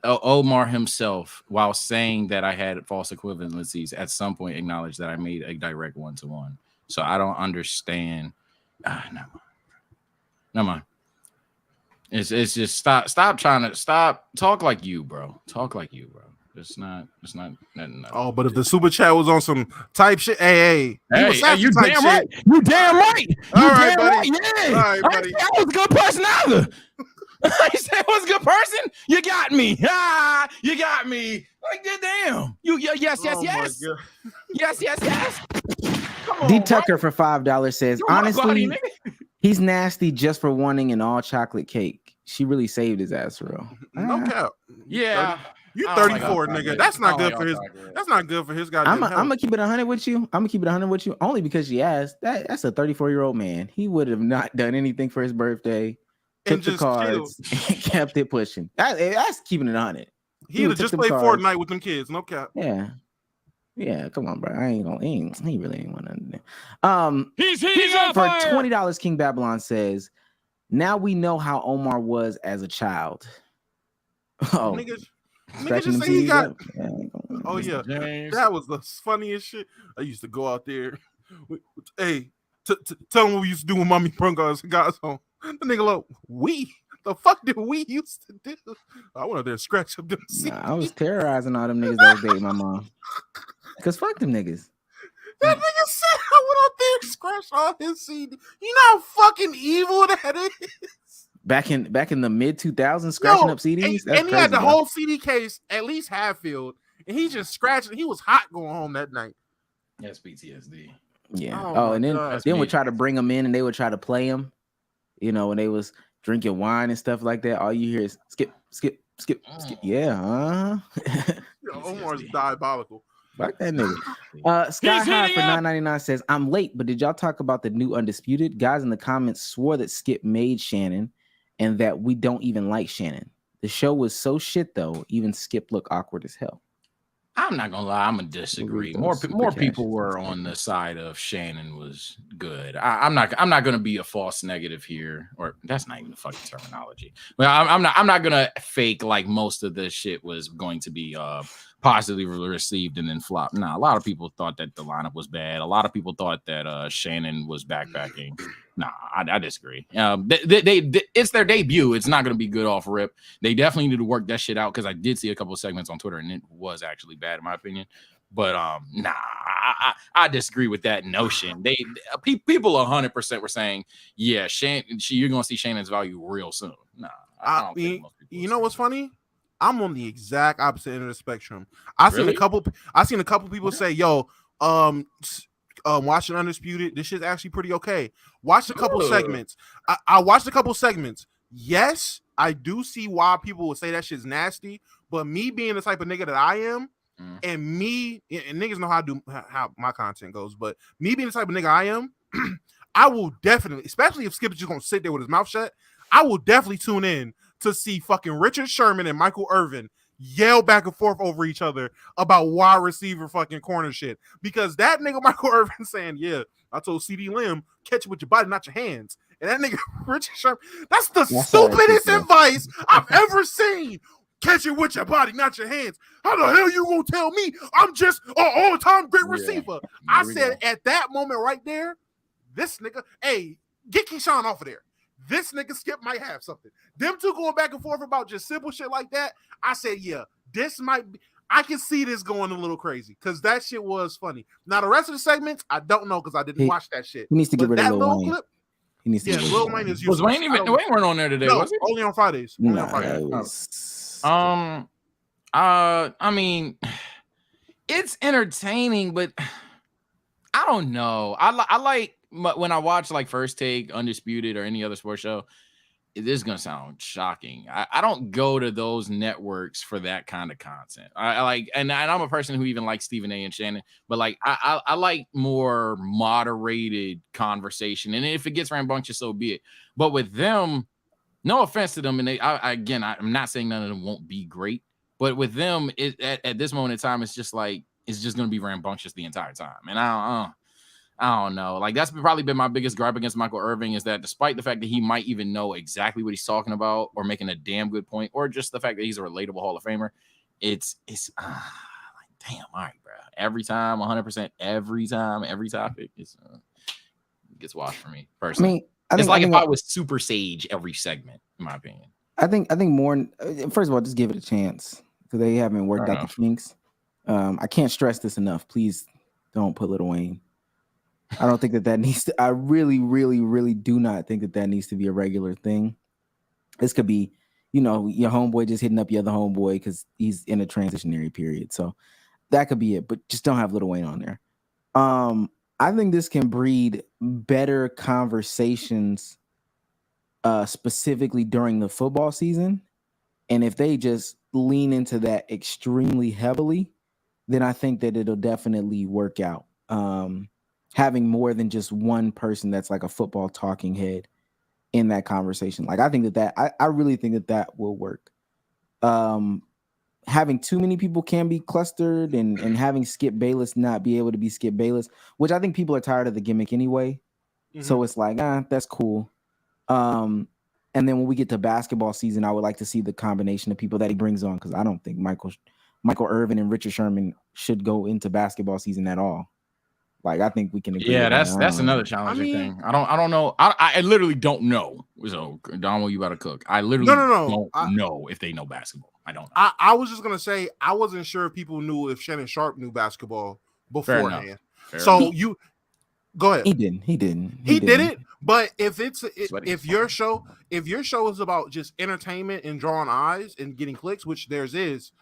Omar himself, while saying that I had false equivalencies, at some point acknowledged that I made a direct one-to-one. So I don't understand. Never mind. It's just stop talk like you, bro. Talk like you, bro. It's not nothing. Oh, but if the super chat was on some type shit, hey, you damn right. You damn right. All right, buddy. Yeah. All right, buddy. I was a good person either. I said I was a good person. You got me. You got me. Like damn. Yes. Yes. Come on, D Tucker for $5 says, honestly, he's nasty just for wanting an all chocolate cake. She really saved his ass, for real. No cap. Yeah. You 34, nigga. That's not good for his. That's not good for his goddamn. I'm gonna keep it 100 with you. Only because she asked. That's a 34-year-old man. He would have not done anything for his birthday. Took the cards and kept it pushing. That's keeping it 100. He would have just played Fortnite with them kids. No cap. Yeah, come on, bro. He really ain't want to. He's for $20. King Babylon says, now we know how Omar was as a child. Oh, niggas just say he got. Oh yeah, that was the funniest shit. I used to go out there. Hey, tell him what we used to do when Mommy Brung us guys home. The nigga look, the fuck did we used to do? I went out there and scratched up them seats. I was terrorizing all them niggas that was dating my mom. Cause fuck them niggas. That nigga said I went out there and scratched all his CD. You know how fucking evil that is. Back in the mid 2000s, scratching up CDs. And he had the whole CD case at least half filled, and he just scratched it. He was hot going home that night. That's PTSD. Yeah. Oh, And my then God. then would try to bring them in, and they would try to play them. You know, when they was drinking wine and stuff like that, all you hear is skip, skip, skip, skip. Yeah, Omar's diabolical. Fuck that nigga. Sky High for $9.99 says, I'm late, but did y'all talk about the new Undisputed? Guys in the comments swore that Skip made Shannon and that we don't even like Shannon. The show was so shit, though. Even Skip looked awkward as hell. I'm not gonna lie, I'm gonna disagree. More people were on the side of Shannon was good. I'm not gonna be a false negative here, or that's not even the fucking terminology. Well, I'm not gonna fake like most of this shit was going to be positively received and then flop. Nah, a lot of people thought that the lineup was bad. A lot of people thought that Shannon was backpacking. Nah, I disagree. It's their debut. It's not going to be good off rip. They definitely need to work that shit out because I did see a couple of segments on Twitter and it was actually bad in my opinion. But nah, I disagree with that notion. People 100% were saying, yeah, you're going to see Shannon's value real soon. Nah, I don't think most people. You know what's funny? I'm on the exact opposite end of the spectrum. I've seen a couple people say, "Yo, watching Undisputed, this shit's actually pretty okay." Watched a couple segments. I watched a couple segments. Yes, I do see why people would say that shit's nasty, but me being the type of nigga that I am, and niggas know how my content goes, but me being the type of nigga I am, I will definitely, especially if Skip is just gonna sit there with his mouth shut, I will definitely tune in to see fucking Richard Sherman and Michael Irvin yell back and forth over each other about wide receiver fucking corner shit. Because that nigga Michael Irvin saying, yeah, I told CD Lamb, catch it with your body, not your hands. And that nigga Richard Sherman, that's the stupidest advice I've ever seen. Catch it with your body, not your hands. How the hell you gonna tell me I'm just an all-time great receiver? I said at that moment right there, this nigga, hey, get Keyshawn off of there. This nigga Skip might have something. Them two going back and forth about just simple shit like that. I said, yeah, this might be. I can see this going a little crazy because that shit was funny. Now, the rest of the segments, I don't know because I didn't watch that shit. He needs to get rid of that Lil little Wayne. clip. He needs to get rid of Lil Wayne is useless. Was Wayne weren't on there today? No, was he? only on Fridays. No, I mean, it's entertaining, but I don't know. I like when I watch like First Take, Undisputed, or any other sports show. This is gonna sound shocking. I don't go to those networks for that kind of content. I like, and I'm a person who even likes Stephen A. and Shannon, but like I like more moderated conversation. And if it gets rambunctious, so be it. But with them, no offense to them, and I'm not saying none of them won't be great, but with them, at this moment in time, it's just gonna be rambunctious the entire time. And I don't know. Like that's probably been my biggest gripe against Michael Irvin is that despite the fact that he might even know exactly what he's talking about or making a damn good point, or just the fact that he's a relatable Hall of Famer, it's like damn, all right, bro. Every time, 100%, every time, every topic, it gets washed for me personally. It's like if I was Super Sage every segment, in my opinion. I think more. First of all, just give it a chance because they haven't worked out the kinks. I can't stress this enough. Please don't put Lil Wayne. I don't think that needs to. I really, really, really do not think that needs to be a regular thing. This could be, your homeboy just hitting up your other homeboy because he's in a transitionary period. So that could be it. But just don't have Lil Wayne on there. I think this can breed better conversations, specifically during the football season. And if they just lean into that extremely heavily, then I think that it'll definitely work out. Having more than just one person that's like a football talking head in that conversation. Like I think I really think that will work. Having too many people can be clustered and having Skip Bayless not be able to be Skip Bayless, which I think people are tired of the gimmick anyway. Mm-hmm. So it's like, that's cool. And then when we get to basketball season, I would like to see the combination of people that he brings on because I don't think Michael Irvin and Richard Sherman should go into basketball season at all. Like I think we can agree. Yeah, that's another challenging thing. I don't know. I literally don't know. So Donald, you about to cook. I literally don't know if they know basketball. I don't know. I was just gonna say I wasn't sure if people knew if Shannon Sharp knew basketball beforehand. So you go ahead. He didn't. He didn't. But if your show is about just entertainment and drawing eyes and getting clicks, which theirs is,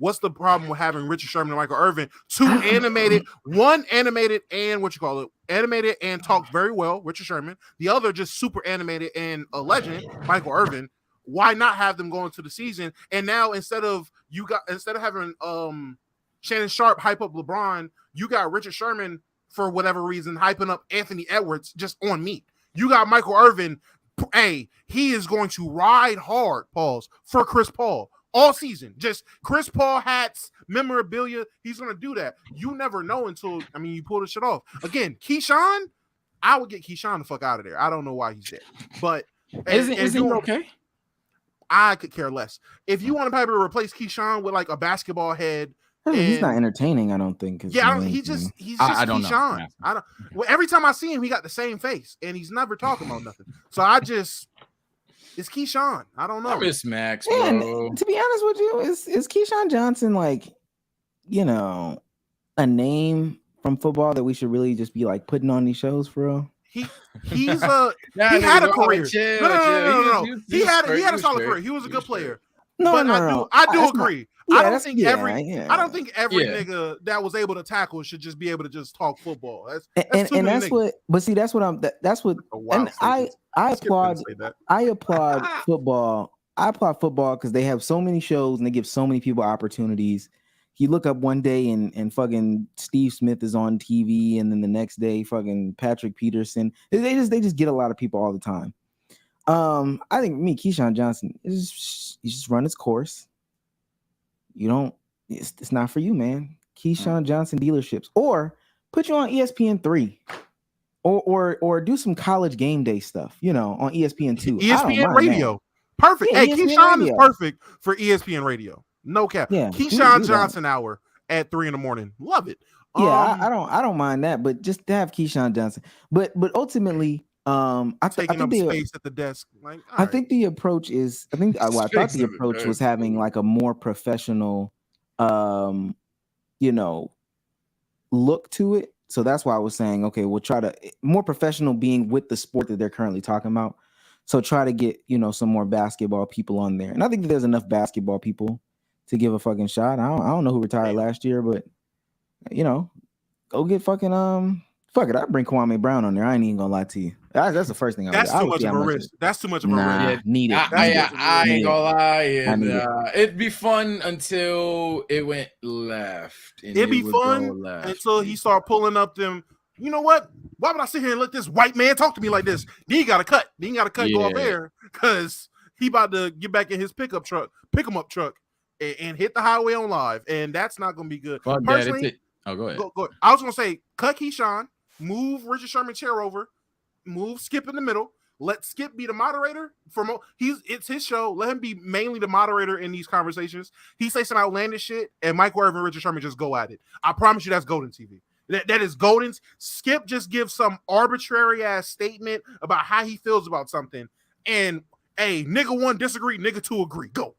What's the problem with having Richard Sherman and Michael Irvin, two animated, one animated and animated and talks very well, Richard Sherman. The other just super animated and a legend, Michael Irvin. Why not have them go into the season? And now instead of having Shannon Sharp hype up LeBron, you got Richard Sherman for whatever reason hyping up Anthony Edwards just on meat. You got Michael Irvin. Hey, he is going to ride hard, for Chris Paul all season. Just Chris Paul hats, memorabilia. He's going to do that. You never know until, you pull the shit off. Again, Keyshawn, I would get Keyshawn the fuck out of there. I don't know why he's there. But isn't he okay? I could care less. If you want to probably replace Keyshawn with like a basketball head, he's not entertaining. I don't think. He's just I don't Keyshawn. know. I don't. Well, every time I see him, he got the same face, and he's never talking about nothing. So it's Keyshawn. I don't know. I miss Max, bro. And to be honest with you, is Keyshawn Johnson like, a name from football that we should really just be like putting on these shows for real? He had a career. No. He had a solid career. He was a good player. No. I do agree. I don't think every nigga that was able to tackle should just be able to just talk football. That's I applaud football. I applaud football because they have so many shows and they give so many people opportunities. You look up one day and fucking Steve Smith is on TV, and then the next day fucking Patrick Peterson. They just get a lot of people all the time. I think Keyshawn Johnson you just run its course. It's not for you, man. Keyshawn Johnson dealerships, or put you on ESPN3, or do some college game day stuff, on ESPN2. ESPN Radio. That. Perfect. Yeah, hey, Keyshawn is perfect for ESPN Radio. No cap. Yeah, Keyshawn Johnson hour at 3 a.m. Love it. Yeah, I don't mind that, but just to have Keyshawn Johnson. But ultimately, I think space at the desk. I think the approach is. I thought the approach was having like a more professional, look to it. So that's why I was saying, okay, we'll try to more professional, being with the sport that they're currently talking about. So try to get some more basketball people on there, and I think that there's enough basketball people to give a fucking shot. I don't know who retired last year, but go get fucking fuck it. I bring Kwame Brown on there. I ain't even gonna lie to you. That's the first thing I would do. That's too much of a risk. That's too much of a risk. Need it. I ain't gonna lie. It'd be fun until it went left. It'd be fun until he start pulling up them. You know what? Why would I sit here and let this white man talk to me like this? Then you gotta cut. Go up there because he about to get back in his pick him up truck, and hit the highway on live, and that's not gonna be good. Well, personally, go ahead. Go. I was gonna say cut Keyshawn, move Richard Sherman chair over, move Skip in the middle. Let Skip be the moderator it's his show. Let him be mainly the moderator in these conversations. He say some outlandish shit, and Michael Irvin and Richard Sherman just go at it. I promise you, that's Golden TV. That is Golden's. Skip just gives some arbitrary ass statement about how he feels about something, and nigga one disagree, nigga two agree. Go.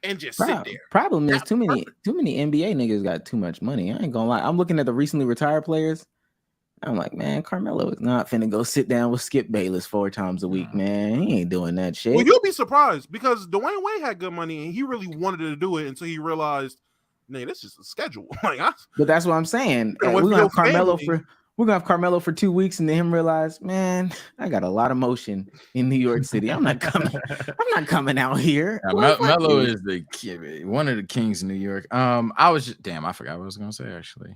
And just sit there. Problem is too many NBA niggas got too much money. I ain't gonna lie. I'm looking at the recently retired players. I'm like, man, Carmelo is not finna go sit down with Skip Bayless 4 times a week, man. He ain't doing that shit. Well, you'll be surprised because Dwayne Wade had good money and he really wanted to do it until he realized, man, this is a schedule. But that's what I'm saying. We're gonna have Carmelo for 2 weeks, and then him realize, man, I got a lot of motion in New York City. I'm not coming out here. Melo is one of the kings in New York. I forgot what I was gonna say actually.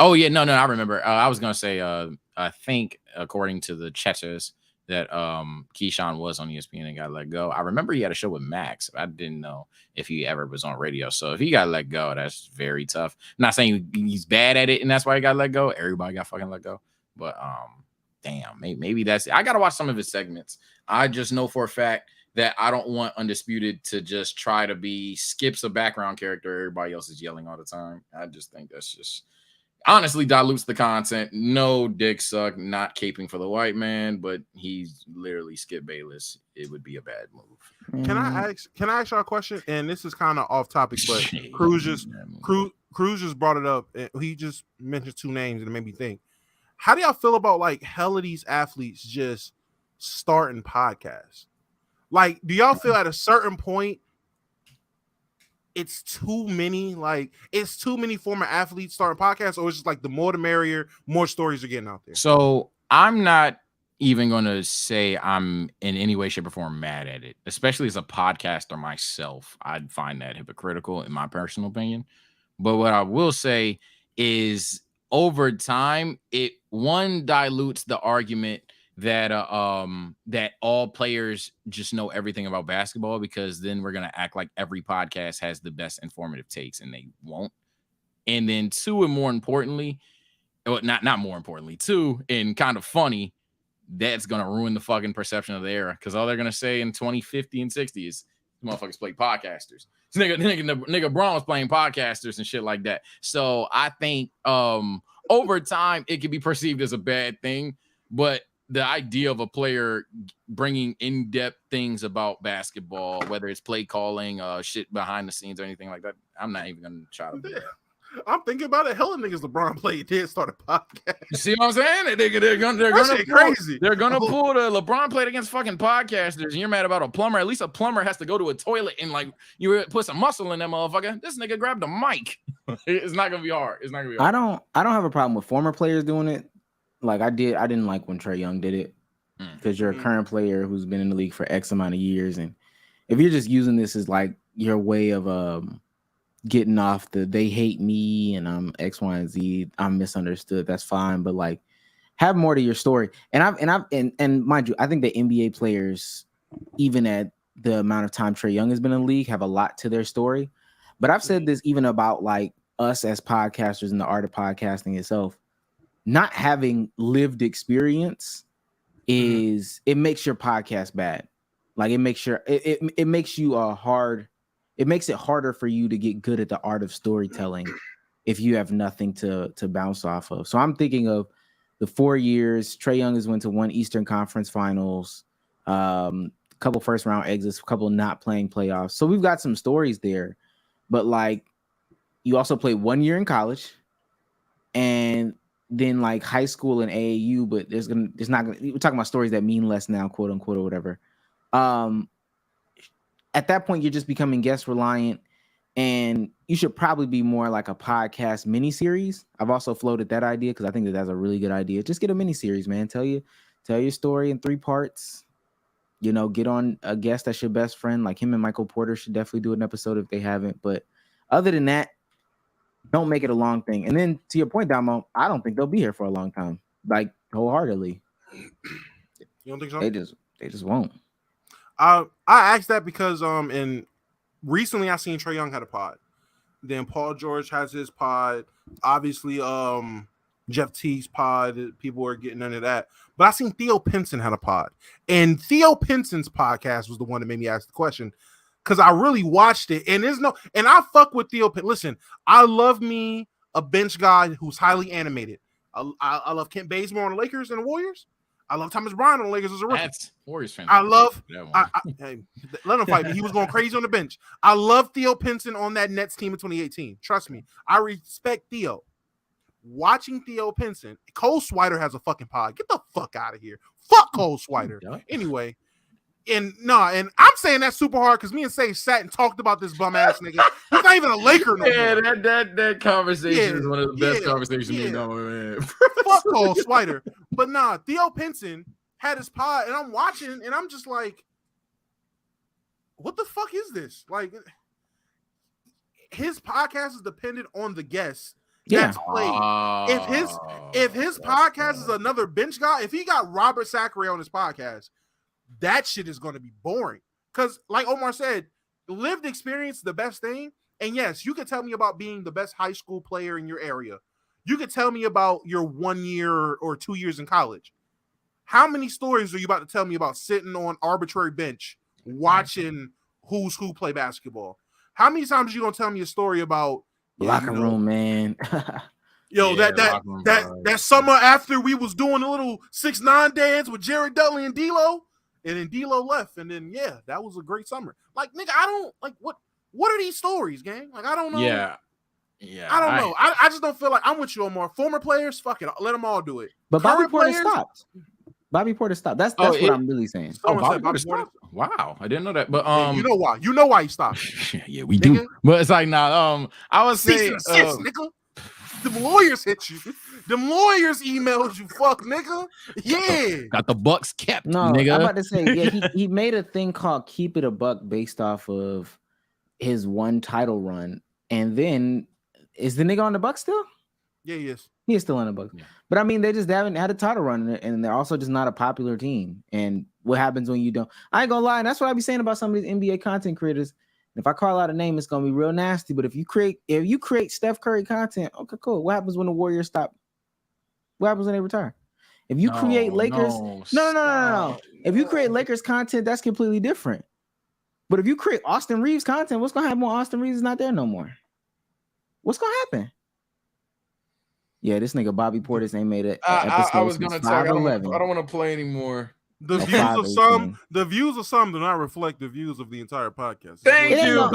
Oh yeah, no, I remember. I was gonna say, I think according to the Chetters that Keyshawn was on ESPN and got let go. I remember he had a show with Max. I didn't know if he ever was on radio. So if he got let go, that's very tough. I'm not saying he's bad at it and that's why he got let go. Everybody got fucking let go. But damn, maybe that's it. I gotta watch some of his segments. I just know for a fact that I don't want Undisputed to just try to be Skip's a background character. Everybody else is yelling all the time. I just think that's just honestly dilutes the content. No dick suck, not caping for the white man, but he's literally Skip Bayless. It would be a bad move. Can I ask y'all a question? And this is kind of off topic, but Cruz just brought it up. He just mentioned 2 names and it made me think. How do y'all feel about like hell of these athletes just starting podcasts? Like, do y'all feel at a certain point it's too many former athletes starting podcasts, or it's just like the more the merrier, more stories are getting out there? So I'm not even going to say I'm in any way, shape, or form mad at it, especially as a podcaster myself. I'd find that hypocritical in my personal opinion. But what I will say is over time, it dilutes the argument that that all players just know everything about basketball, because then we're gonna act like every podcast has the best informative takes, and they won't. And then two, and more importantly, well, not more importantly, two, and kind of funny, that's gonna ruin the fucking perception of the era, because all they're gonna say in 2050 and 60 is motherfuckers play podcasters. This nigga Braun was playing podcasters and shit like that. So I think over time it can be perceived as a bad thing, but the idea of a player bringing in-depth things about basketball, whether it's play calling, shit behind the scenes or anything like that, I'm not even gonna try to do that. I'm thinking about it. Hella niggas LeBron played did start a podcast. You see what I'm saying? They're gonna crazy. They're gonna pull the LeBron played against fucking podcasters, and you're mad about a plumber. At least a plumber has to go to a toilet and like you put some muscle in that motherfucker. This nigga grabbed a mic. It's not gonna be hard. It's not gonna be hard. I don't have a problem with former players doing it. Like I didn't like when Trae Young did it, because you're a current player who's been in the league for X amount of years, and if you're just using this as like your way of getting off they hate me and I'm X, Y, and Z, I'm misunderstood, that's fine, but like have more to your story. And mind you, I think the NBA players, even at the amount of time Trae Young has been in the league, have a lot to their story. But I've said this even about like us as podcasters and the art of podcasting itself. Not having lived experience it makes your podcast bad. Like it makes it makes it harder for you to get good at the art of storytelling if you have nothing to bounce off of. So I'm thinking of the 4 years Trae Young has went to 1 Eastern Conference Finals, a couple first round exits, a couple not playing playoffs. So we've got some stories there, but like you also played 1 year in college, and then like high school and AAU. But we're talking about stories that mean less now, quote unquote, or whatever. At that point, you're just becoming guest reliant, and you should probably be more like a podcast miniseries. I've also floated that idea because I think that's a really good idea. Just get a miniseries, man. Tell your story in 3 parts. You know, get on a guest that's your best friend. Like him and Michael Porter should definitely do an episode if they haven't. But other than that, don't make it a long thing. And then to your point, Damo, I don't think they'll be here for a long time. Like wholeheartedly. You don't think so? They just won't. I asked that because and recently I seen Trae Young had a pod. Then Paul George has his pod. Obviously, Jeff Teague's pod. People are getting into that. But I seen Theo Pinson had a pod, and Theo Pinson's podcast was the one that made me ask the question, because I really watched it. And I fuck with Theo. Listen, I love me a bench guy who's highly animated. I love Kent Bazemore on the Lakers and the Warriors. I love Thomas Bryant on the Lakers as a rookie. That's Warriors fan. Hey, let him fight me. He was going crazy on the bench. I love Theo Pinson on that Nets team in 2018. Trust me. I respect Theo. Watching Theo Pinson, Cole Swider has a fucking pod. Get the fuck out of here. Fuck Cole Swider. Anyway, and I'm saying that's super hard because me and Sage sat and talked about this bum ass nigga. He's not even a Laker no more. That conversation is one of the best conversations we've done, man. Fuck Cole Swider. But Theo Pinson had his pod, and I'm watching, and I'm just like, what the fuck is this? Like, his podcast is dependent on the guests that's played. If his podcast is another bench guy, if he got Robert Sacre on his podcast, that shit is going to be boring. Because, like Omar said, lived experience is the best thing. And yes, you could tell me about being the best high school player in your area. You could tell me about your 1 year or 2 years in college. How many stories are you about to tell me about sitting on arbitrary bench watching who's who play basketball? How many times are you gonna tell me a story about locker room, man? That summer after we was doing a little 6ix9ine dance with Jared Dudley and D-Lo, and then D-Lo left, and then that was a great summer. Like, nigga, I don't like what are these stories, gang? Like, I don't know. Yeah. I don't know. I just don't feel like I'm with you, Omar. Former players, fuck it, let them all do it. But Bobby Porter stopped. Bobby Porter stopped. That's Oh, what I'm really saying. Someone Bobby said Bobby Porter Porter. stopped? Wow, I didn't know that. But Yeah, you know why? You know why he stopped? yeah, we Nigga. do. But it's like I would Cease say and desist, nigga. Them lawyers hit you. Them lawyers emailed you, fuck, nigga. Yeah. got the Bucks kept. No, nigga. I'm about to say, yeah, he made a thing called Keep It a Buck based off of his one title run. And then is the nigga on the Bucks still? Yeah, he is. He is still on the Bucks. Yeah. But I mean, they just haven't had a title run, and they're also just not a popular team. And what happens when you don't? I ain't gonna lie, and that's what I be saying about some of these NBA content creators. If I call out a name, it's gonna be real nasty. But if you create Steph Curry content, okay, cool. What happens when the Warriors stop? What happens when they retire? If you create Lakers, no. If you create Lakers content, that's completely different. But if you create Austin Reeves content, what's gonna happen when Austin Reeves is not there no more? What's gonna happen? Yeah, this nigga Bobby Portis ain't made an episode. I was gonna tell you, I don't 5'11". want to play anymore. The views of some do not reflect the views of the entire podcast. Thank you,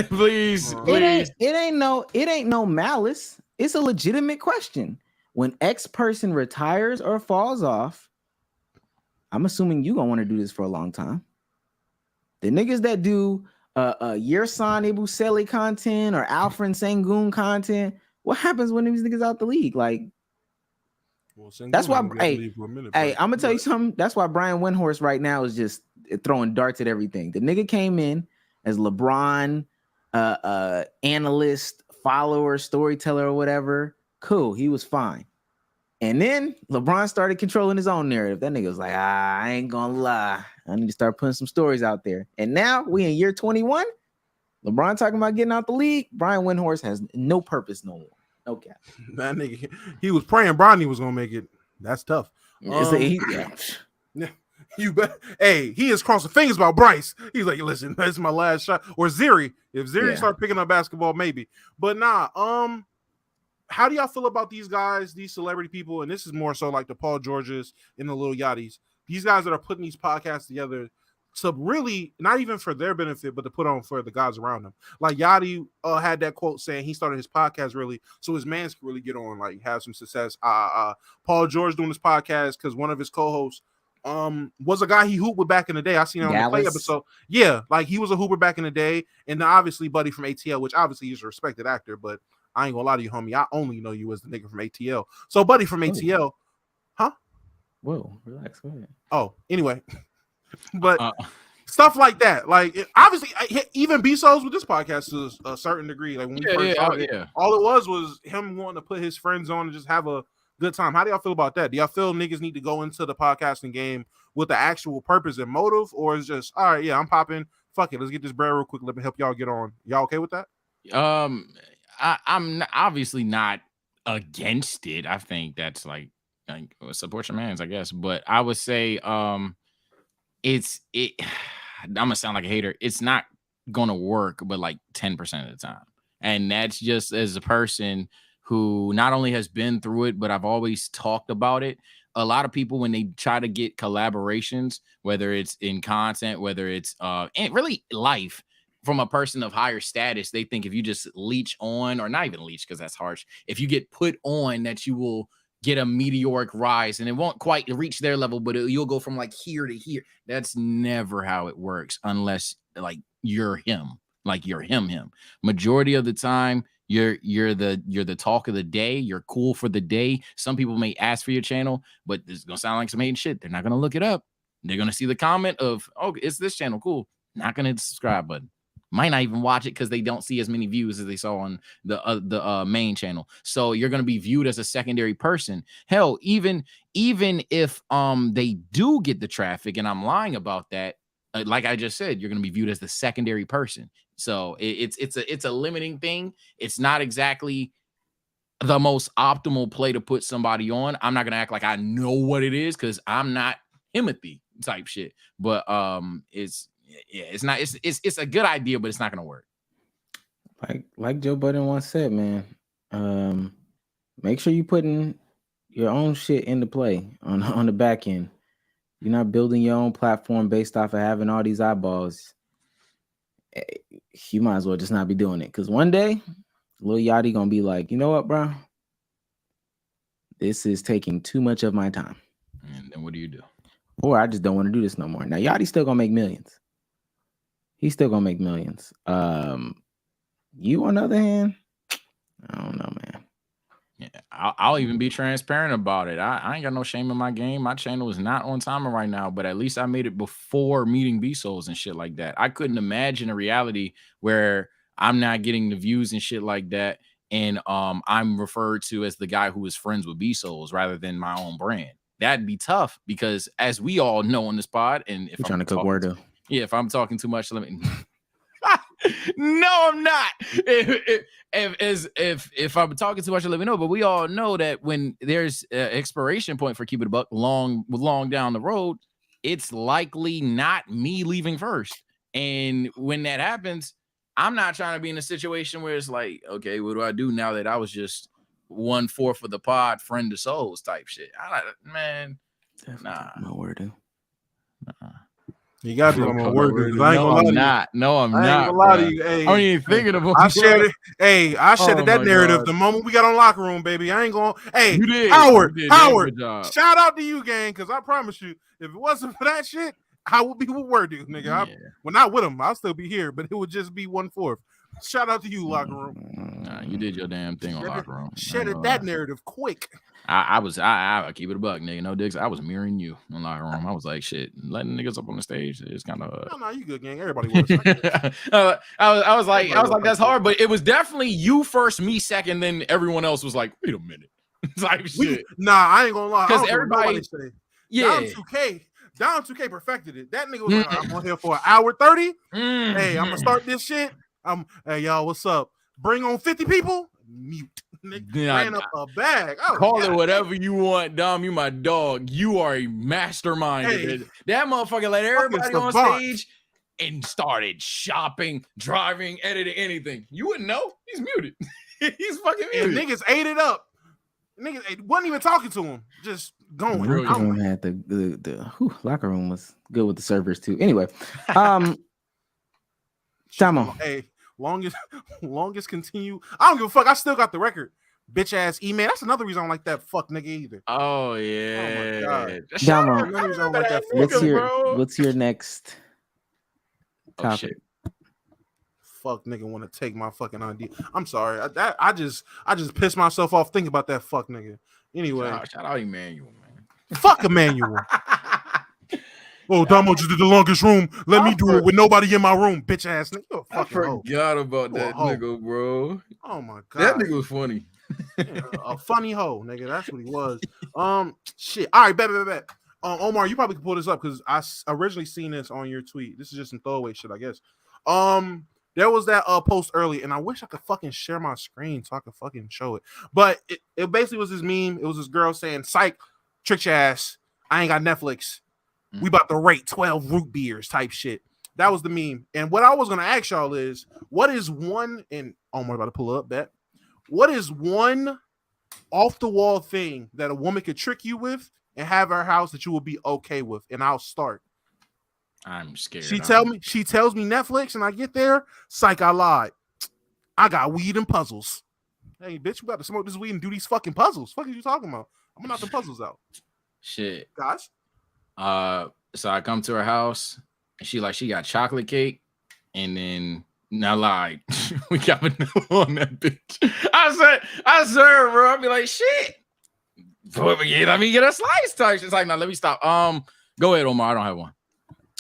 please. It ain't no malice. It's a legitimate question. When X person retires or falls off, I'm assuming you gonna want to do this for a long time. The niggas that do Yersan Ebusele content or Alfred Sengun content, what happens when these niggas out the league? Like, that's why. Hey, I'm gonna tell you something. That's why Brian Windhorst right now is just throwing darts at everything. The nigga came in as LeBron, analyst, follower, storyteller, or whatever. Cool, he was fine. And then LeBron started controlling his own narrative. That nigga was like, I ain't gonna lie. I need to start putting some stories out there. And now we in year 21. LeBron talking about getting out the league. Brian Windhorst has no purpose no more. No cap. That nigga, he was praying Bronny was gonna make it. That's tough. Yeah. You bet. Hey, he is crossing fingers about Bryce. He's like, listen, that's my last shot. Or Ziri. If Ziri start picking up basketball, maybe. But nah. How do y'all feel about these guys, these celebrity people? And this is more so like the Paul Georges and the Lil Yachty's. These guys that are putting these podcasts together to really, not even for their benefit, but to put on for the guys around them. Like Yachty had that quote saying he started his podcast really so his mans can really get on, like have some success. Paul George doing this podcast because one of his co-hosts was a guy he hooped with back in the day. I seen him on the Play episode. Yeah, like he was a hooper back in the day, and then obviously Buddy from ATL, which obviously he's a respected actor, but I ain't gonna lie to you, homie. I only know you as the nigga from ATL. So Buddy from ATL, huh? Whoa, relax. Go ahead. Oh, anyway. But stuff like that, like obviously, even B-Souls with this podcast to a certain degree. Like when we first started, all it was him wanting to put his friends on and just have a good time. How do y'all feel about that? Do y'all feel niggas need to go into the podcasting game with the actual purpose and motive, or is just all right? Yeah, I'm popping. Fuck it, let's get this bread real quick. Let me help y'all get on. Y'all okay with that? I'm obviously not against it. I think that's like support your mans, I guess. But I would say I'm gonna sound like a hater. It's not gonna work, but like 10% of the time. And that's just as a person who not only has been through it, but I've always talked about it. A lot of people, when they try to get collaborations, whether it's in content, whether it's in really life, from a person of higher status, they think if you just leech on, or not even leech because that's harsh, if you get put on, that you will get a meteoric rise, and it won't quite reach their level, but you'll go from like here to here. That's never how it works, unless like you're him, like you're him. Majority of the time, you're the talk of the day. You're cool for the day. Some people may ask for your channel, but it's gonna sound like some hating shit. They're not gonna look it up. They're gonna see the comment of, oh, it's this channel, cool. Not gonna hit the subscribe button. Might not even watch it because they don't see as many views as they saw on the main channel. So you're going to be viewed as a secondary person. Hell, even if they do get the traffic, and I'm lying about that, like I just said, you're going to be viewed as the secondary person. So it's a limiting thing. It's not exactly the most optimal play to put somebody on. I'm not going to act like I know what it is because I'm not Timothy type shit. But it's not. It's a good idea, but it's not gonna work. Like Joe Budden once said, man. Make sure you putting your own shit into play on the back end. You're not building your own platform based off of having all these eyeballs. You might as well just not be doing it, because one day, Lil Yachty gonna be like, you know what, bro? This is taking too much of my time. And then what do you do? or I just don't want to do this no more. Now, Yachty's still gonna make millions. He's still gonna make millions. You on the other hand, I don't know, man. Yeah, I'll even be transparent about it. I ain't got no shame in my game. My channel is not on timer right now, but at least I made it before meeting B-Souls and shit like that. I couldn't imagine a reality where I'm not getting the views and shit like that, and I'm referred to as the guy who is friends with B-Souls rather than my own brand. That'd be tough because, as we all know on this pod, and if You're I'm trying to cook word though. yeah, if I'm talking too much, let me. No, I'm not. If I'm talking too much, let me know. But we all know that when there's an expiration point for Keep It a Buck long down the road, it's likely not me leaving first. And when that happens, I'm not trying to be in a situation where it's like, okay, what do I do now that I was just 1/4 of the pod, friend to souls type shit? Man, nah. No word though. Nah. You gotta be on my word, dude. I ain't No, gonna lie I'm to you. not. No, I'm I ain't not. gonna lie Bro. to you. Hey, I ain't even thinking about. I shared it. Hey, I shared Oh that my narrative God. the moment we got on Locker Room, baby. I ain't gonna. Hey, You did. Howard, You did. Damn Howard. good job. Shout out to you, gang, because I promise you, if it wasn't for that shit, I would be with Word, dude, nigga. Yeah. Well, not with him. I'll still be here, but it would just be 1/4. Shout out to you, Locker Room. Nah, you did your damn thing on Locker Room. Shedded that narrative quick. I keep it a buck, nigga. No dicks. I was mirroring you in Locker Room. I was like, shit, letting niggas up on the stage is kind of. No, you good, gang. Everybody was. I was like, that's hard, but it was definitely you first, me second, then everyone else was like, wait a minute, type shit. I ain't gonna lie. Because everybody, yeah, Down 2K perfected it. That nigga was like, I'm on here for an hour 30. Hey, I'm gonna start this shit. Hey, y'all, what's up? Bring on 50 people. Mute. Ran up a bag. Call it whatever you want, Dom. You my dog. You are a mastermind. Hey, that motherfucker let everybody on stage and started shopping, driving, editing, anything. You wouldn't know. He's muted. He's fucking muted. And niggas ate it up. Niggas wasn't even talking to him. Just going. Locker room had Locker Room was good with the servers too. Anyway, Tamo. Hey, longest continue. I don't give a fuck. I still got the record. Bitch ass email. That's another reason I don't like that fuck nigga either. Oh yeah. Oh my god. Tamo, what's your next topic? Fuck nigga want to take my fucking idea. I'm sorry. I just pissed myself off thinking about that fuck nigga. Anyway. Shout out Emmanuel, man. Fuck Emmanuel. Oh, Damo just did the longest room. Let me do it with nobody in my room, bitch ass nigga. I forgot about that nigga, bro. Oh my god. That nigga was funny. Yeah, a funny hoe, nigga. That's what he was. Shit. All right, bet. Omar, you probably can pull this up because I originally seen this on your tweet. This is just some throwaway shit, I guess. There was that post early, and I wish I could fucking share my screen so I could fucking show it. But it basically was this meme. It was this girl saying, "Sike, trick your ass. I ain't got Netflix. We about to rate 12 root beers type shit." That was the meme. And what I was gonna ask y'all is, what is one? And Omar about to pull up that. What is one off the wall thing that a woman could trick you with and have her house that you will be okay with? And I'll start. I'm scared. She tells me Netflix, and I get there. Psych, I lied. I got weed and puzzles. Hey, bitch, we about to smoke this weed and do these fucking puzzles. Fuck are you talking about? I'm gonna knock the puzzles out. Shit, guys. So I come to her house, and she got chocolate cake, and then I lied. We got vanilla on that bitch. I said, bro. I'd be like, shit. Let me get a slice type. She's like, no, let me stop. Go ahead, Omar. I don't have one.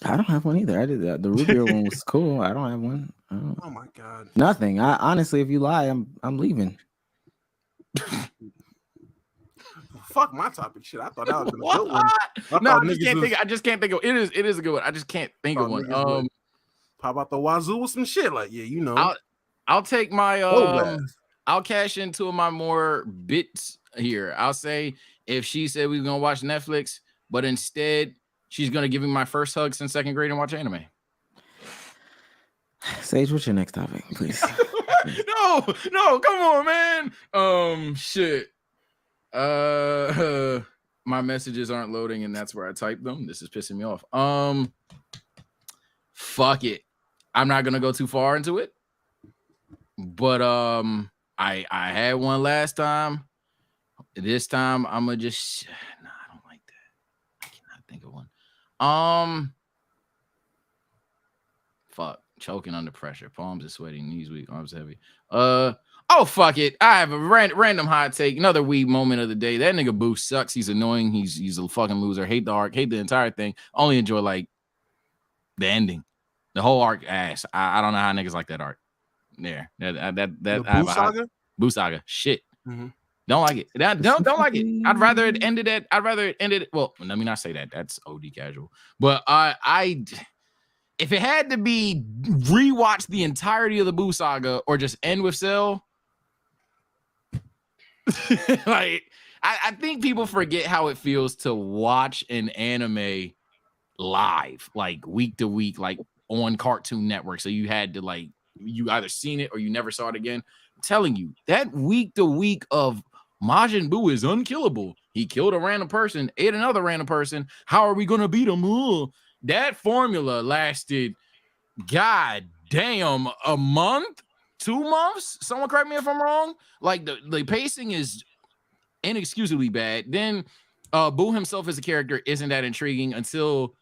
I don't have one either. I did that. The root beer one was cool. I don't have one. Oh my god. Nothing. I honestly, if you lie, I'm leaving. Fuck my topic shit. I thought that was a good one. No, I just can't think of it. It is a good one. I just can't think of one. Pop out the wazoo with some shit like, yeah, you know. I'll take my I'll cash into my more bits here. I'll say if she said we were gonna watch Netflix, but instead she's gonna give me my first hug since second grade and watch anime. Sage, what's your next topic, please? No, come on, man. Shit. My messages aren't loading, and that's where I type them. This is pissing me off. Fuck it. I'm not gonna go too far into it. But I had one last time. This time I'm gonna just I don't like that. I cannot think of one. Fuck. Choking under pressure. Palms are sweaty. Knees weak. Arms heavy. Oh, fuck it. I have a random hot take. Another weed moment of the day. That nigga Boo sucks. He's annoying. He's a fucking loser. Hate the arc. Hate the entire thing. Only enjoy like the ending. The whole arc ass. I don't know how niggas like that arc. There. That Boo Saga? Boo Saga. Shit. Mm-hmm. Don't like it. Don't like it. I'd rather it ended. Well, let me not say that. That's OD casual. But if it had to be rewatch the entirety of the Boo Saga or just end with Cell, like I think people forget how it feels to watch an anime live, like week to week, like on Cartoon Network. So you had to like you either seen it or you never saw it again. I'm telling you, that week to week of Majin Buu is unkillable. He killed a random person, ate another random person. How are we gonna beat him? That formula lasted, god damn, a month, 2 months. Someone correct me if I'm wrong. Like the pacing is inexcusably bad. Then Buu himself as a character isn't that intriguing until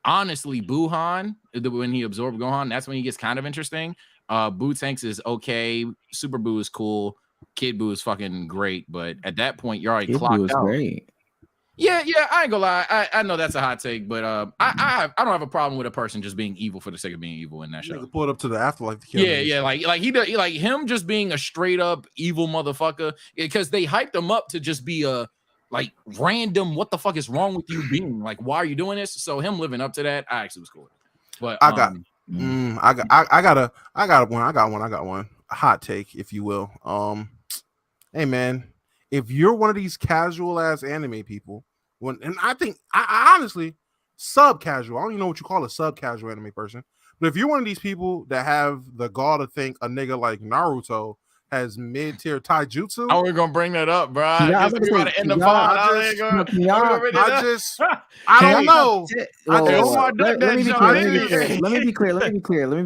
honestly Buhan, when he absorbed Gohan, that's when he gets kind of interesting. Buu Tanks is okay. Super Buu is cool. Kid Buu is fucking great, but at that point you're already clocked out. Great. Yeah, I ain't gonna lie. I know that's a hot take, but I don't have a problem with a person just being evil for the sake of being evil in that show. Pull it up to the afterlife. To kill Yeah, like he does, like him just being a straight up evil motherfucker because they hyped him up to just be a like random. What the fuck is wrong with you being like? Why are you doing this? So him living up to that, I actually was cool. But I got one. A hot take, if you will. Hey man, if you're one of these casual ass anime people, and I honestly sub casual, I don't even know what you call a sub casual anime person, but if you're one of these people that have the gall to think a nigga like Naruto has mid-tier taijutsu, I was gonna bring that up, bro. I don't know. Let me be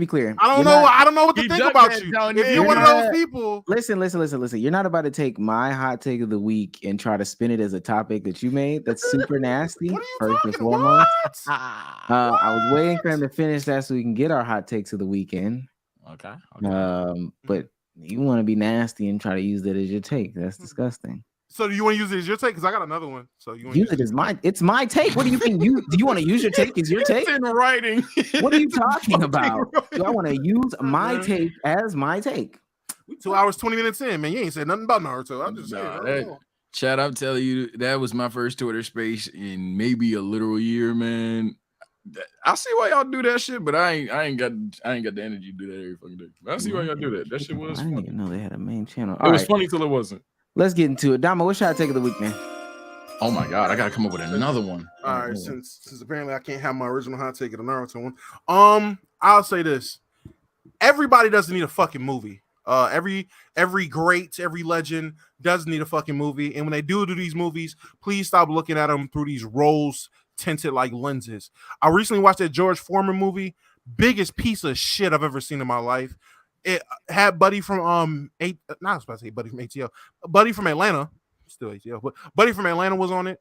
clear. I don't know what to think about you. If you're one of those people, listen. You're not about to take my hot take of the week and try to spin it as a topic that you made. That's super nasty. What are you first and foremost. I was waiting for him to finish that so we can get our hot takes of the weekend. Okay. But you want to be nasty and try to use that as your take. That's disgusting. So do you want to use it as your take? Because I got another one. So you want use it as it's my take. What do you think? Do you want to use your take as your take? It's in writing. What are you talking about? Do I want to use my take as my take? We 2 hours 20 minutes in, man. You ain't said nothing about Naruto. I'm just saying. Chad, I'm telling you, that was my first Twitter space in maybe a literal year, man. I see why y'all do that shit, but I ain't got the energy to do that every fucking day. I see why y'all do that. That shit was funny. I didn't even know they had a main channel. It was funny till it wasn't. Let's get into it. Dama, what's your take of the week, man? Oh my god, I gotta come up with another one. All right, since apparently I can't have my original hot take of the Naruto one. I'll say this: everybody doesn't need a fucking movie. Every great, every legend doesn't need a fucking movie. And when they do these movies, please stop looking at them through these rose tinted like lenses. I recently watched that George Foreman movie, biggest piece of shit I've ever seen in my life. It had Buddy from ATL, Buddy from Atlanta, still ATL, but Buddy from Atlanta was on it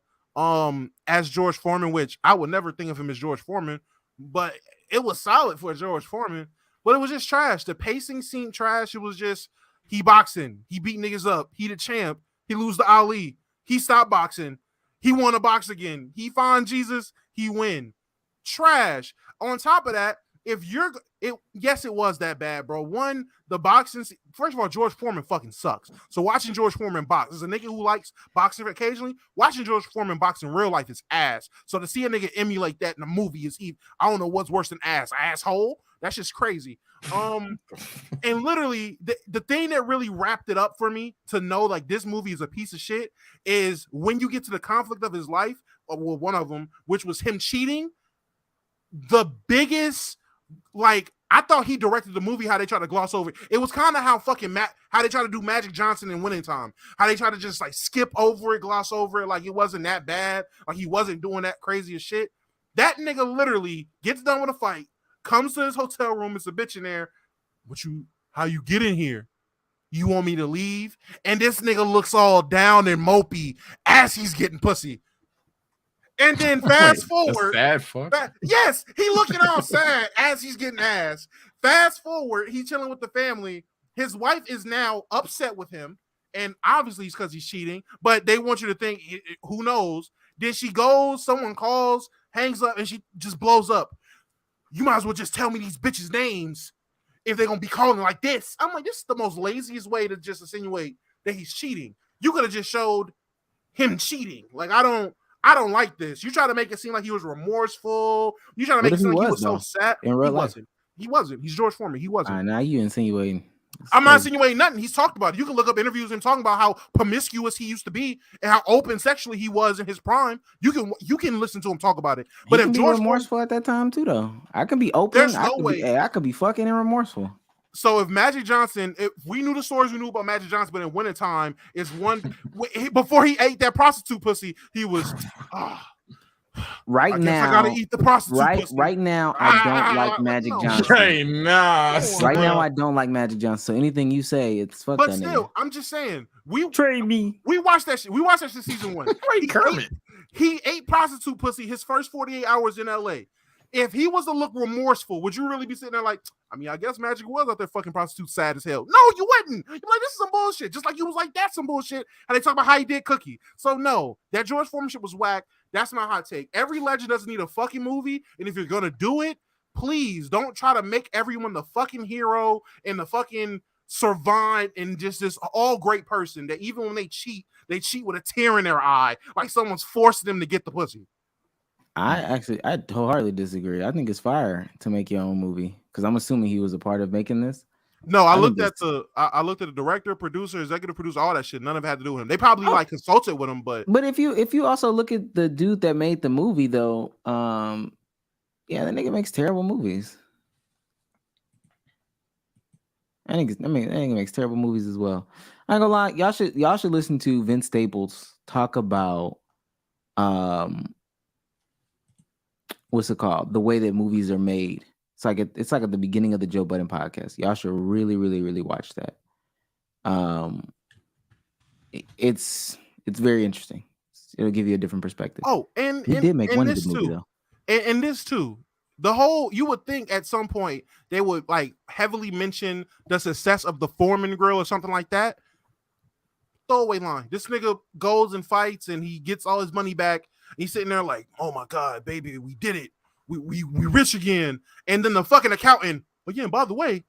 as George Foreman, which I would never think of him as George Foreman, but it was solid for George Foreman. But it was just trash. The pacing seemed trash. It was just he boxing, he beat niggas up, he the champ, he lose to Ali, he stopped boxing, he won a box again, he find Jesus, he win. Trash. On top of that, yes, it was that bad, bro. One, the boxing. First of all, George Foreman fucking sucks. So watching George Foreman box, as a nigga who likes boxing occasionally, watching George Foreman box in real life is ass. So to see a nigga emulate that in a movie is I don't know what's worse than asshole. That's just crazy. And literally, the thing that really wrapped it up for me to know like this movie is a piece of shit is when you get to the conflict of his life, well, one of them, which was him cheating. The biggest. Like, I thought he directed the movie how they tried to gloss over it. It was kind of how how they try to do Magic Johnson in Winning Time. How they try to just like skip over it, gloss over it, like it wasn't that bad, like he wasn't doing that crazy as shit. That nigga literally gets done with a fight, comes to his hotel room, it's a bitch in there. How you get in here? You want me to leave? And this nigga looks all down and mopey as he's getting pussy. And then fast Wait, forward. sad fuck. Yes, he looking all sad as he's getting ass. Fast forward, he's chilling with the family. His wife is now upset with him. And obviously it's because he's cheating. But they want you to think, who knows? Then she goes, someone calls, hangs up, and she just blows up. You might as well just tell me these bitches' names if they're going to be calling like this. I'm like, this is the most laziest way to just insinuate that he's cheating. You could have just showed him cheating. Like, I don't like this. You try to make it seem like he was remorseful. You try to make it seem like he was so sad. In real life. He wasn't. He's George Foreman. He wasn't. Now you insinuating. I'm not insinuating nothing. He's talked about it. You can look up interviews of him talking about how promiscuous he used to be and how open sexually he was in his prime. You can listen to him talk about it. But he if can George be remorseful at that time too, though. I can be open. There's no way. I could be fucking and remorseful. So if Magic Johnson, if we knew the stories we knew about Magic Johnson, but in wintertime, is one before he ate that prostitute pussy, he was right now. I gotta eat the prostitute pussy. Right now, I don't like Magic Johnson. Hey, nah. Right now, I don't like Magic Johnson. So anything you say, it's fuck. But that still, nigga. I'm just saying, trade me. We watched that shit. We watched that shit season 1. He ate prostitute pussy his first 48 hours in LA. If he was to look remorseful, would you really be sitting there like, I mean, I guess Magic was out there fucking prostitute sad as hell? No, you wouldn't. You're like, this is some bullshit. Just like you was like, that's some bullshit. And they talk about how he did Cookie. So no, that George Foreman shit was whack. That's my hot take. Every legend doesn't need a fucking movie. And if you're going to do it, please don't try to make everyone the fucking hero and the fucking savant and just this all great person that even when they cheat with a tear in their eye, like someone's forcing them to get the pussy. I wholeheartedly disagree. I think it's fire to make your own movie because I'm assuming he was a part of making this. No, I looked at the director, producer, executive producer, all that shit. None of it had to do with him. They probably like consulted with him, but if you also look at the dude that made the movie though, yeah, that nigga makes terrible movies. I think that nigga makes terrible movies as well. I ain't gonna lie, y'all should listen to Vince Staples talk about what's it called? The way that movies are made. It's like at the beginning of the Joe Budden podcast. Y'all should really, really, really watch that. It's very interesting. It'll give you a different perspective. Oh, and he did make one good movie too. though. And this too. The whole, you would think at some point they would like heavily mention the success of the Foreman grill or something like that. Throwaway line. This nigga goes and fights and he gets all his money back. He's sitting there like, oh my God, baby, we did it. We rich again. And then the fucking accountant, again, by the way,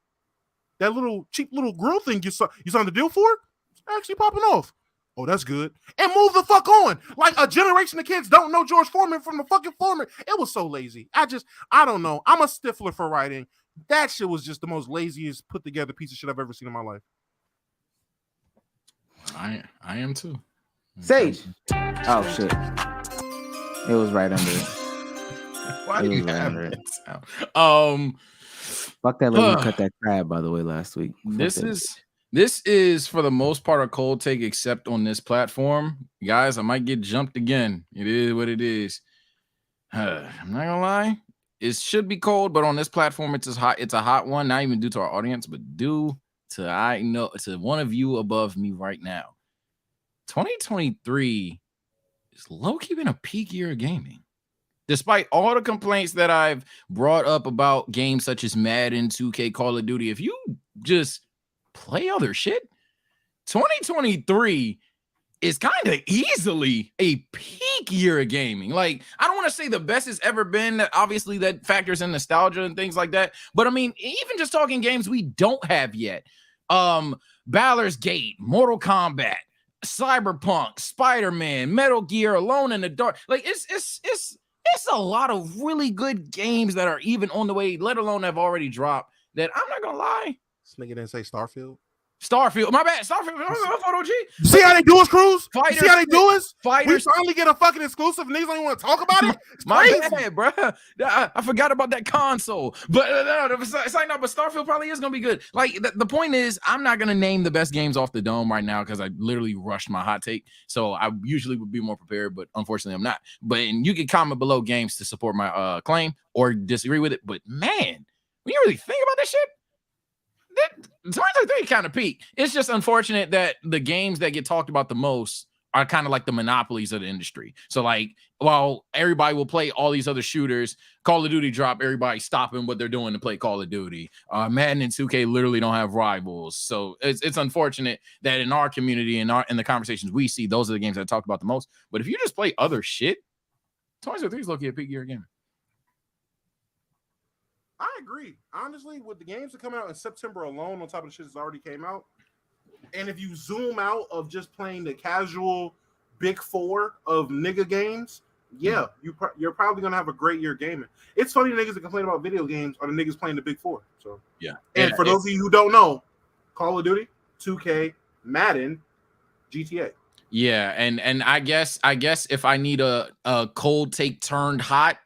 that little cheap little grill thing you signed the deal for, it's actually popping off. Oh, that's good. And move the fuck on. Like a generation of kids don't know George Foreman from the fucking Foreman. It was so lazy. I don't know. I'm a stiffler for writing. That shit was just the most laziest put together piece of shit I've ever seen in my life. I am too. Sage. Oh shit. It was right under it. Why do you have it? Fuck that lady who cut that crab, by the way, last week. This is for the most part a cold take, except on this platform. Guys, I might get jumped again. It is what it is. I'm not gonna lie. It should be cold, but on this platform, it's a hot one, not even due to our audience, but due to one of you above me right now. 2023 is low-key been a peak year of gaming. Despite all the complaints that I've brought up about games such as Madden, 2K, Call of Duty, if you just play other shit, 2023 is kind of easily a peak year of gaming. Like, I don't want to say the best it's ever been. Obviously, that factors in nostalgia and things like that. But I mean, even just talking games we don't have yet. Baldur's Gate, Mortal Kombat, Cyberpunk, Spider-Man, Metal Gear, Alone in the Dark. Like, it's a lot of really good games that are even on the way, let alone have already dropped, that I'm not gonna lie. This nigga didn't say Starfield. My bad. Starfield. OG. See how they do us, Cruz? Fighters, see how they do us? Fighters. We finally get a fucking exclusive and niggas don't even want to talk about it? It's My crazy. bad, bro. I forgot about that console. But it's like, no, but Starfield probably is going to be good. Like, the point is, I'm not going to name the best games off the dome right now because I literally rushed my hot take. So I usually would be more prepared, but unfortunately I'm not. And you can comment below games to support my claim or disagree with it. But man, when you really think about this shit, 2023 kind of peak. It's just unfortunate that the games that get talked about the most are kind of like the monopolies of the industry. So like, while everybody will play all these other shooters, Call of Duty drop, everybody stopping what they're doing to play Call of Duty. Madden and 2K literally don't have rivals. So it's unfortunate that in our community and in the conversations we see, those are the games that I talk about the most. But if you just play other shit, 2023 is looking at peak year gaming. I agree. Honestly, with the games that come out in September alone, on top of the shit that's already came out, and if you zoom out of just playing the casual big four of nigga games, yeah, you're probably gonna have a great year gaming. It's funny niggas that complain about video games are the niggas playing the big four. So yeah. And for those of you who don't know, Call of Duty, 2K, Madden, GTA. Yeah, and I guess if I need a cold take turned hot,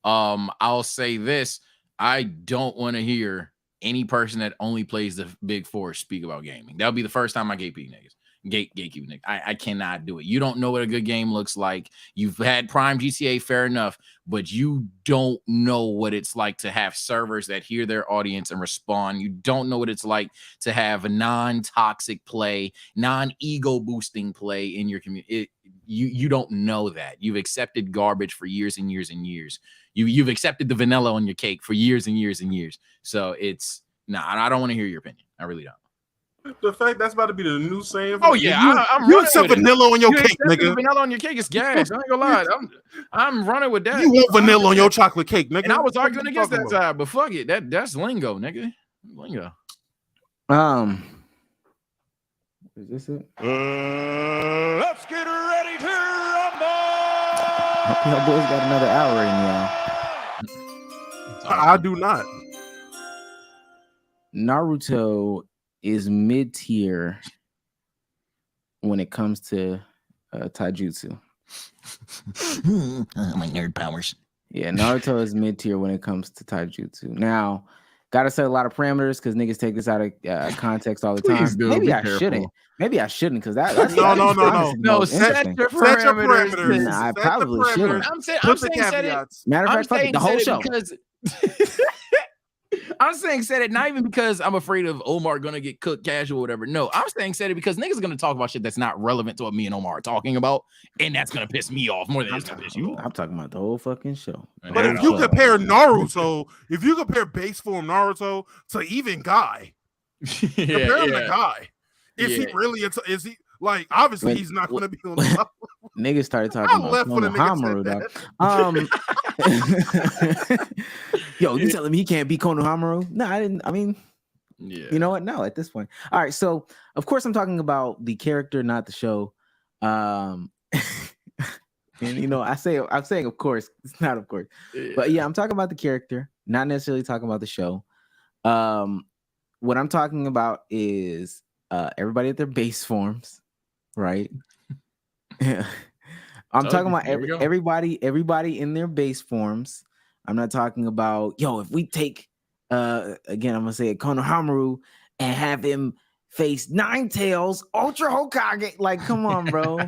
I'll say this: I don't want to hear any person that only plays the big four speak about gaming. That'll be the first time I gatekeep niggas. I cannot do it. You don't know what a good game looks like. You've had Prime GTA, fair enough, but you don't know what it's like to have servers that hear their audience and respond. You don't know what it's like to have a non-toxic play, non-ego boosting play in your community. You don't know that. You've accepted garbage for years and years and years. You've accepted the vanilla on your cake for years and years and years. So I don't want to hear your opinion. I really don't. The fact that's about to be the new saying. Oh yeah, you accept vanilla on your cake, nigga. Vanilla on your cake is gas. I ain't gonna lie. I'm running with that. You want vanilla on your chocolate cake, nigga? And I was arguing against that side, but fuck it. That's lingo, nigga. Lingo. Is this it? Let's get ready to rumble. Y'all boys got another hour in y'all. I do not. Naruto is mid-tier when it comes to taijutsu. My nerd powers. Yeah, Naruto is mid-tier when it comes to taijutsu. Now, gotta set a lot of parameters because niggas take this out of context all the time. Please do, Maybe be I careful. shouldn't. Maybe I shouldn't because that's No. Set your parameters. I probably shouldn't. I'm saying set it. Matter of fact, fuck it, the whole show. Because I'm saying said it not even because I'm afraid of Omar gonna get cooked casual or whatever. No, I'm saying said it because niggas gonna talk about shit that's not relevant to what me and Omar are talking about, and that's gonna piss me off more than it's gonna piss you off. I'm talking about the whole fucking show. But if you compare Naruto, if you compare base form Naruto to even Guy, compare him to Guy. Is he really? Is he like? Obviously, he's not going to be on the level. Niggas started talking about Konohamaru, dog. Yo, you telling me he can't beat Konohamaru? No, I didn't. I mean, you know what? No, at this point. All right. So, of course, I'm talking about the character, not the show. And I'm saying, of course, it's not, of course, but yeah, I'm talking about the character, not necessarily talking about the show. What I'm talking about is everybody at their base forms, right? I'm talking about everybody in their base forms. I'm not talking about, if we take again, I'm gonna say Konohamaru and have him face Nine Tails, Ultra Hokage. Like, come on, bro.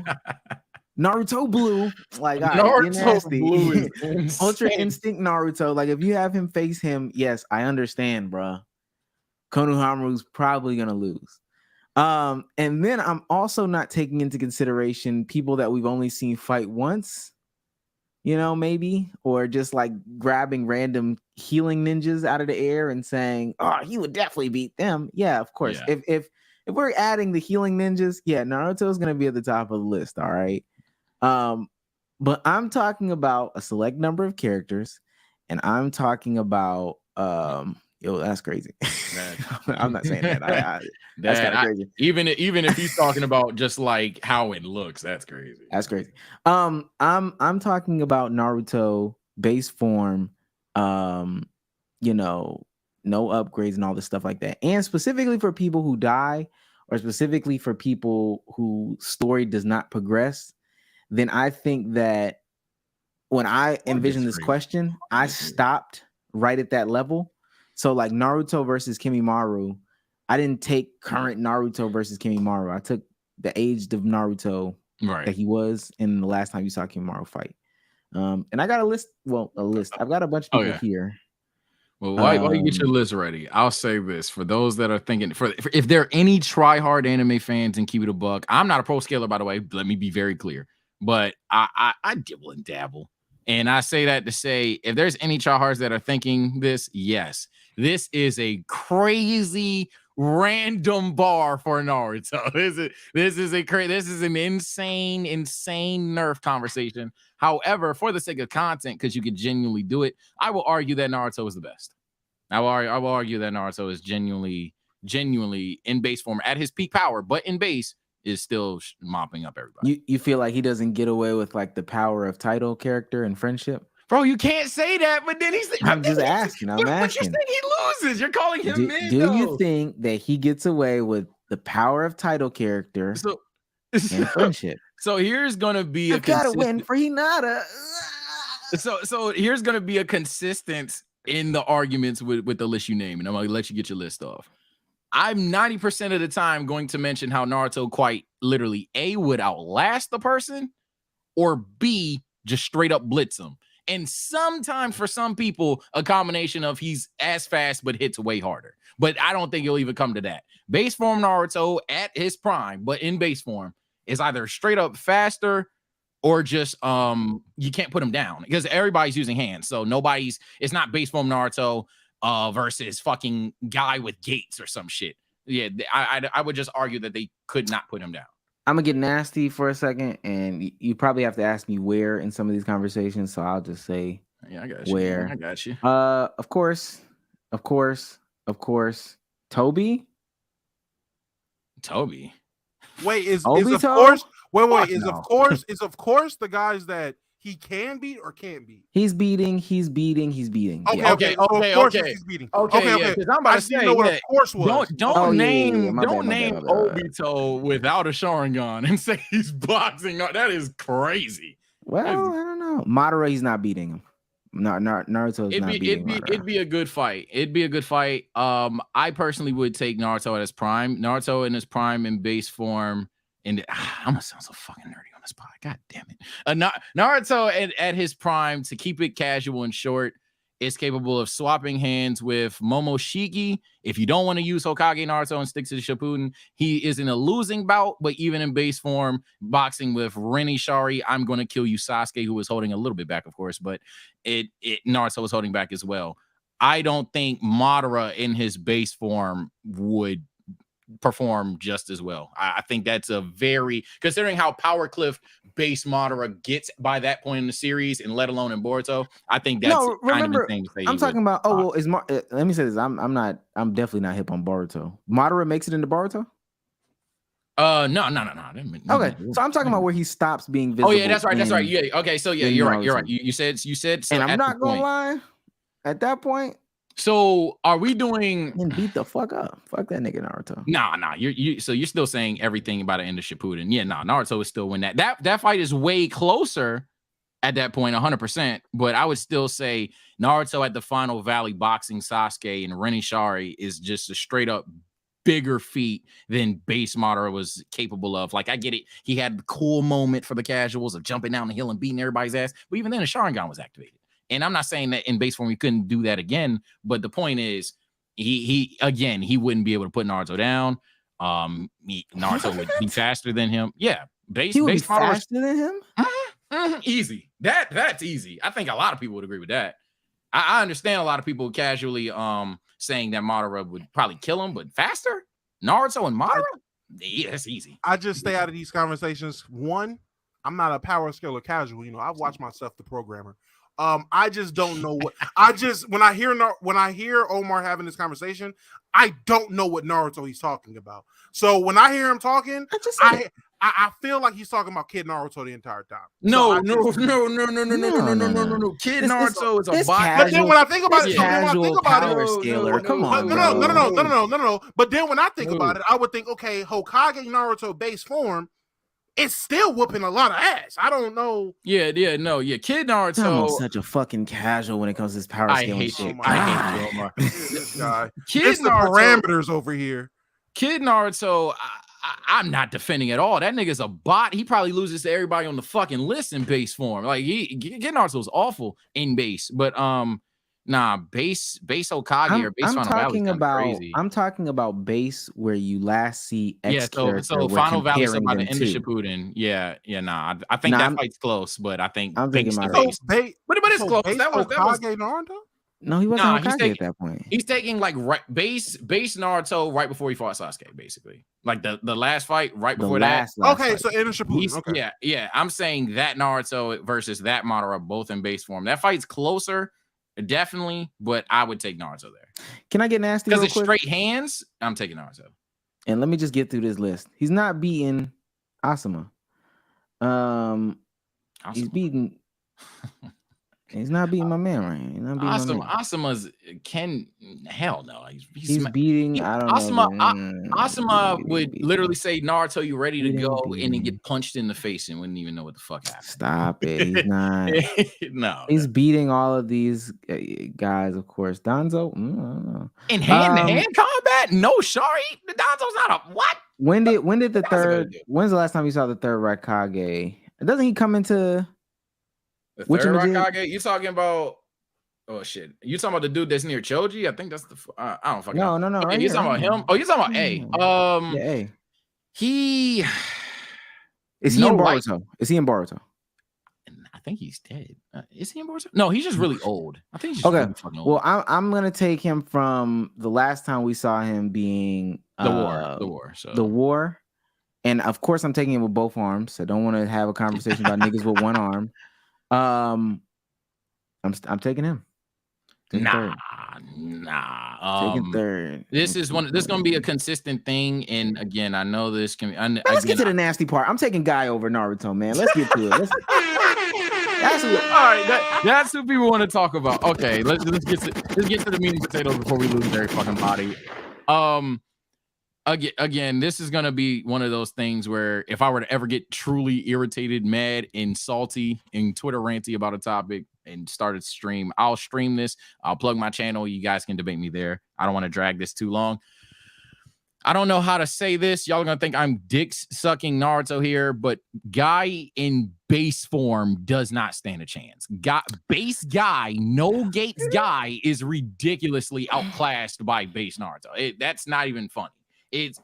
Naruto Blue, like, Naruto Blue is Ultra Instinct Naruto. Like, if you have him face him, yes, I understand, bro. Konohamaru's probably gonna lose. And then I'm also not taking into consideration people that we've only seen fight once, maybe, or just like grabbing random healing ninjas out of the air and saying, "Oh, he would definitely beat them." Yeah, of course. Yeah. If we're adding the healing ninjas, yeah, Naruto's gonna be at the top of the list. All right. But I'm talking about a select number of characters, and I'm talking about that's crazy. I'm not saying that. That's kind of crazy. Even if he's talking about just like how it looks, that's crazy. That's crazy. I'm talking about Naruto base form, no upgrades and all this stuff like that. And specifically for people who die, or specifically for people whose story does not progress, then I think that when I envisioned this question, I stopped right at that level. So like Naruto versus Kimimaro, I didn't take current Naruto versus Kimimaro. I took the aged of Naruto that he was in the last time you saw Kimimaro fight. And I got a list. I've got a bunch of people here. Well, while you get your list ready, I'll say this for those that are thinking for if there are any try-hard anime fans and keep it a buck. I'm not a pro scaler, by the way. Let me be very clear. But I dibble and dabble. And I say that to say if there's any tryhards that are thinking this, yes, this is a crazy random bar for Naruto. This is an insane nerf conversation. However, for the sake of content, because you can genuinely do it, I will argue that Naruto is the best. I will argue that Naruto is genuinely in base form at his peak power, but in base is still mopping up everybody. You feel like he doesn't get away with like the power of title character and friendship? Bro, you can't say that, but then I'm just asking. But you're saying he loses. You're calling him mid. Do you think that he gets away with the power of title character and friendship? So here's gonna be I gotta win for Hinata. So here's gonna be a consistent in the arguments with the list you name, and I'm gonna let you get your list off. I'm 90% of the time going to mention how Naruto quite literally A, would outlast the person, or B, just straight up blitz him. And sometimes for some people, a combination of he's as fast but hits way harder. But I don't think you'll even come to that. Base form Naruto at his prime, but in base form, is either straight up faster or just you can't put him down because everybody's using hands. So it's not base form Naruto versus fucking guy with gates or some shit. Yeah, I would just argue that they could not put him down. I'm gonna get nasty for a second, and you probably have to ask me where in some of these conversations. So I'll just say, yeah, I got you. Where? I got you. Of course. Toby. Wait, is Obito? of course? Wait, Fuck is no. of course the guys that he can beat or can't beat? He's beating. Okay, Yeah. okay. Of course he's beating. Okay. Because I'm about to say, what of course was. Oh, don't yeah, name my bad. Obito without a Sharingan and say he's boxing. That is crazy. Well, I don't know. Madara, he's not beating him. Naruto is not beating Madara. It'd be a good fight. I personally would take Naruto at his prime. Naruto in his prime in base form. And I'm gonna sound so fucking nerdy on this pod. God damn it. Naruto at his prime, to keep it casual and short, is capable of swapping hands with Momoshiki. If you don't want to use Hokage Naruto and stick to the Shippuden, he is in a losing bout, but even in base form, boxing with Rin Shari, I'm going to kill you Sasuke, who was holding a little bit back, of course, but Naruto was holding back as well. I don't think Madara in his base form would perform just as well. I think that's a very, considering how Power Cliff base Madara gets by that point in the series, and let alone in Boruto, I think that's kind of thing to say. I'm talking about. Oh well, let me say this. I'm definitely not hip on Boruto. Madara makes it into Boruto. No. Okay, so I'm talking about where he stops being visible. Oh yeah, that's right. Yeah. Okay, so yeah, you're right. You said. So and I'm not gonna lie. At that point. So are we doing? Then beat the fuck up. Fuck that nigga Naruto. Nah. So you're still saying everything about the end of Shippuden. Yeah, Naruto is still win that. That fight is way closer at that point, 100%. But I would still say Naruto at the Final Valley boxing Sasuke and Rin Shari is just a straight up bigger feat than base Madara was capable of. Like, I get it. He had the cool moment for the casuals of jumping down the hill and beating everybody's ass. But even then, the Sharingan was activated. And I'm not saying that in base form we couldn't do that again, but the point is, he wouldn't be able to put Naruto down. Naruto would be faster than him. Yeah, he would be faster than him. Easy. That's easy. I think a lot of people would agree with that. I understand a lot of people casually saying that Madara would probably kill him, but faster. Naruto and Madara, yeah, that's easy. I just stay out of these conversations. One, I'm not a power scaler casual. I've watched myself, the programmer. I just don't know what when I hear Omar having this conversation, I don't know what Naruto he's talking about. So when I hear him talking, I feel like he's talking about Kid Naruto the entire time. No. Kid Naruto is a bot. But then when I think about it, come on, no. But then when I think about it, I would think, okay, Hokage Naruto base form. It's still whooping a lot of ass. I don't know. Yeah. Kid Naruto. I'm such a fucking casual when it comes to this power scaling shit. I hate you, Omar. This guy. Kid Naruto, the parameters over here. Kid Naruto, I'm not defending at all. That nigga's a bot. He probably loses to everybody on the fucking list in base form. Like, Kid Naruto is awful in base. But Nah, base Hokage or base Final Valley is crazy. I'm talking about base where you last see X character. So we're Final Valley, so comparing by the them end of to. Shippuden, nah. I think Nah, that I'm- fight's close, but I think I'm base thinking to about base. But it's close. Base That was Hokage Naruto? No, he wasn't Nah, Hokage at that point. He's taking like base Naruto right before he fought Sasuke, basically. Like the last fight right before that. Last Okay, fight. so in Shippuden. Okay. Yeah. I'm saying that Naruto versus that Madara both in base form. That fight's closer, definitely, but I would take Naruto there. Can I get nasty Because real it's quick? straight hands. I'm taking Naruto. And let me just get through this list. He's not beating Asuma. He's beating. He's not beating my man right here. He's not beating my man. Asuma's hell no. He's beating. I don't know. Asuma would literally say, "Naruto, you ready to go?" and then get punched in the face and wouldn't even know what the fuck happened. Stop it. He's not. No. He's beating all of these guys, of course. Danzo. I don't know. In hand-to-hand combat? No, sorry. Danzo's not a what? When did the third? When's the last time you saw the third Raikage? Doesn't he come into? The third Raikage? You talking about? Oh shit! You talking about the dude that's near Choji? I think that's the. I don't fucking. No. Okay, Right you talking about him? Oh, you talking about A? Yeah, A. He is he in Boruto? Is he in Boruto? I think he's dead. Is he in Boruto? No, he's just really old. I think he's just really fucking old. Well, I'm gonna take him from the last time we saw him being the war. And of course, I'm taking him with both arms. I don't want to have a conversation about niggas with one arm. I'm taking him. Nah. Taking third. This is gonna be a consistent thing. And again, I know this can be. Let's get to the nasty part. I'm taking Guy over Naruto, man. Let's get to it. That's who people want to talk about. Okay, let's get to the meat and potatoes before we lose their fucking body. Again, this is gonna be one of those things where if I were to ever get truly irritated, mad, and salty, and Twitter ranty about a topic and started stream, I'll stream this. I'll plug my channel. You guys can debate me there. I don't want to drag this too long. I don't know how to say this. Y'all are gonna think I'm dick sucking Naruto here, but Guy in base form does not stand a chance. Base Guy, no gates Guy is ridiculously outclassed by base Naruto. That's not even funny. It's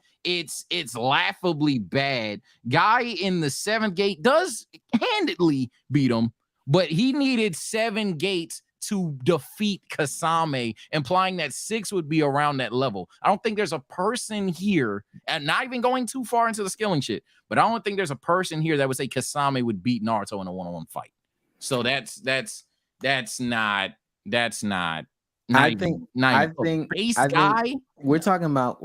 laughably bad. Guy in the 7th gate does handedly beat him, but he needed 7 gates to defeat Kasame, implying that 6 would be around that level. I don't think there's a person here, and not even going too far into the skilling shit, but I don't think there's a person here that would say Kasame would beat Naruto in a one-on-one fight. So that's not. I think base Guy. We're talking about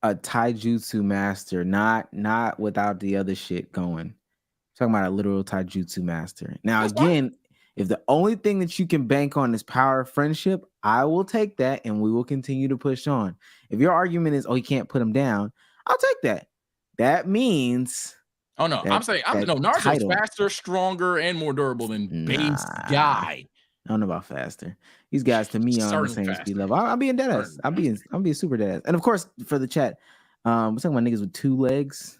a taijutsu master, not without the other shit going. We're talking about a literal taijutsu master. Now, again, if the only thing that you can bank on is power of friendship, I will take that, and we will continue to push on. If your argument is, he can't put him down, I'll take that. That means. Oh no, Naruto's faster, stronger, and more durable than base Guy. I don't know about faster. These guys, to me, are on the same speed level. I'm being dead ass. I'm being super dead ass. And of course, for the chat, we're talking about niggas with 2 legs.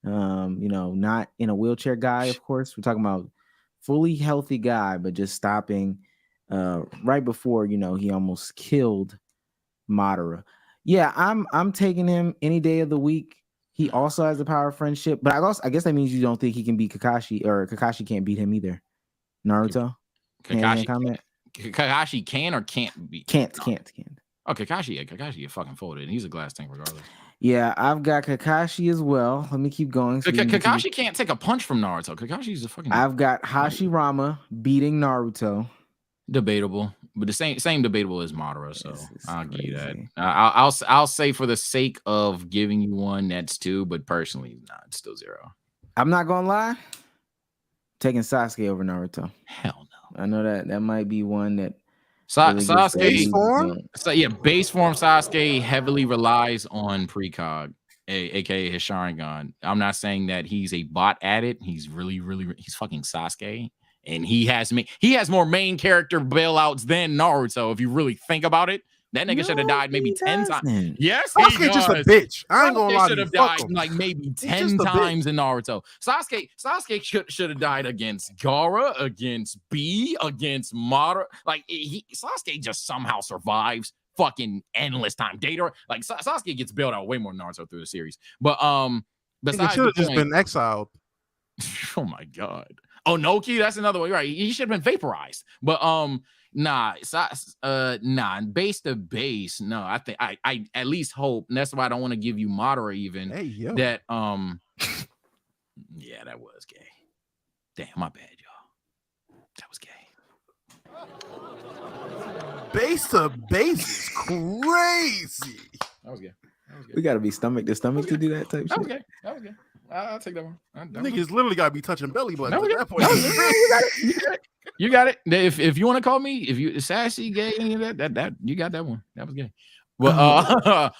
Not in a wheelchair guy. Of course, we're talking about fully healthy guy, but just stopping right before he almost killed Madara. Yeah, I'm taking him any day of the week. He also has the power of friendship, but I guess that means you don't think he can beat Kakashi, or Kakashi can't beat him either. Naruto. Kakashi can or can't beat? Can't. Oh, Kakashi get fucking folded. He's a glass tank regardless. Yeah, I've got Kakashi as well. Let me keep going. Kakashi can't take a punch from Naruto. Kakashi's a fucking. I've got Hashirama beating Naruto. Debatable, but the same debatable as Madara. So I'll give you that. I'll say for the sake of giving you one, that's 2, but personally, it's still 0. I'm not gonna lie. Taking Sasuke over Naruto. Hell no. I know that might be one that Sasuke base form. So yeah, base form Sasuke heavily relies on precog, aka his Sharingan. I'm not saying that he's a bot at it. He's he's fucking Sasuke, and he has more main character bailouts than Naruto. If you really think about it, That nigga should have died maybe 10 times. Yes, he Sasuke just a does. bitch. I ain't gonna lie should to you. have Fuck died him. like maybe just 10 a bitch. times in Naruto. Sasuke should have died against Gaara, against B, against Madara. Like Sasuke just somehow survives fucking endless time. Data, like Sasuke gets bailed out way more than Naruto through the series. But He besides should have the just point, been exiled. oh my god. Oh, Noki, that's another one. Right, he should have been vaporized. But nah, base to base. No, I think I at least hope, and that's why I don't want to give you Madara even. Hey, yo. That yeah, that was gay. Damn, my bad, y'all. That was gay. Base to base is crazy. That was gay. We gotta be stomach to stomach to do that type That was shit. gay. That was gay. I'll take that one. Niggas literally gotta be touching belly buttons No, at that point. You got it. If you want to call me, if you sassy, gay, any of that you got that one. That was gay. But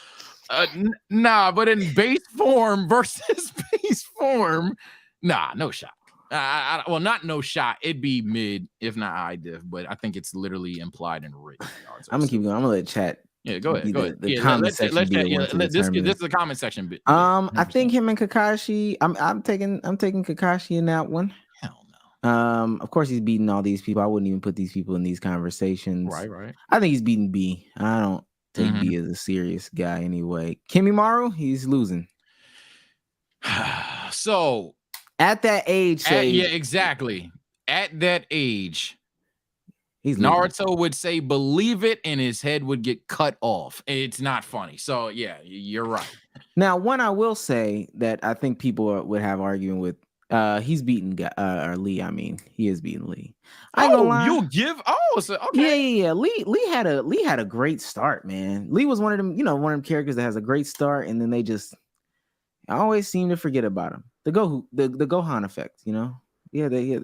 nah, but in base form versus base form, nah, no shot. Well, not no shot. It'd be mid, if not high diff, but I think it's literally implied and written. I'm gonna keep going. I'm gonna let chat. Yeah, go ahead. Go ahead. The Yeah, comment section be the one to this determine. is the comment section bit. I think him and Kakashi. I'm taking Kakashi in that one. Hell no. Of course he's beating all these people. I wouldn't even put these people in these conversations. Right. I think he's beating B. I don't take B as a serious guy anyway. Kimimaro, he's losing. So at that age, yeah, exactly. At that age, he's Naruto would say, "Believe it," and his head would get cut off. It's not funny. So yeah, you're right. Now, one I will say that I think people would have arguing with. He's beaten or Lee. I mean, he is beating Lee. I ain't gonna lie. You'll give. Oh, so okay. Yeah. Lee had a great start, man. Lee was one of them, one of them characters that has a great start, and then they just always seem to forget about him. The Gohan effect, Yeah,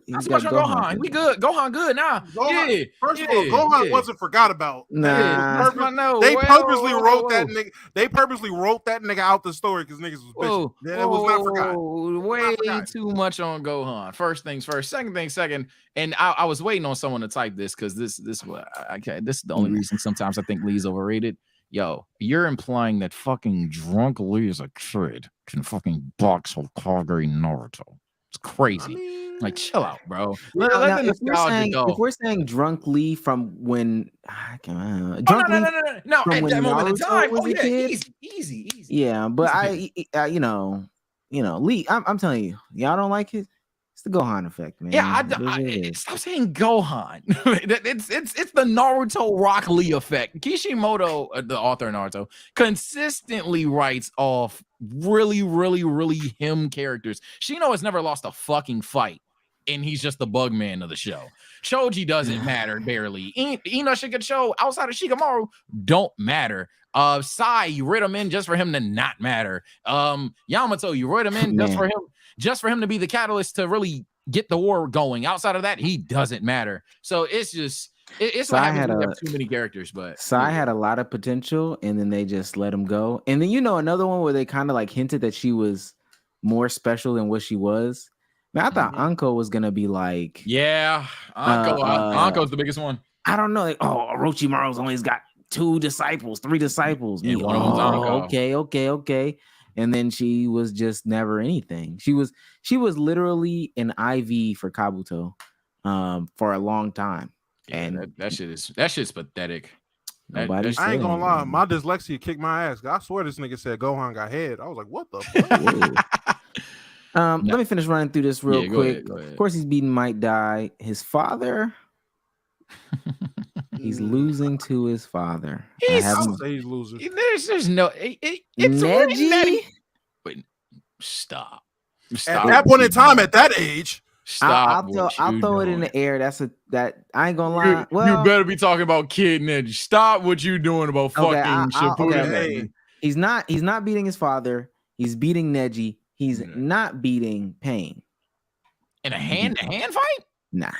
Not so much on Gohan. We good. Gohan good now. Gohan, first of all, Gohan wasn't forgot about. Nah. They purposely wrote that nigga. They purposely wrote that nigga out the story because niggas was bitching. Yeah, it was not forgotten. Way too much on Gohan. First things first. Second things second. And I was waiting on someone to type this because this is the only reason sometimes I think Lee's overrated. Yo, you're implying that fucking drunk Lee is a kid can fucking box Hokage Naruto. It's crazy. Like, chill out, bro. If we're saying drunk Lee from when no, at that moment in time. Oh yeah, easy. Yeah, but Lee, I'm telling you, y'all don't like it. It's the Gohan effect, man. Yeah, stop saying Gohan. it's the Naruto Rock Lee effect. Kishimoto, the author of Naruto, consistently writes off really, really, really him characters. Shino has never lost a fucking fight, and he's just the bug man of the show. Choji doesn't matter barely. Ino Shikacho outside of Shikamaru don't matter. Sai, you wrote him in just for him to not matter. Yamato, you wrote him in just for him to be the catalyst to really get the war going. Outside of that, he doesn't matter. So it's just what happens when you have too many characters. But Sai had a lot of potential, and then they just let him go. And then another one where they kind of like hinted that she was more special than what she was. Man, I thought Anko was gonna be like, yeah, Anko's the biggest one. I don't know. Like, Orochimaru's only got 3 disciples. Yeah, one of them's Anko. Okay. And then she was just never anything. She was literally an IV for Kabuto for a long time. Yeah, and that shit's pathetic. I ain't gonna lie, my dyslexia kicked my ass. I swear this nigga said Gohan got head. I was like, what the fuck? Let me finish running through this real quick. Go ahead. Of course, he's beating Might Die. His father, he's losing to his father. He's losing. There's no. It's Neji. Wait, stop. At that point in time, at that age. Stop. I'll throw it in the air. That I ain't gonna lie. You better be talking about Kid Neji. Stop what you doing about fucking Shippuden. He's not beating his father. He's beating Neji. He's not beating Pain. In a hand-to-hand fight? Nah.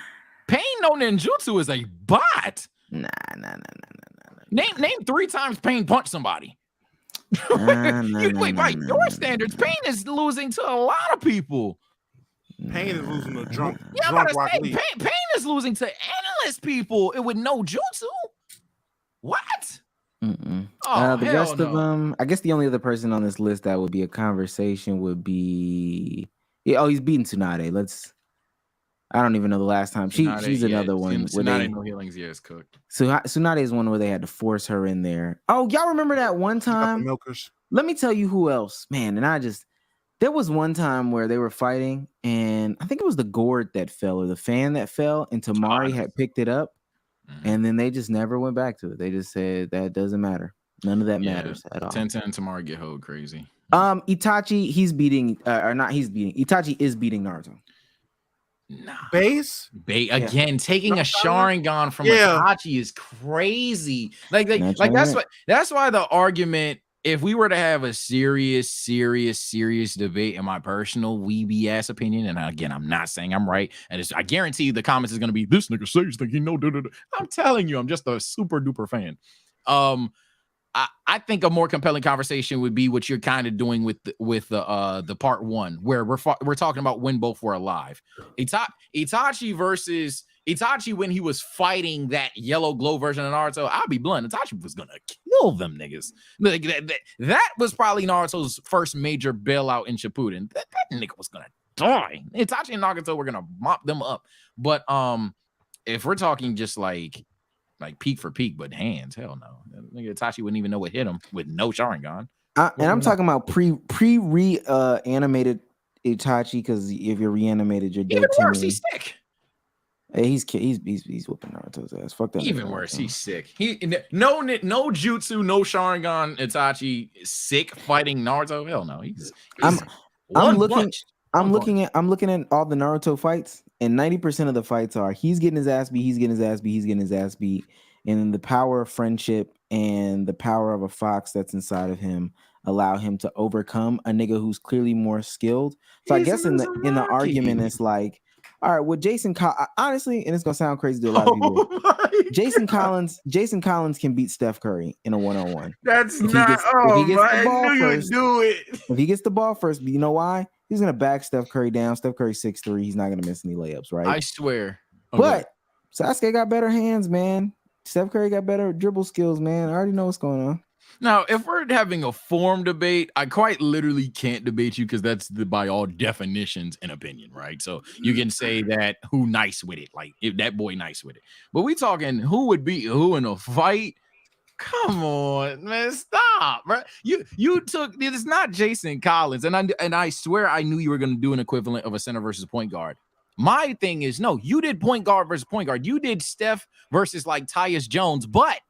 Pain no ninjutsu is a bot. Nah. Name 3 times Pain punched somebody. Wait, by your standards, Pain is losing to a lot of people. Pain is losing to drunk. Yeah, I'm about to say, Pain is losing to endless people with no jutsu. What? Oh, The hell rest of no. them, I guess the only other person on this list that would be a conversation would be he's beating Tsunade. I don't even know the last time. She's another one where Tsunade no healings, is cooked. Tsunade is one where they had to force her in there. Oh, y'all remember that one time? Milkers. Let me tell you who else, man. And there was one time where they were fighting, and I think it was the gourd that fell or the fan that fell, and Tamari had picked it up, and then they just never went back to it. They just said that doesn't matter. None of that matters at all. 10-10 Tamari get hold crazy. Itachi, Itachi is beating Naruto. Nah. Base? Again, taking a Sharingan from Itachi is crazy. Like that's why the argument, if we were to have a serious debate, in my personal weeby ass opinion, and again, I'm not saying I'm right, and I guarantee you the comments is gonna be this nigga Sage think he know. I'm telling you, I'm just a super duper fan. I think a more compelling conversation would be what you're kind of doing with the part one, where we're talking about when both were alive. Itachi versus Itachi when he was fighting that yellow glow version of Naruto. I'll be blunt, Itachi was gonna kill them niggas. Like that was probably Naruto's first major bailout in Shippuden. That nigga was gonna die. Itachi and Nagato were gonna mop them up. But if we're talking just like peak for peak, but hands, hell no. Nigga Itachi wouldn't even know what hit him with no Sharingan. And I'm talking about animated Itachi, because if you're reanimated, you're dead. Even worse, he's sick. Hey, he's whooping Naruto's ass. Fuck that. Even worse, he's sick. No jutsu, no Sharingan. Itachi sick fighting Naruto. Hell no. I'm looking at all the Naruto fights, and 90% of the fights are he's getting his ass beat, and then the power of friendship and the power of a fox that's inside of him allow him to overcome a nigga who's clearly more skilled. So I guess in the argument, it's like, all right, with Jason honestly, and it's gonna sound crazy to a lot of people, Jason Collins can beat Steph Curry in a 1-on-1. That's if he gets the ball first, but you know why? He's gonna back Steph Curry down. Steph Curry 6'3". He's not gonna miss any layups, right? I swear. But Sasuke got better hands, man. Steph Curry got better dribble skills, man. I already know what's going on. Now, if we're having a form debate, I quite literally can't debate you, because that's by all definitions an opinion, right? So you can say that who nice with it, like if that boy nice with it. But we talking who would beat who in a fight. Come on, man, stop, bro. You took it's not Jason Collins, and I swear I knew you were gonna do an equivalent of a center versus point guard. My thing is, no, you did point guard versus point guard. You did Steph versus like Tyus Jones, but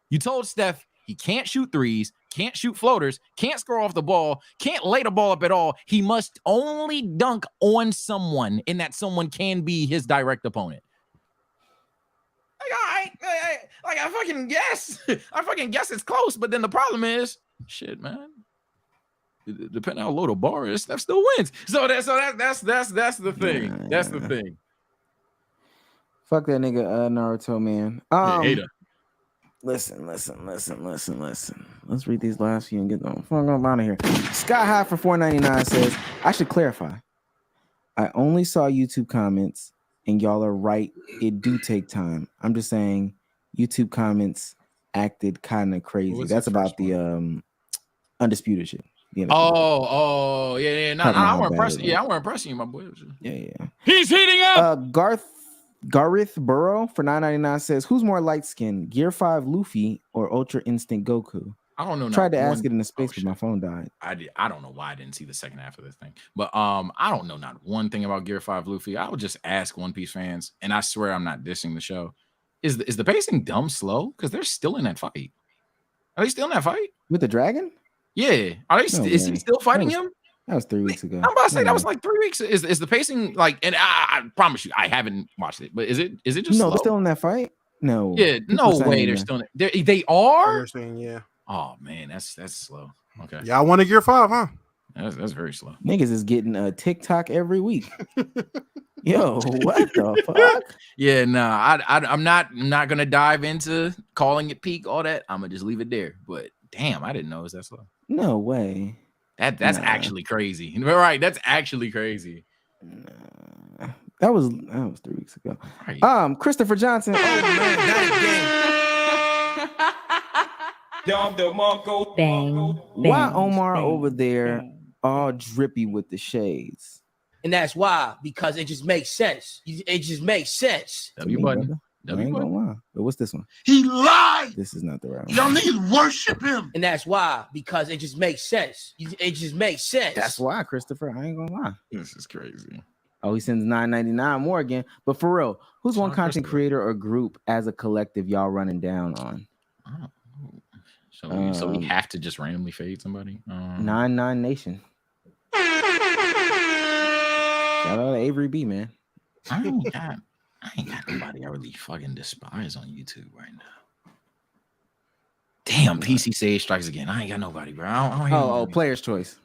you told Steph he can't shoot threes, can't shoot floaters, can't score off the ball, can't lay the ball up at all. He must only dunk on someone, and that someone can be his direct opponent. Like, I fucking guess. I fucking guess it's close, but then the problem is, shit, man. Depending on how low the bar is, Steph still wins. So that's the thing. That's the thing. Fuck that nigga Naruto, man. Hater. Listen. Let's read these last few and get the fuck up out of here. Sky High for $4.99 says, I should clarify. I only saw YouTube comments, and y'all are right. It do take time. I'm just saying YouTube comments acted kind of crazy. That's about the undisputed shit. Yeah. I weren't pressing. Yeah, I weren't pressing you, my boy. Yeah. He's heating up. Gareth Burrow for $9.99 says, who's more light skinned, Gear 5 Luffy or Ultra Instinct Goku? I don't know. Tried to ask it in the space, but my phone died. I don't know why I didn't see the second half of this thing. But I don't know not one thing about Gear 5 Luffy. I would just ask One Piece fans, and I swear I'm not dissing the show. Is the pacing dumb slow? Because they're still in that fight. Are they still in that fight? With the dragon? Yeah. Is he still fighting him? That was 3 weeks ago. I'm about to say that was like 3 weeks. Is the pacing like? And I promise you, I haven't watched it. But is it just slow? They're still in that fight? No. Yeah, no way. They're still in it. They are. Yeah. Oh man, that's slow. Okay. Yeah, I want a Gear 5, huh? That's very slow. Niggas is getting a TikTok every week. Yo, what the fuck? Yeah, I'm not gonna dive into calling it peak, all that. I'm gonna just leave it there. But damn, I didn't know it was that slow. No way. That's actually crazy. Right, that's actually crazy. That was 3 weeks ago. Right. Christopher Johnson. Oh man, Bang. Why Bang, Omar bang, over there bang. all drippy with the shades? And that's why, because it just makes sense. It just makes sense. To me, button. brother. I W ain't button. gonna lie. But what's this one? He lied. This is not the right one. Y'all niggas worship him. And that's why, because it just makes sense. It just makes sense. That's why, Christopher. I ain't gonna lie. This is crazy. Oh, he sends $9.99 more again. But for real, who's one Sean content Christopher. creator or group as a collective y'all running down on? So we have to just randomly fade somebody. 99 Nation. Shout out to Avery B, man. I ain't got nobody I really fucking despise on YouTube right now. Damn, PC Sage strikes again. I ain't got nobody, bro. I don't hear nobody. Player's choice.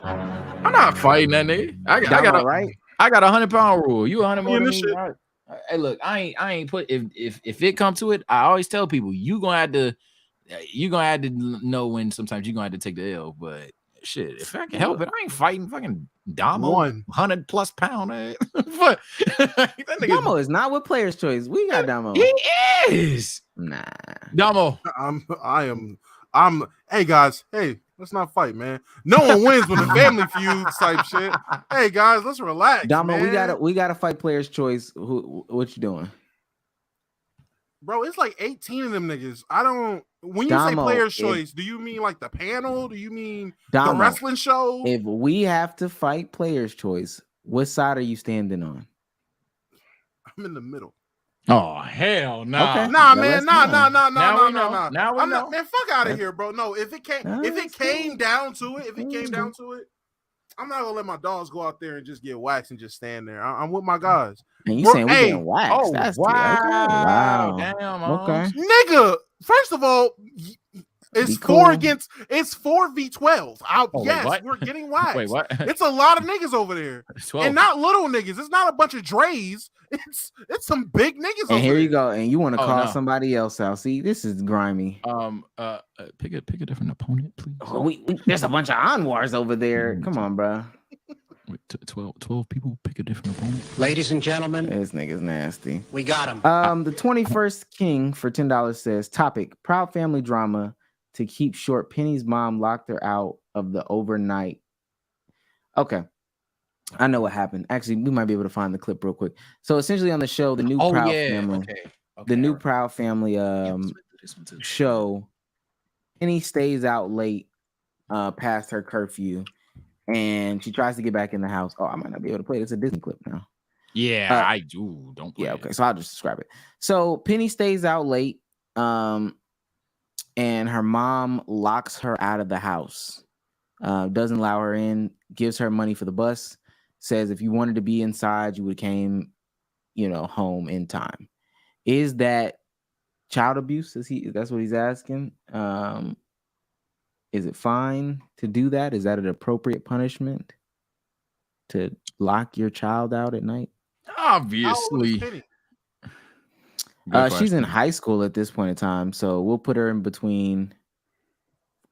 I'm not fighting that nigga. I got a right. I got 100-pound rule. You 100 more than me. shit. Hey, look, I ain't put if it come to it, I always tell people you gonna have to know when sometimes you're gonna have to take the L. But shit, if I can help it, I ain't fighting fucking Damo 100+ pound. But that nigga, Damo is not with player's choice. We got Damo. he is. Nah. Damo. I'm hey guys, hey, let's not fight, man. No one wins when the family feud type shit. Hey guys, let's relax. Damo, man. we gotta fight player's choice. What you doing? Bro, it's like 18 of them niggas. I don't when you Damo, say player's choice, do you mean like the panel? Do you mean Damo, the wrestling show? If we have to fight player's choice, what side are you standing on? I'm in the middle. Oh hell no! Okay. Nah, Now man, let's nah. Now we know. Nah. Now we I'm know. not, man, fuck out of here, bro. No, if it came down to it, I'm not gonna let my dogs go out there and just get waxed and just stand there. I'm with my guys. And you saying we getting waxed? Oh, That's wow. Okay. Damn, Okay. Nigga, first of all, it's Be cool. it's 4v12. Yes, what? we're getting waxed. Wait, what? It's a lot of niggas over there. 12. And not little niggas. It's not a bunch of Dre's. It's some big niggas over And here there. you go. And you want to call no. somebody else out. See, this is grimy. Pick a different opponent, please. Oh, there's a bunch of Anwars over there. Come on, bro. Wait, 12 people. Pick a different opponent. Ladies and gentlemen, This nigga's nasty. we got him. The 21st King for $10 says, topic, proud family drama. To keep short, Penny's mom locked her out of the overnight. Okay. I know what happened. Actually, we might be able to find the clip real quick. So essentially on the show, the new Proud Family, the new Proud Family show, Penny stays out late past her curfew and she tries to get back in the house. Oh, I might not be able to play it. It's a Disney clip now. Yeah, I do. Don't play okay. So I'll just describe it. So Penny stays out late. And her mom locks her out of the house, doesn't allow her in, gives her money for the bus, says if you wanted to be inside, you would have came, home in time. Is that child abuse? That's what he's asking? Is it fine to do that? Is that an appropriate punishment to lock your child out at night? Obviously. She's in high school at this point in time, so we'll put her in between.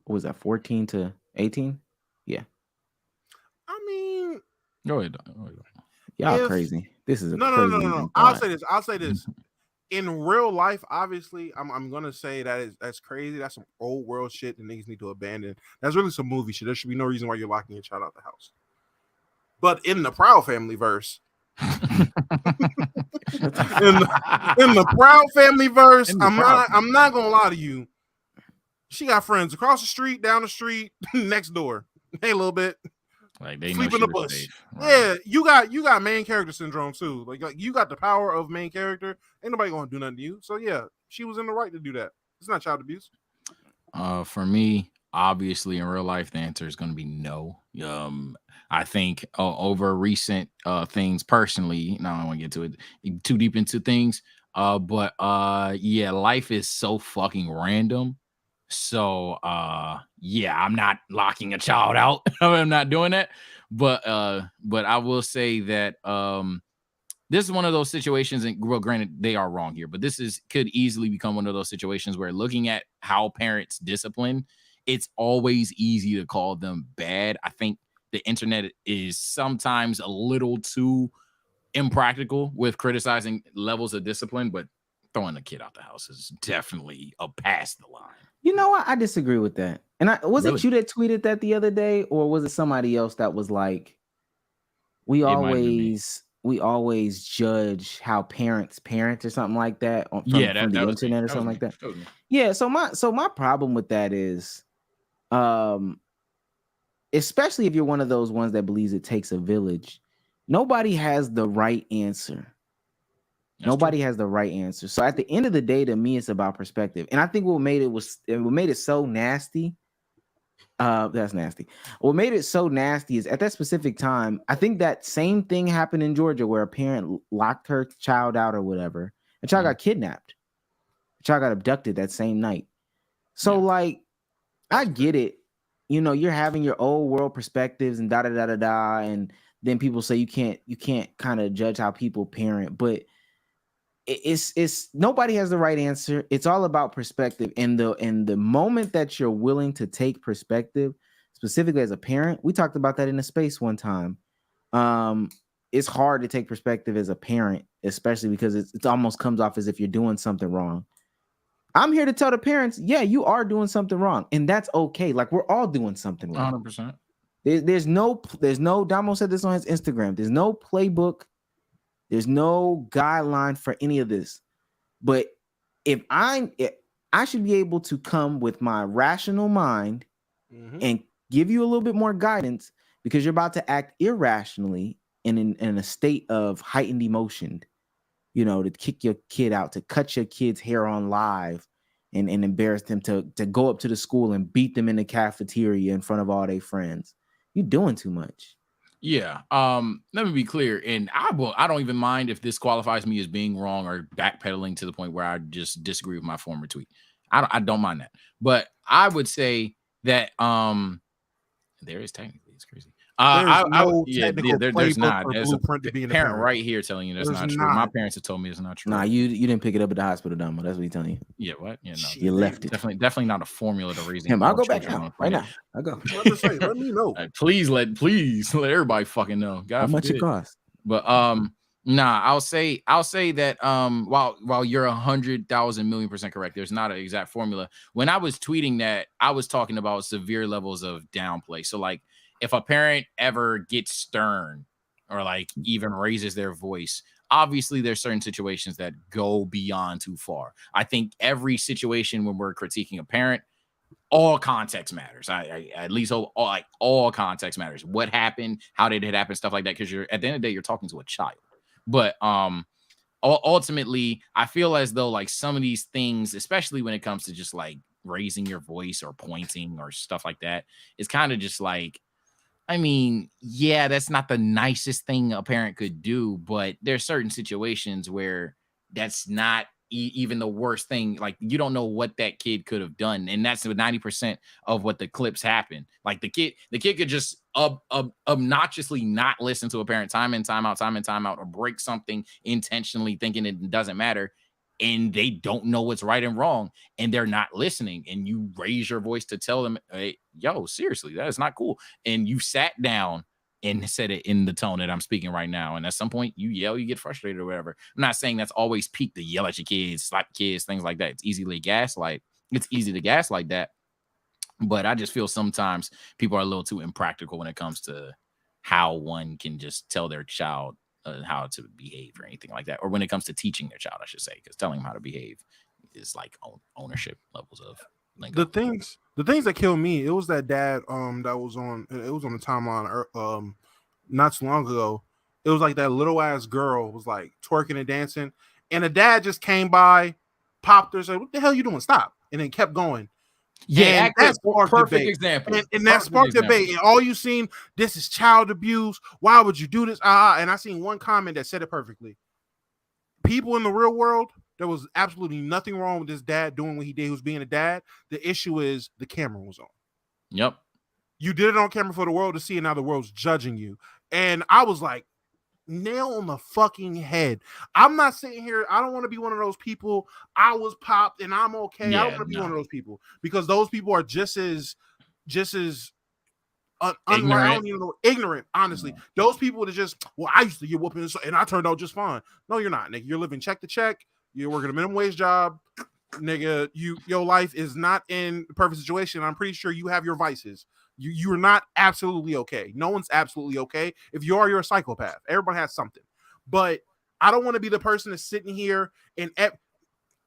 What was that, 14 to 18? Yeah. I mean, y'all crazy. This is no. I'll say this. In real life, obviously, I'm gonna say that's crazy. That's some old world shit that niggas need to abandon. That's really some movie shit. There should be no reason why you're locking your child out the house. But in the Proud Family verse. in the Proud Family verse, I'm not gonna lie to you. She got friends across the street, down the street, next door. Hey, a little bit. Like they sleep know in the bush. Safe. Right. Yeah, you got main character syndrome too. Like you got the power of main character. Ain't nobody gonna do nothing to you. So yeah, she was in the right to do that. It's not child abuse. For me, obviously, in real life, the answer is going to be no. I think over recent things, personally, no, I don't want to get to it too deep into things. But yeah, life is so fucking random. So yeah, I'm not locking a child out. I'm not doing that. But I will say that this is one of those situations, and well, granted, they are wrong here, but could easily become one of those situations where looking at how parents discipline, it's always easy to call them bad. I think the internet is sometimes a little too impractical with criticizing levels of discipline, but throwing a kid out the house is definitely a past the line. You know what? I disagree with that. And was Really? it you that tweeted that the other day, or was it somebody else that was like, we It might have been me. always judge how parents parent or something like that from Yeah, the that was me. internet or That was something me. like that. That was me. Yeah, so my problem with that is, especially if you're one of those ones that believes it takes a village, nobody has the right answer. Nobody has the right answer. So at the end of the day, to me, it's about perspective. And I think what made it so nasty. That's nasty. What made it so nasty is at that specific time, I think that same thing happened in Georgia where a parent locked her child out or whatever. The child got kidnapped. The child got abducted that same night. So like, I get it. You know, you're having your old world perspectives and da da da da da, and then people say you can't kind of judge how people parent, but it's nobody has the right answer. It's all about perspective. And the moment that you're willing to take perspective, specifically as a parent, we talked about that in the space one time. It's hard to take perspective as a parent, especially because it almost comes off as if you're doing something wrong. I'm here to tell the parents, yeah, you are doing something wrong, and that's okay. Like, we're all doing something wrong. 100%. There's no Damo said this on his Instagram. There's no playbook. There's no guideline for any of this. But I should be able to come with my rational mind and give you a little bit more guidance, because you're about to act irrationally and in a state of heightened emotion, you know, to kick your kid out, to cut your kid's hair on live and embarrass them, to go up to the school and beat them in the cafeteria in front of all their friends. You're doing too much. Yeah. Let me be clear. And I don't even mind if this qualifies me as being wrong or backpedaling to the point where I just disagree with my former tweet. I don't mind that. But I would say that there is technically, it's crazy. There's not. There's a blueprint to being a parent right here telling you that's not true. My parents have told me it's not true. Nah, you didn't pick it up at the hospital, Damo. That's what he's telling you. Yeah, what? Yeah, no. You left it. Definitely not a formula to raising him. I'll go children back now. on Right planet. now. I'll go. Let me know. Please let everybody fucking know. God How much forbid. it costs? But nah, I'll say that while you're 100,000 million% correct, there's not an exact formula. When I was tweeting that, I was talking about severe levels of downplay. So like, if a parent ever gets stern or like even raises their voice, obviously there's certain situations that go beyond too far. I think every situation when we're critiquing a parent, all context matters. I at least all context matters. What happened? How did it happen? Stuff like that. Because you're at the end of the day, you're talking to a child. But ultimately, I feel as though like some of these things, especially when it comes to just like raising your voice or pointing or stuff like that, is kind of just like, I mean, yeah, that's not the nicest thing a parent could do, but there's certain situations where that's not even the worst thing. Like, you don't know what that kid could have done, and that's 90% of what the clips happen. Like the kid could just obnoxiously not listen to a parent time and time out, or break something intentionally thinking it doesn't matter, and they don't know what's right and wrong, and they're not listening, and you raise your voice to tell them, hey, yo, seriously, that is not cool. And you sat down and said it in the tone that I'm speaking right now. And at some point you yell, you get frustrated or whatever. I'm not saying that's always peak to yell at your kids, slap kids, things like that. It's easy to gaslight that. But I just feel sometimes people are a little too impractical when it comes to how one can just tell their child how to behave or anything like that. Or when it comes to teaching their child, I should say, because telling them how to behave is like ownership levels of lingo. The things that killed me, it was that dad that was on the timeline not too long ago. It was like that little ass girl was like twerking and dancing, and the dad just came by, popped her, said, "What the hell you doing? Stop!" and then kept going. Yeah, that's perfect example. And that sparked debate. And all you seen, this is child abuse. Why would you do this? And I seen one comment that said it perfectly. People in the real world, there was absolutely nothing wrong with this dad doing what he did. He was being a dad. The issue is the camera was on. Yep. You did it on camera for the world to see, and now the world's judging you. And I was like, nail on the fucking head. I'm not sitting here. I don't want to be one of those people. I was popped and I'm okay. I don't want to be one of those people, because those people are just as I don't even know, ignorant, honestly. Those people that just, well, I used to get whooping and I turned out just fine. No, you're not, nigga. You're living check to check. You're working a minimum wage job, nigga. Your life is not in the perfect situation. I'm pretty sure you have your vices. You are not absolutely okay. No one's absolutely okay. If you are, you're a psychopath. Everybody has something. But I don't want to be the person that's sitting here and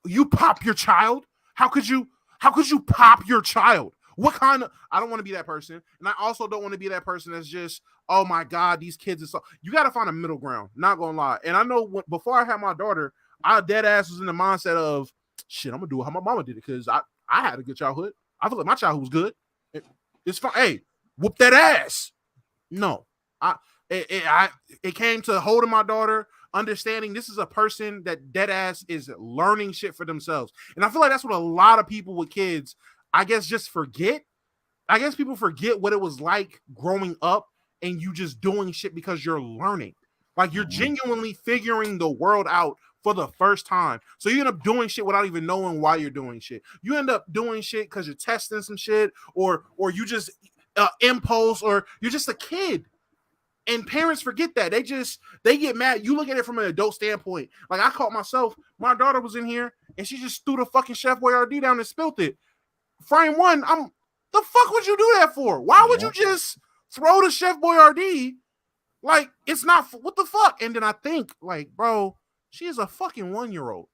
you pop your child. How could you pop your child? What kind of, I don't want to be that person. And I also don't want to be that person that's just, oh my God, these kids are so, you got to find a middle ground, not gonna lie. And I know before I had my daughter, I dead ass was in the mindset of, shit, I'm gonna do how my mama did it, because I had a good childhood. I feel like my childhood was good. It's fine. Hey, whoop that ass. No, it came to holding my daughter, understanding this is a person that dead ass is learning shit for themselves. And I feel like that's what a lot of people with kids, I guess, just forget. I guess people forget what it was like growing up and you just doing shit because you're learning. Like you're genuinely figuring the world out for the first time. So you end up doing shit without even knowing why you're doing shit. You end up doing shit because you're testing some shit, or you just impulse, or you're just a kid. And parents forget that. They get mad. You look at it from an adult standpoint. Like I caught myself, my daughter was in here and she just threw the fucking Chef Boyardee down and spilt it. Frame one, the fuck would you do that for? Why would you just throw the Chef Boyardee? Like, it's not, what the fuck? And then I think, like, bro, she is a fucking 1-year-old.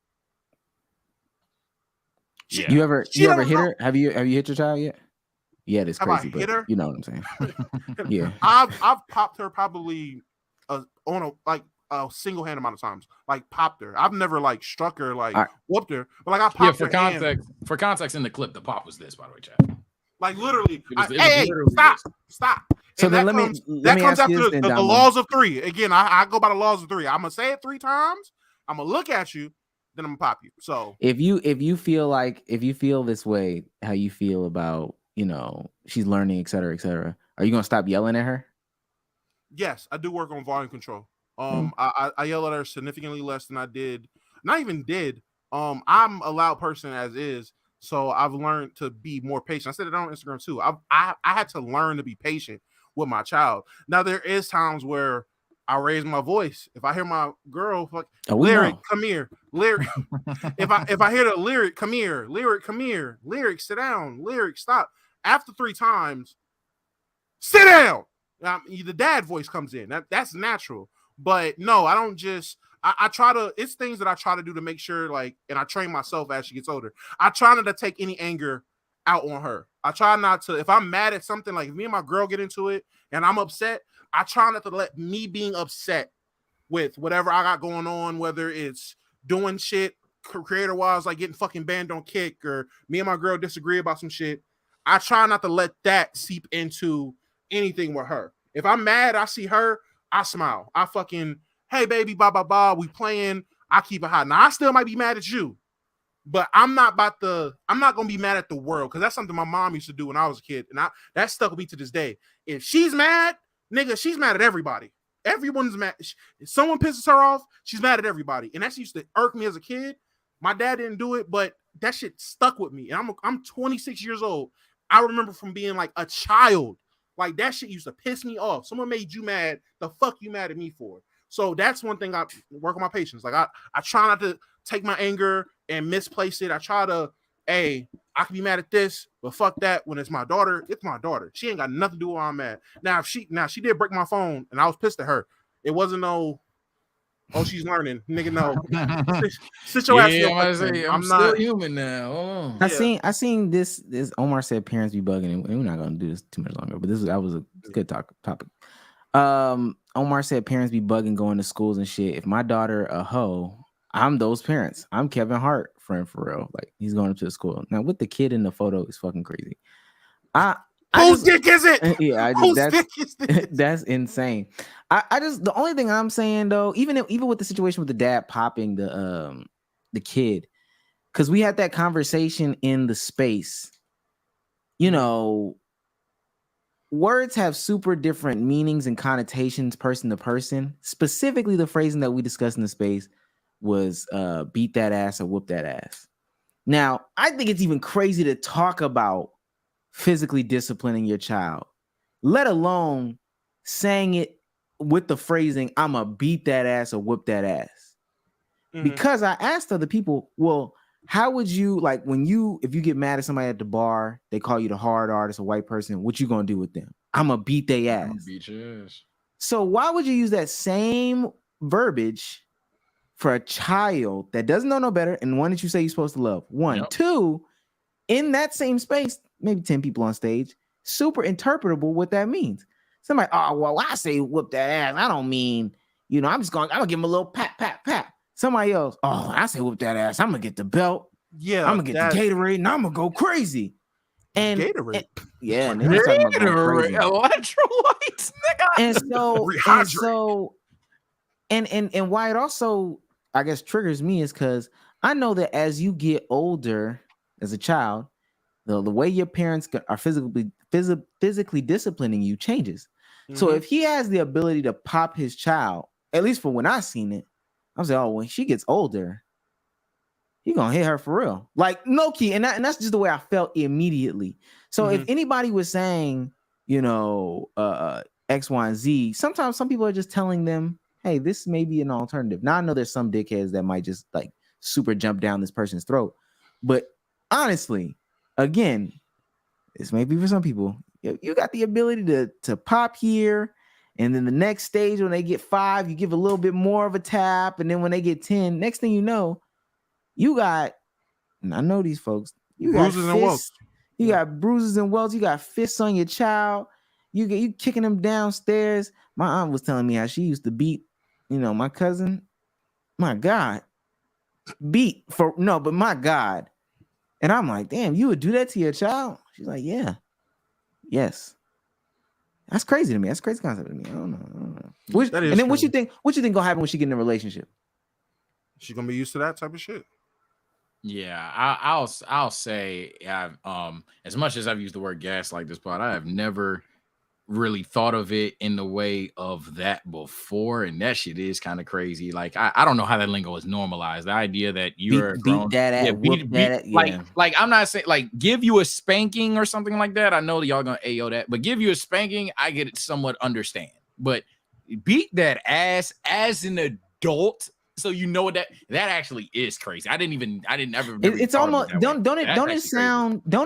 You ever hit her? Have you hit your child yet? Yeah, it's crazy, but you know what I'm saying. Yeah, I've popped her probably on a single hand amount of times. Like popped her. I've never like struck her, like whooped her, but like I popped her. For context, in the clip, the pop was this, by the way, Chad. Like literally, hey, stop. So then let me comes ask you after this, the laws of 3. Again, I go by the laws of 3. I'm gonna say it 3 times. I'm gonna look at you, then I'm gonna pop you. So if you feel this way, how you feel about, you know, she's learning, et cetera, are you gonna stop yelling at her? Yes, I do work on volume control. I yell at her significantly less than I did. Not even did. I'm a loud person as is. So I've learned to be more patient. I said it on Instagram too. I had to learn to be patient with my child. Now there is times where I raise my voice. If I hear my girl, Lyric, come here. Lyric. if I hear the Lyric, come here. Lyric, come here. Lyric, sit down. Lyric, stop. After 3 times, sit down. The dad voice comes in. That's natural. But no, I don't just. I try to, it's things that I try to do to make sure, like, and I train myself as she gets older. I try not to take any anger out on her. I try not to, if I'm mad at something, like if me and my girl get into it and I'm upset, I try not to let me being upset with whatever I got going on, whether it's doing shit creator-wise, like getting fucking banned on Kick, or me and my girl disagree about some shit. I try not to let that seep into anything with her. If I'm mad, I see her, I smile. I fucking, hey baby, blah, we playing. I keep it hot. Now I still might be mad at you, but I'm not gonna be mad at the world, because that's something my mom used to do when I was a kid, and that stuck with me to this day. If she's mad, nigga, she's mad at everybody. Everyone's mad. If someone pisses her off, she's mad at everybody, and that used to irk me as a kid. My dad didn't do it, but that shit stuck with me. And I'm 26 years old. I remember from being like a child, like that shit used to piss me off. Someone made you mad. The fuck you mad at me for? So that's one thing I work on my patience. Like I try not to take my anger and misplace it. I try to, hey, I can be mad at this, but fuck that. When it's my daughter, it's my daughter. She ain't got nothing to do with why I'm mad. Now she did break my phone and I was pissed at her. It wasn't no, oh, she's learning, nigga. No, sit your ass. I'm still human now. Oh. I seen this. Omar said parents be bugging, and we're not gonna do this too much longer. But that was a good topic. Omar said parents be bugging going to schools and shit. If my daughter a hoe, I'm those parents. I'm Kevin Hart, friend for real. Like he's going up to the school. Now with the kid in the photo is fucking crazy. Whose dick is it? Yeah, whose dick is this? That's insane. I just, the only thing I'm saying though, even with the situation with the dad popping the kid, because we had that conversation in the space, you know. Words have super different meanings and connotations person to person. Specifically, the phrasing that we discussed in the space was beat that ass or whoop that ass. Now, I think it's even crazy to talk about physically disciplining your child. let alone saying it with the phrasing, I'm going to beat that ass or whip that ass. Because I asked other people, well, how would you, like, if you get mad at somebody at the bar, they call you the hard artist, a white person, what you going to do with them? I'm going to beat their ass. Beat your ass. So why would you use that same verbiage for a child that doesn't know no better and one that you say you're supposed to love? One. Yep. Two, in that same space, maybe 10 people on stage, super interpretable what that means. Somebody, oh, well, I say whoop that ass. I don't mean, I'm going to give him a little pat, pat, pat. Somebody else, oh, I say whoop that ass. I'm going to get the belt. Yeah. I'm going to get the Gatorade and I'm going to go crazy. And Gatorade. Yeah. And they was talking about going crazy. Electrolytes, nigga. And why it also, I guess, triggers me is because I know that as you get older as a child, the way your parents are physically disciplining you changes. So if he has the ability to pop his child, at least for when I seen it, I was like, oh, when she gets older, he gonna hit her for real. Like, no key. And that's just the way I felt immediately. So if anybody was saying, X, Y, and Z, sometimes some people are just telling them, hey, this may be an alternative. Now I know there's some dickheads that might just like super jump down this person's throat. But honestly, again, this may be for some people. You got the ability to pop here, and then the next stage when they get 5, you give a little bit more of a tap, and then when they get 10, next thing you know, you got, and I know these folks, you bruises got fists, you got bruises and welts, you got fists on your child, you kicking them downstairs. My aunt was telling me how she used to beat, my cousin. My God, but my God. And I'm like, damn, you would do that to your child? She's like, yeah. Yes. That's crazy to me. That's a crazy concept to me. I don't know. What you think gonna happen when she get in a relationship? She's gonna be used to that type of shit. Yeah, I'll say, as much as I've used the word gaslight this pod, I have never really thought of it in the way of that before, and that shit is kind of crazy. Like, I don't know how that lingo is normalized. The idea that you're beat that at, like I'm not saying like give you a spanking or something like that. I know that y'all gonna AO that, but give you a spanking, I get it somewhat understand. But beat that ass as an adult, so you know that actually is crazy. I didn't ever. It's almost don't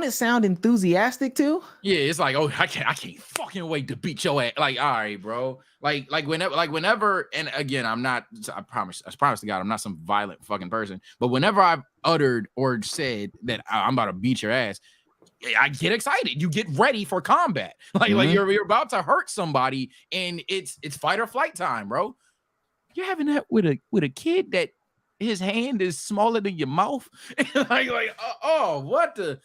it sound enthusiastic too? Yeah, it's like, oh, I can't fucking wait to beat your ass. Like, all right, bro. Like whenever, and again, I promise to God, I'm not some violent fucking person. But whenever I've uttered or said that I'm about to beat your ass, I get excited. You get ready for combat. Like you're about to hurt somebody, and it's fight or flight time, bro. You're having that with a kid that his hand is smaller than your mouth. What the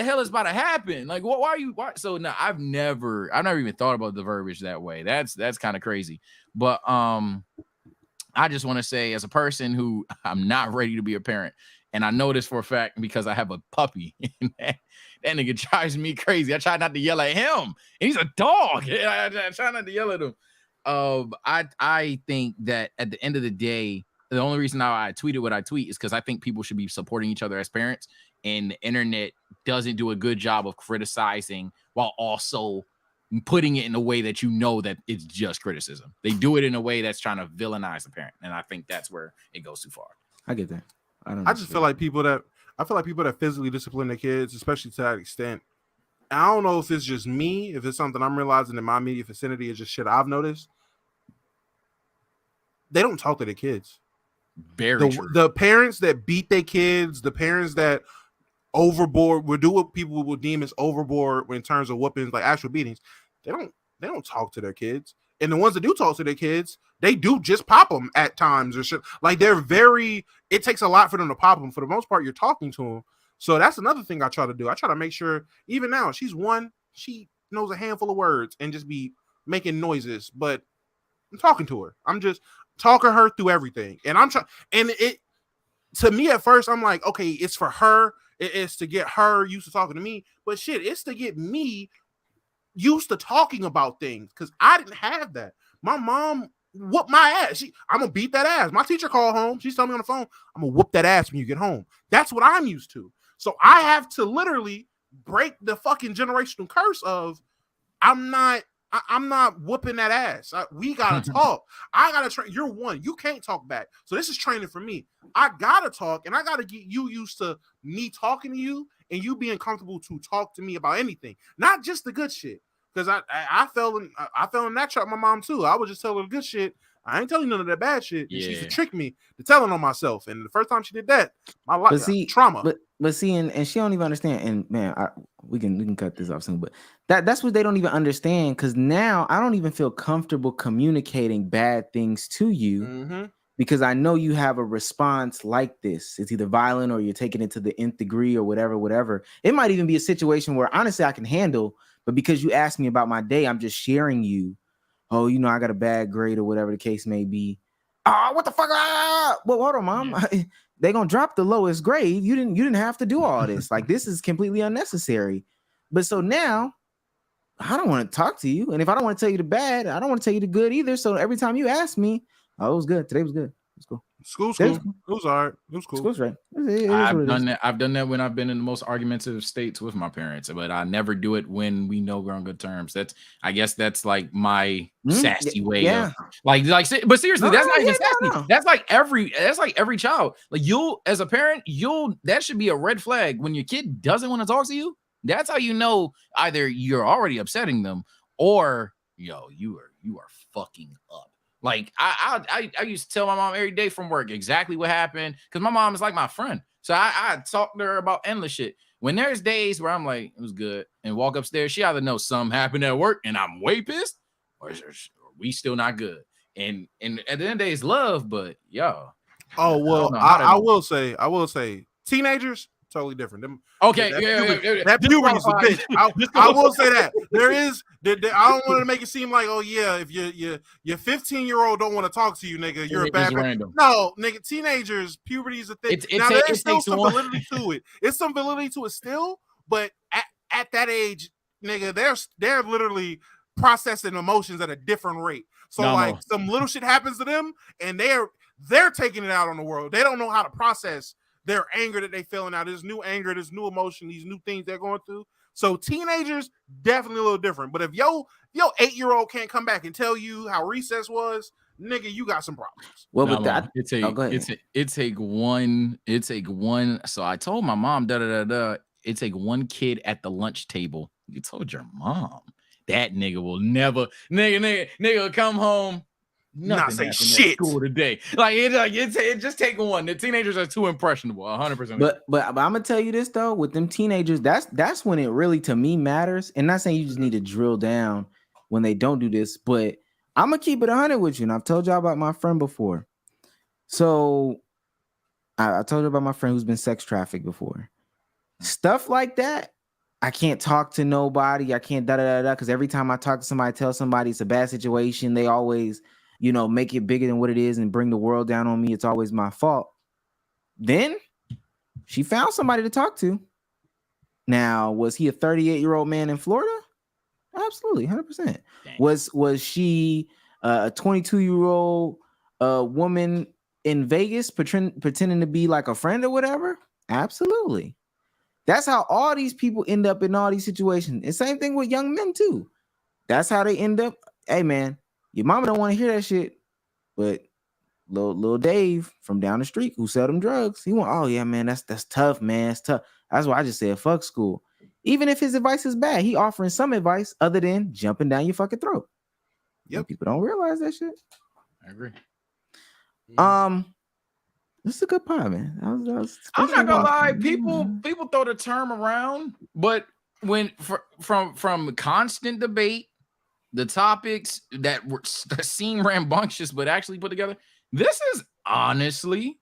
hell is about to happen? Like, why? So no, I've never even thought about the verbiage that way. That's kind of crazy. But I just want to say, as a person who I'm not ready to be a parent, and I know this for a fact because I have a puppy, and that nigga drives me crazy. I try not to yell at him, and he's a dog. I try not to yell at him. I think that at the end of the day, the only reason I tweeted what I tweet is because I think people should be supporting each other as parents, and the internet doesn't do a good job of criticizing while also putting it in a way that that it's just criticism. They do it in a way that's trying to villainize the parent, and I think that's where it goes too far. I get that. I just feel like people that physically discipline their kids, especially to that extent. I don't know if it's just me, if it's something I'm realizing in my immediate vicinity, is just shit I've noticed. They don't talk to their kids. Very true. The parents that beat their kids, the parents that overboard will do what people will deem as overboard in terms of whoopings, like actual beatings. They don't talk to their kids. And the ones that do talk to their kids, they do just pop them at times or shit. Like it takes a lot for them to pop them. For the most part, you're talking to them. So that's another thing I try to do. I try to make sure, even now, she's 1, she knows a handful of words and just be making noises, but I'm talking to her. I'm just talking her through everything. And I'm trying, and it, to me at first, I'm like, okay, it's for her. It's to get her used to talking to me, but shit, it's to get me used to talking about things. Cause I didn't have that. My mom whooped my ass. I'm gonna beat that ass. My teacher called home. She's telling me on the phone, I'm gonna whoop that ass when you get home. That's what I'm used to. So I have to literally break the fucking generational curse of I'm not I'm not whooping that ass. We gotta talk. I gotta train. You're one. You can't talk back. So this is training for me. I gotta talk, and I gotta get you used to me talking to you and you being comfortable to talk to me about anything, not just the good shit. Because I fell in that trap. My mom too. I would just tell her the good shit. I ain't telling you none of that bad shit. And she used to trick me to telling on myself. And the first time she did that, my life trauma. But see, and she don't even understand. And man, we can cut this off soon. But that's what they don't even understand. Because now I don't even feel comfortable communicating bad things to you because I know you have a response like this. It's either violent or you're taking it to the nth degree or whatever. It might even be a situation where honestly I can handle, but because you asked me about my day, I'm just sharing you. Oh, you know, I got a bad grade or whatever the case may be. Oh, what the fuck? Well, hold on, mom. Yeah. They're gonna drop the lowest grade. You didn't have to do all this. Like, this is completely unnecessary. But so now I don't want to talk to you. And if I don't want to tell you the bad, I don't want to tell you the good either. So every time you ask me, oh, it was good. Today was good. It's cool. School's cool. It was all right. It was cool. School's right. I've done that. I've done that when I've been in the most argumentative states with my parents, but I never do it when we know we're on good terms. I guess that's like my sassy way of like. But seriously, that's not even sassy. No. That's like every child. Like you, as a parent, that should be a red flag when your kid doesn't want to talk to you. That's how you know either you're already upsetting them or you are fucking up. Like I used to tell my mom every day from work exactly what happened because my mom is like my friend. So I talk to her about endless shit. When there's days where I'm like, it was good, and walk upstairs, she either knows something happened at work and I'm way pissed, or we still not good. And at the end of the day, it's love, but yo. Oh well, I will say, teenagers. Totally different. Okay, that puberty is a bitch. I will say that there is. I don't want to make it seem like, oh yeah, if your 15-year-old don't want to talk to you, nigga, you're a bad man. No, nigga, teenagers, puberty is a thing. Now there's still some validity to it. It's some validity to it still, but at that age, nigga, they're literally processing emotions at a different rate. So like some little shit happens to them, and they're taking it out on the world. They don't know how to process their anger that they feeling now. There's new anger, there's new emotion, these new things they're going through. So teenagers, definitely a little different. But if your 8-year-old can't come back and tell you how recess was, nigga, you got some problems. Well, with that, it take one. So I told my mom, it take one kid at the lunch table. You told your mom that nigga will never, nigga come home. Not say shit today. Like it just take one. The teenagers are too impressionable, 100%. But I'm gonna tell you this though, with them teenagers, that's when it really to me matters. And not saying you just need to drill down when they don't do this, but I'm gonna keep it 100 with you. And I've told y'all about my friend before. So I told you about my friend who's been sex trafficked before. Stuff like that. I can't talk to nobody. I can't because every time I talk to somebody, tell somebody it's a bad situation, they always make it bigger than what it is and bring the world down on me. It's always my fault. Then she found somebody to talk to. Now, was he a 38-year-old man in Florida? Absolutely, 100%. Was she a 22-year-old woman in Vegas pretending to be like a friend or whatever? Absolutely. That's how all these people end up in all these situations. And same thing with young men too. That's how they end up. Hey, man. Your mama don't want to hear that shit, but little Dave from down the street who sell them drugs, he want, oh yeah, man, that's tough, man. It's tough. That's why I just said fuck school. Even if his advice is bad, he offering some advice other than jumping down your fucking throat. Yep. People don't realize that shit. I agree. This is a good pod, man. I'm not gonna lie, people throw the term around, but when from constant debate, the topics that seem rambunctious but actually put together, this is honestly in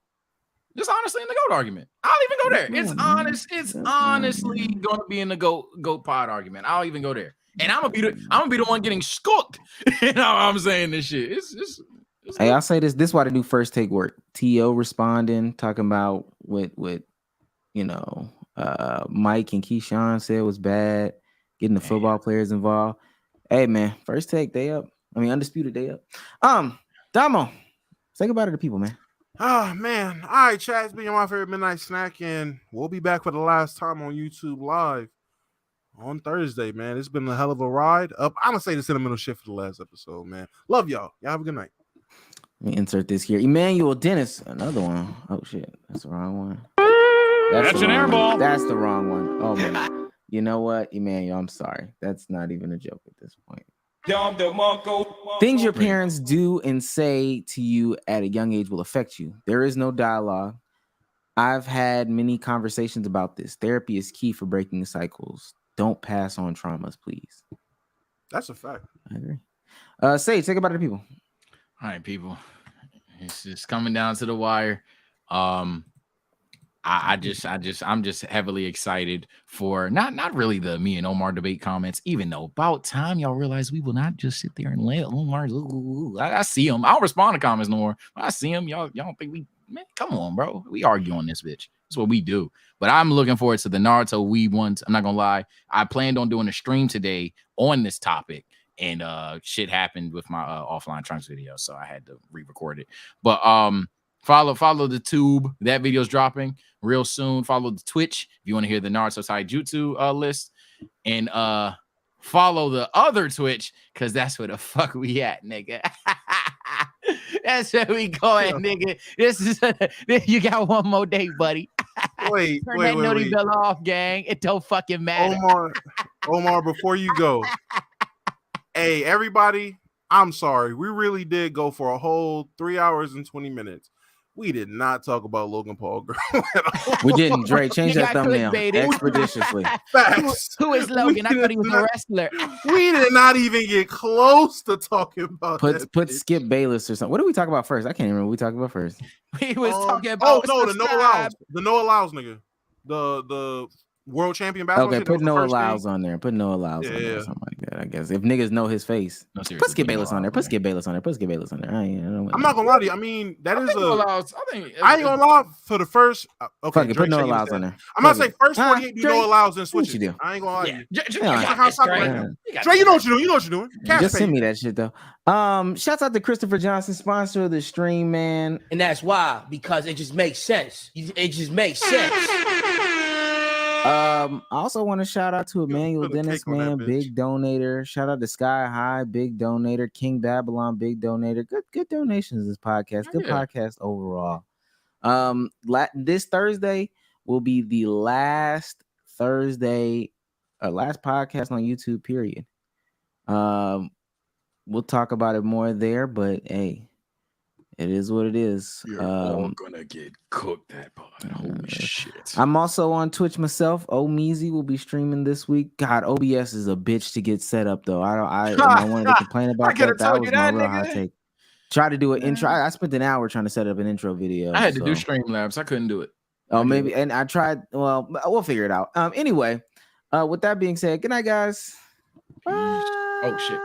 the GOAT argument. I'll even go there. It's honestly going to be in the GOAT pod argument. I'll even go there, and I'm gonna be the one getting skooked. You know what I'm saying? This shit. It's hey, I'll say this. This is why the new first take work. T.O. responding, talking about what Mike and Keyshawn said was bad, getting the football players involved. Hey man, first take, they up. I mean, undisputed, they up. Damo, say goodbye to the people, man. Oh man. All right, chat. It's been my favorite midnight snack, and we'll be back for the last time on YouTube Live on Thursday, man. It's been a hell of a ride. I'm gonna say the sentimental shit for the last episode, man. Love y'all. Y'all have a good night. Let me insert this here. Emmanuel Dennis, another one. Oh shit, that's the wrong one. That's an air ball. That's the wrong one. Oh man. You know what, Emmanuel? I'm sorry. That's not even a joke at this point. Things your parents do and say to you at a young age will affect you. There is no dialogue. I've had many conversations about this. Therapy is key for breaking cycles. Don't pass on traumas, please. That's a fact. I agree. Sage, take it about the people. All right, people. It's just coming down to the wire. I'm just heavily excited for not really the me and Omar debate comments, even though about time y'all realize we will not just sit there and let Omar. I see them. I don't respond to comments no more. I see them. Y'all don't think we, man, come on, bro. We argue on this bitch. That's what we do. But I'm looking forward to the Naruto we ones. I'm not gonna lie. I planned on doing a stream today on this topic. And shit happened with my offline trunks video, so I had to re-record it. But follow the tube. That video's dropping real soon. Follow the Twitch if you want to hear the Naruto Taijutsu list, and follow the other Twitch because that's where the fuck we at, nigga. That's where we going, nigga. This is you got one more day, buddy. Wait, Turn that nutty bell off, gang. It don't fucking matter. Omar, before you go. Hey, everybody, I'm sorry. We really did go for a whole 3 hours and 20 minutes. We did not talk about Logan Paul girl at all. We didn't, Dre. Change that thumbnail expeditiously. Who is Logan? I thought he was a wrestler. We did not even get close to talking about Put Skip Bayless or something. What did we talk about first? I can't even remember what we talked about first. We was talking about the Noah Lyles nigga. The world champion basketball. Okay, put Noah Lyles on there. Put Noah Lyles on there. Something like that, I guess. If niggas know his face. No, put Skip Bayless on there. Put Skip Bayless on there. Put Skip Bayless on there. I'm not gonna lie to you. I mean, that is I ain't gonna lie for the first. Okay, fuck it, put Noah Lyles on there. I'm gonna say first 48 do Noah Lyles and switch it. I ain't gonna lie to you. Dre, you know what you're doing. You know what you're doing. Just send me that shit though. Shouts out to Christopher Johnson, sponsor of the stream, man. And that's why, because it just makes sense. It just makes sense. I also want to shout out to Emmanuel Dennis, man, big donator. Shout out to Sky High, big donator. King Babylon, big donator. Good donations this podcast. Good podcast overall. This Thursday will be the last podcast on YouTube, period. We'll talk about it more there, but hey, it is what it is. You're all gonna get cooked that part. Holy shit. I'm also on Twitch myself. Meezy will be streaming this week. God, OBS is a bitch to get set up though. I wanted to complain about that. That was my real hot take. Try to do an intro. I spent an hour trying to set up an intro video. I had to do Streamlabs. I couldn't do it. Oh, maybe. And I tried. Well, we'll figure it out. Anyway, with that being said, good night, guys. Bye. Oh shit.